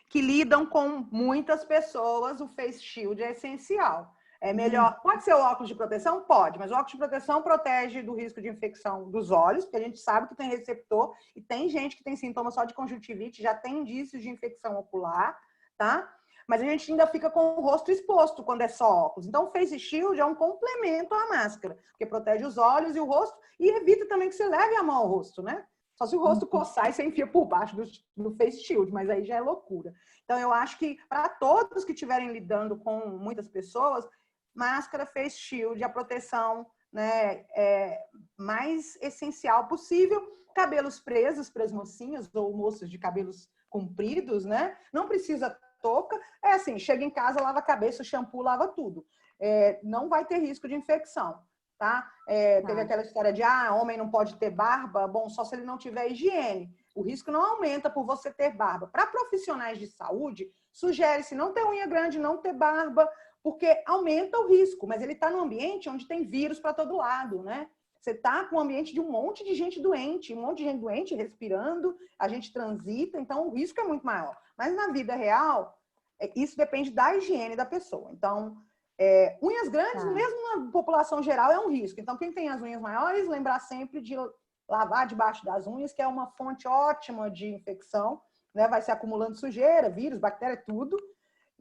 que que lidam com muitas pessoas, o face shield é essencial. É melhor. Pode ser o óculos de proteção? Pode, mas o óculos de proteção protege do risco de infecção dos olhos, porque a gente sabe que tem receptor, e tem gente que tem sintomas só de conjuntivite, já tem indícios de infecção ocular, tá? Mas a gente ainda fica com o rosto exposto quando é só óculos. Então, o face shield é um complemento à máscara, porque protege os olhos e o rosto, e evita também que você leve a mão ao rosto, né? Só se o rosto coçar e você enfia por baixo do face shield, mas aí já é loucura. Então, eu acho que para todos que estiverem lidando com muitas pessoas, máscara, face shield, a proteção, né, mais essencial possível. Cabelos presos para as mocinhas ou moças de cabelos compridos, né? Não precisa touca. É assim, chega em casa, lava a cabeça, o shampoo, lava tudo. Não vai ter risco de infecção, tá? Teve aquela história de, homem não pode ter barba. Bom, só se ele não tiver higiene. O risco não aumenta por você ter barba. Para profissionais de saúde, sugere-se não ter unha grande, não ter barba, porque aumenta o risco, mas ele está num ambiente onde tem vírus para todo lado, né? Você está com um ambiente de um monte de gente doente, respirando, a gente transita, então o risco é muito maior. Mas na vida real, isso depende da higiene da pessoa. Então, unhas grandes, mesmo na população geral, é um risco. Então, quem tem as unhas maiores, lembrar sempre de lavar debaixo das unhas, que é uma fonte ótima de infecção, né? Vai se acumulando sujeira, vírus, bactéria, tudo.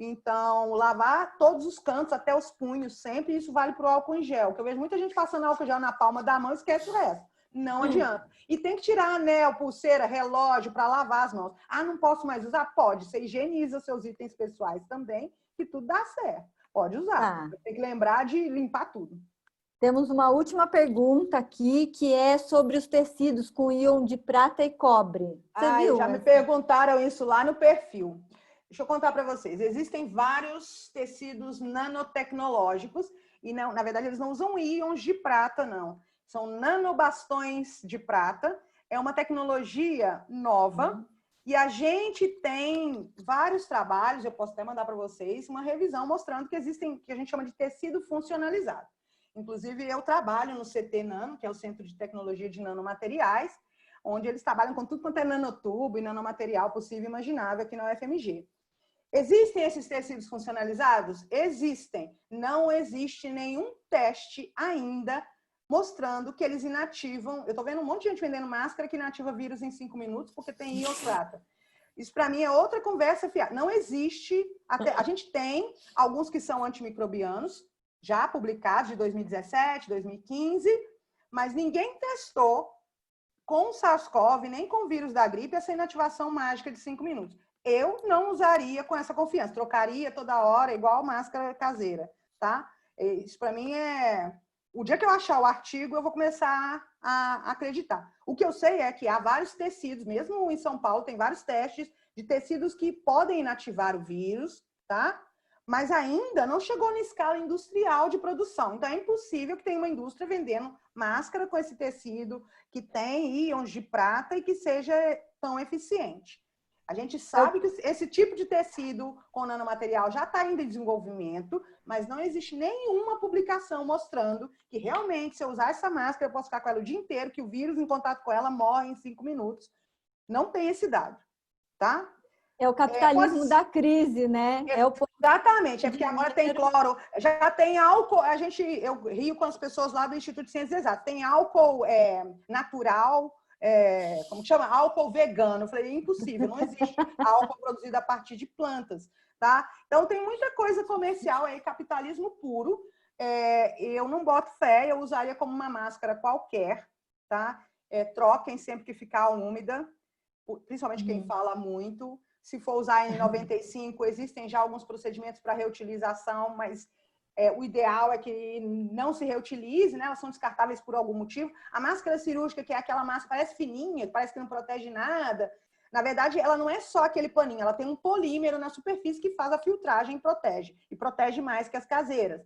Então, lavar todos os cantos, até os punhos, sempre. Isso vale para o álcool em gel, que eu vejo muita gente passando álcool em gel na palma da mão e esquece o resto. Não adianta. E tem que tirar anel, pulseira, relógio para lavar as mãos. Não posso mais usar? Pode. Você higieniza seus itens pessoais também, que tudo dá certo. Pode usar. Tem que lembrar de limpar tudo. Temos uma última pergunta aqui, que é sobre os tecidos com íon de prata e cobre. Você viu? Já me perguntaram isso lá no perfil. Deixa eu contar para vocês. Existem vários tecidos nanotecnológicos e, não, na verdade, eles não usam íons de prata, não. São nanobastões de prata. É uma tecnologia nova e a gente tem vários trabalhos, eu posso até mandar para vocês, uma revisão mostrando que existem, que a gente chama de tecido funcionalizado. Inclusive, eu trabalho no CT Nano, que é o Centro de Tecnologia de Nanomateriais, onde eles trabalham com tudo quanto é nanotubo e nanomaterial possível e imaginável aqui na UFMG. Existem esses tecidos funcionalizados? Existem. Não existe nenhum teste ainda mostrando que eles inativam. Eu estou vendo um monte de gente vendendo máscara que inativa vírus em 5 minutos porque tem íon prata. Isso, para mim, é outra conversa fiada. Não existe. A gente tem alguns que são antimicrobianos, já publicados de 2017, 2015, mas ninguém testou com o SARS-CoV, nem com o vírus da gripe, essa inativação mágica de 5 minutos. Eu não usaria com essa confiança, trocaria toda hora, igual máscara caseira, tá? Isso para mim é... O dia que eu achar o artigo, eu vou começar a acreditar. O que eu sei é que há vários tecidos, mesmo em São Paulo, tem vários testes de tecidos que podem inativar o vírus, tá? Mas ainda não chegou na escala industrial de produção. Então, é impossível que tenha uma indústria vendendo máscara com esse tecido que tem íons de prata e que seja tão eficiente. A gente sabe que esse tipo de tecido com nanomaterial já está ainda em desenvolvimento, mas não existe nenhuma publicação mostrando que realmente, se eu usar essa máscara, eu posso ficar com ela o dia inteiro, que o vírus em contato com ela morre em 5 minutos. Não tem esse dado, tá? É o capitalismo da crise, né? Exatamente, é porque agora tem cloro, já tem álcool, eu rio com as pessoas lá do Instituto de Ciências Exatas, tem álcool natural, como que chama? Álcool vegano. Eu falei, impossível, não existe álcool produzido a partir de plantas, tá? Então tem muita coisa comercial aí, capitalismo puro. Eu não boto fé, eu usaria como uma máscara qualquer, tá? Troquem sempre que ficar úmida, principalmente quem fala muito. Se for usar N95, existem já alguns procedimentos para reutilização, mas o ideal é que não se reutilize, né? Elas são descartáveis por algum motivo. A máscara cirúrgica, que é aquela máscara, parece fininha, parece que não protege nada. Na verdade, ela não é só aquele paninho, ela tem um polímero na superfície que faz a filtragem e protege mais que as caseiras.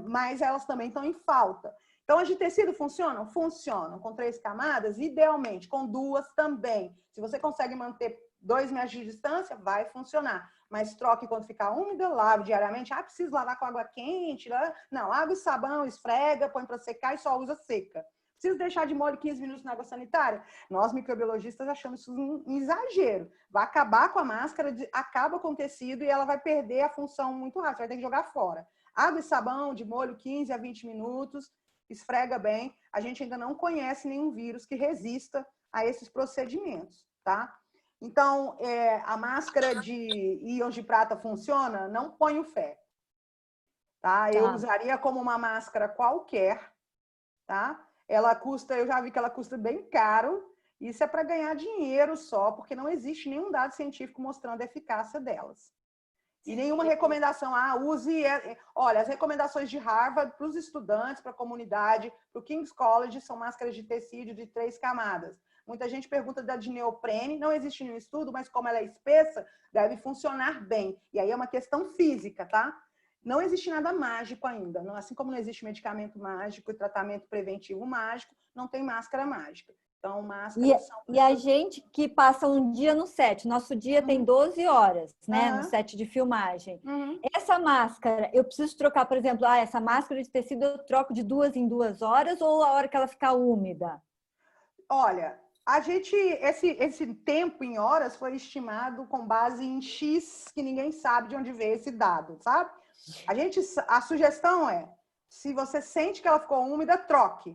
Mas elas também estão em falta. Então, as de tecido funcionam? Funcionam. Com 3 camadas, idealmente. Com 2 também. Se você consegue manter 2 metros de distância, vai funcionar. Mas troque quando ficar úmida, lave diariamente. Preciso lavar com água quente. Não, água e sabão, esfrega, põe para secar e só usa seca. Preciso deixar de molho 15 minutos na água sanitária? Nós, microbiologistas, achamos isso um exagero. Vai acabar com a máscara, acaba com o tecido e ela vai perder a função muito rápido, vai ter que jogar fora. Água e sabão de molho 15 a 20 minutos, esfrega bem. A gente ainda não conhece nenhum vírus que resista a esses procedimentos, tá? Então, a máscara de íons de prata funciona? Não ponho fé. Tá? Eu usaria como uma máscara qualquer, tá? Ela custa, eu já vi que ela custa bem caro, isso é para ganhar dinheiro só, porque não existe nenhum dado científico mostrando a eficácia delas. E nenhuma recomendação, use... Olha, as recomendações de Harvard para os estudantes, para a comunidade, para o King's College, são máscaras de tecido de 3 camadas. Muita gente pergunta da de neoprene, não existe nenhum estudo, mas como ela é espessa, deve funcionar bem. E aí é uma questão física, tá? Não existe nada mágico ainda. Assim como não existe medicamento mágico e tratamento preventivo mágico, não tem máscara mágica. Então, máscaras são... E a gente que passa um dia no set, nosso dia tem 12 horas, né, no set de filmagem. Essa máscara, eu preciso trocar, por exemplo, essa máscara de tecido eu troco de 2 em 2 horas ou a hora que ela ficar úmida? Olha, esse tempo em horas foi estimado com base em X, que ninguém sabe de onde veio esse dado, sabe? A sugestão é, se você sente que ela ficou úmida, troque.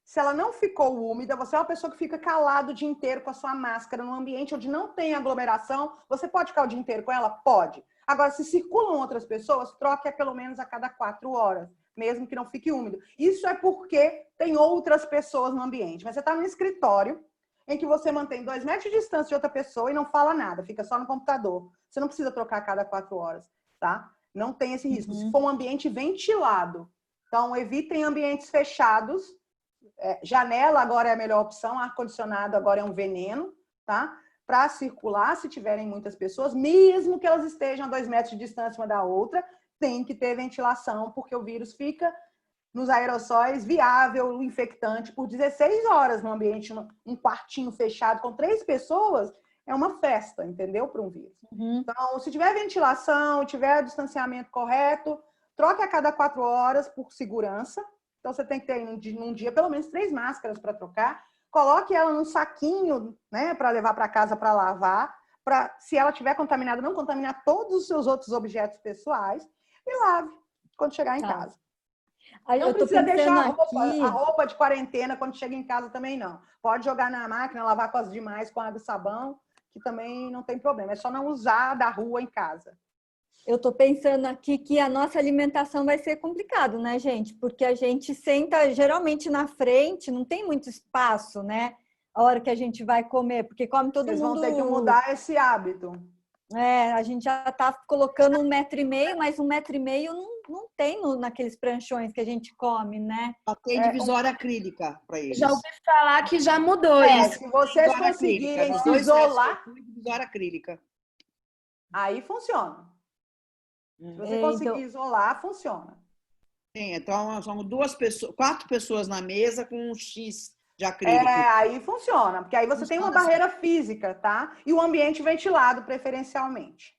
Se ela não ficou úmida, você é uma pessoa que fica calado o dia inteiro com a sua máscara num ambiente onde não tem aglomeração, você pode ficar o dia inteiro com ela? Pode. Agora, se circulam outras pessoas, troque pelo menos a cada 4 horas, mesmo que não fique úmido. Isso é porque tem outras pessoas no ambiente. Mas você está no escritório, em que você mantém 2 metros de distância de outra pessoa e não fala nada, fica só no computador. Você não precisa trocar a cada 4 horas, tá? Não tem esse risco. Se for um ambiente ventilado, então evitem ambientes fechados. Janela agora é a melhor opção, ar-condicionado agora é um veneno, tá? Para circular, se tiverem muitas pessoas, mesmo que elas estejam a 2 metros de distância uma da outra, tem que ter ventilação, porque o vírus fica nos aerossóis viável, infectante, por 16 horas no ambiente, um quartinho fechado com 3 pessoas, é uma festa, entendeu? Para um vírus. Então, se tiver ventilação, tiver distanciamento correto, troque a cada 4 horas por segurança. Então, você tem que ter num dia pelo menos 3 máscaras para trocar. Coloque ela num saquinho, né, para levar para casa para lavar, para, se ela estiver contaminada, não contaminar todos os seus outros objetos pessoais e lave quando chegar em casa. Não precisa deixar a roupa de quarentena quando chega em casa também, não. Pode jogar na máquina, lavar com as demais, com água e sabão, que também não tem problema. É só não usar da rua em casa. Eu estou pensando aqui que a nossa alimentação vai ser complicado, né, gente? Porque a gente senta geralmente na frente, não tem muito espaço, né? A hora que a gente vai comer, porque come todo mundo... Vocês vão ter que mudar esse hábito. A gente já está colocando 1,5 metro, mas 1,5 metro não tem naqueles pranchões que a gente come, né? Só tem divisória acrílica para eles. Já ouvi falar que já mudou isso. Se vocês conseguirem se isolar... Divisória acrílica. Aí funciona. Se você conseguir isolar, funciona. Sim, então são 4 pessoas na mesa com um X de acrílico. Aí funciona, porque aí você tem uma barreira física, tá? E o ambiente ventilado, preferencialmente.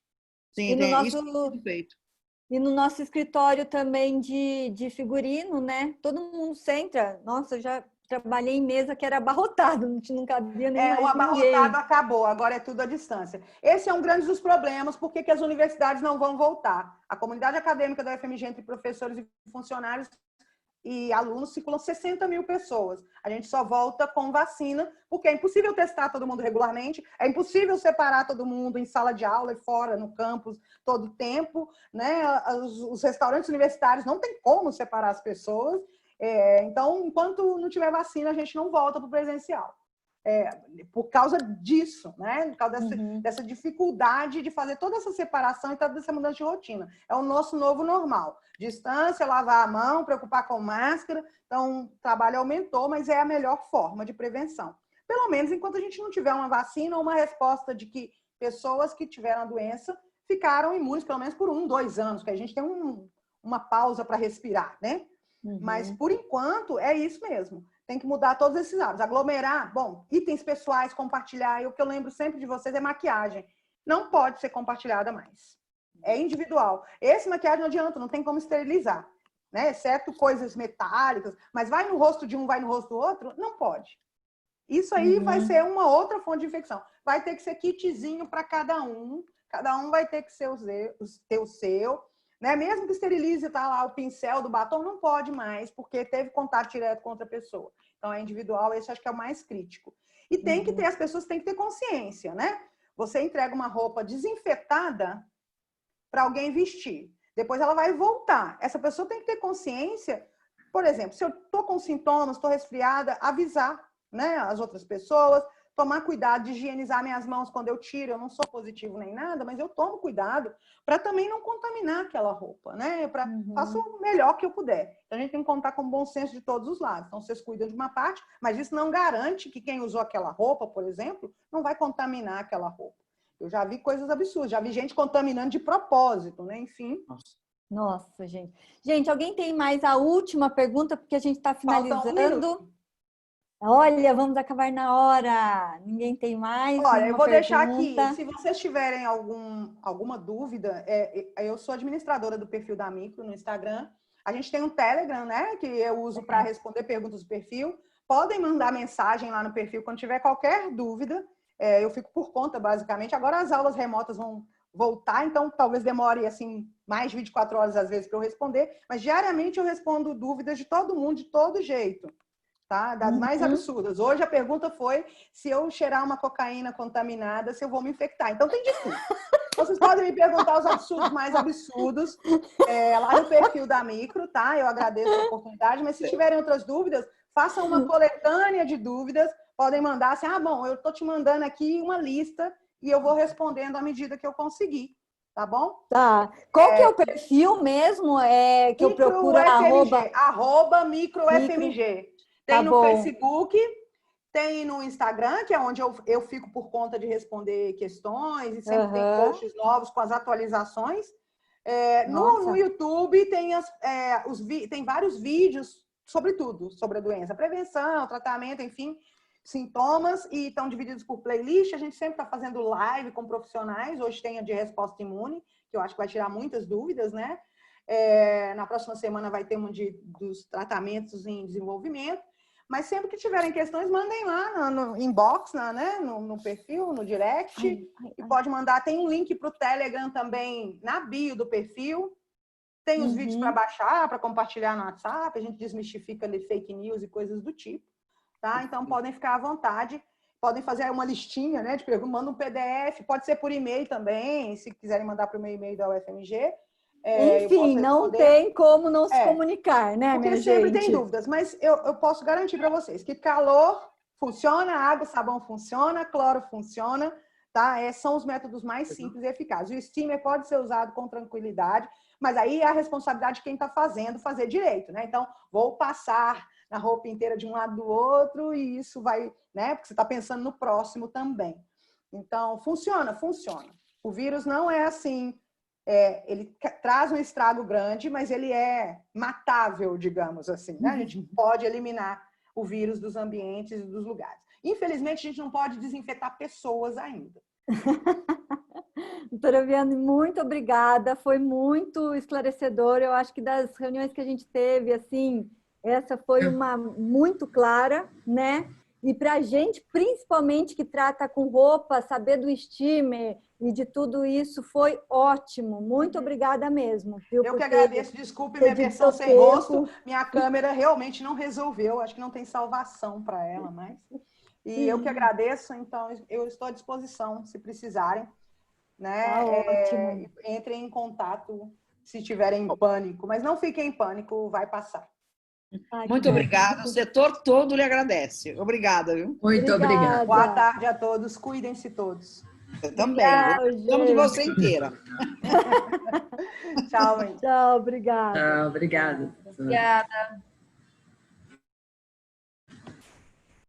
Sim, isso é feito. E no nosso escritório também de figurino, né? Todo mundo senta. Nossa, eu já trabalhei em mesa que era abarrotado, não cabia nem mais o abarrotado acabou, agora é tudo à distância. Esse é um grande dos problemas, porque que as universidades não vão voltar. A comunidade acadêmica da UFMG, entre professores e funcionários e alunos, circulam 60 mil pessoas. A gente só volta com vacina, porque é impossível testar todo mundo regularmente, é impossível separar todo mundo em sala de aula e fora, no campus, todo o tempo, né? Os restaurantes universitários não tem como separar as pessoas. Então, enquanto não tiver vacina, a gente não volta para o presencial. Por causa disso, né? Por causa dessa dificuldade de fazer toda essa separação e toda essa mudança de rotina. É o nosso novo normal. Distância, lavar a mão, preocupar com máscara. Então, o trabalho aumentou, mas é a melhor forma de prevenção. Pelo menos enquanto a gente não tiver uma vacina ou uma resposta de que pessoas que tiveram a doença ficaram imunes, pelo menos por 1, 2 anos, que a gente tem uma pausa para respirar, né? Mas, por enquanto, é isso mesmo. Tem que mudar todos esses hábitos. Aglomerar, bom, itens pessoais, compartilhar. E o que eu lembro sempre de vocês é maquiagem. Não pode ser compartilhada mais. É individual. Esse maquiagem não adianta, não tem como esterilizar. né? Exceto coisas metálicas, mas vai no rosto de um, vai no rosto do outro, não pode. Isso aí vai ser uma outra fonte de infecção. Vai ter que ser kitzinho para cada um vai ter que ser ter o seu, né? Mesmo que esterilize, tá lá o pincel do batom, não pode mais, porque teve contato direto com outra pessoa. Então, é individual, esse acho que é o mais crítico. E tem que ter, as pessoas têm que ter consciência, né? Você entrega uma roupa desinfetada para alguém vestir. Depois ela vai voltar. Essa pessoa tem que ter consciência, por exemplo, se eu estou com sintomas, estou resfriada, avisar, né, as outras pessoas, tomar cuidado de higienizar minhas mãos quando eu tiro. Eu não sou positivo nem nada, mas eu tomo cuidado para também não contaminar aquela roupa, né? Faço o melhor que eu puder. Então, a gente tem que contar com o bom senso de todos os lados. Então, vocês cuidam de uma parte, mas isso não garante que quem usou aquela roupa, por exemplo, não vai contaminar aquela roupa. Eu já vi coisas absurdas, já vi gente contaminando de propósito, né? Enfim. Nossa, gente. Gente, alguém tem mais a última pergunta, porque a gente está finalizando. Olha, vamos acabar na hora. Ninguém tem mais? Olha, eu vou deixar aqui. Se vocês tiverem alguma dúvida, eu sou administradora do perfil da Micro no Instagram. A gente tem um Telegram, né? Que eu uso para responder perguntas do perfil. Podem mandar mensagem lá no perfil quando tiver qualquer dúvida. Eu fico por conta, basicamente. Agora as aulas remotas vão voltar, então talvez demore assim mais de 24 horas às vezes para eu responder. Mas diariamente eu respondo dúvidas de todo mundo, de todo jeito. Tá? Das mais absurdas. Hoje a pergunta foi se eu cheirar uma cocaína contaminada, se eu vou me infectar. Então tem de tudo. Vocês podem me perguntar os absurdos mais absurdos lá no perfil da Micro, tá? Eu agradeço a oportunidade, mas se tiverem outras dúvidas, façam uma coletânea de dúvidas, podem mandar assim, bom, eu tô te mandando aqui uma lista e eu vou respondendo à medida que eu conseguir, tá bom? Tá. Qual que é o perfil mesmo? Que eu procuro arroba microfmg. Tem no Facebook, tem no Instagram, que é onde eu fico por conta de responder questões, e sempre tem posts novos com as atualizações. No YouTube tem vários vídeos sobre tudo, sobre a doença, prevenção, tratamento, enfim, sintomas, e estão divididos por playlist. A gente sempre está fazendo live com profissionais. Hoje tem a de resposta imune, que eu acho que vai tirar muitas dúvidas, né? Na próxima semana vai ter uma dos tratamentos em desenvolvimento. Mas sempre que tiverem questões, mandem lá no inbox, né? no perfil, no direct. E pode mandar. Tem um link para o Telegram também na bio do perfil. Tem os vídeos para baixar, para compartilhar no WhatsApp. A gente desmistifica ali fake news e coisas do tipo. Tá? Então, podem ficar à vontade. Podem fazer uma listinha, né, de perguntas. Manda um PDF. Pode ser por e-mail também, se quiserem mandar para o meu e-mail da UFMG. Enfim, não tem como não se comunicar, né, porque minha sempre gente? tem dúvidas, mas eu posso garantir para vocês que calor funciona, água, sabão funciona, cloro funciona, tá? São os métodos mais simples e eficazes. O steamer pode ser usado com tranquilidade, mas aí é a responsabilidade de quem está fazendo fazer direito, né? Então, vou passar na roupa inteira de um lado do outro e isso vai, né? Porque você está pensando no próximo também. Então, funciona. O vírus não é assim... ele traz um estrago grande, mas ele é matável, digamos assim, né? A gente pode eliminar o vírus dos ambientes e dos lugares. Infelizmente, a gente não pode desinfetar pessoas ainda. Doutora Viviane, muito obrigada, foi muito esclarecedor. Eu acho que das reuniões que a gente teve, assim, essa foi uma muito clara, né? E para a gente, principalmente que trata com roupa, saber do steamer e de tudo isso, foi ótimo. Muito obrigada mesmo. Viu, eu que agradeço. Desculpe minha versão sem rosto. Minha câmera realmente não resolveu. Acho que não tem salvação para ela, mas... E eu que agradeço. Então, eu estou à disposição, se precisarem. Né? Ótimo. Entrem em contato se tiverem pânico. Mas não fiquem em pânico, vai passar. Muito obrigada. O setor todo lhe agradece. Obrigada, viu? Muito obrigada. Boa tarde a todos. Cuidem-se todos. Eu também. Estamos de você inteira. Tchau, mãe. Tchau, obrigada. Tchau, obrigada. Obrigada.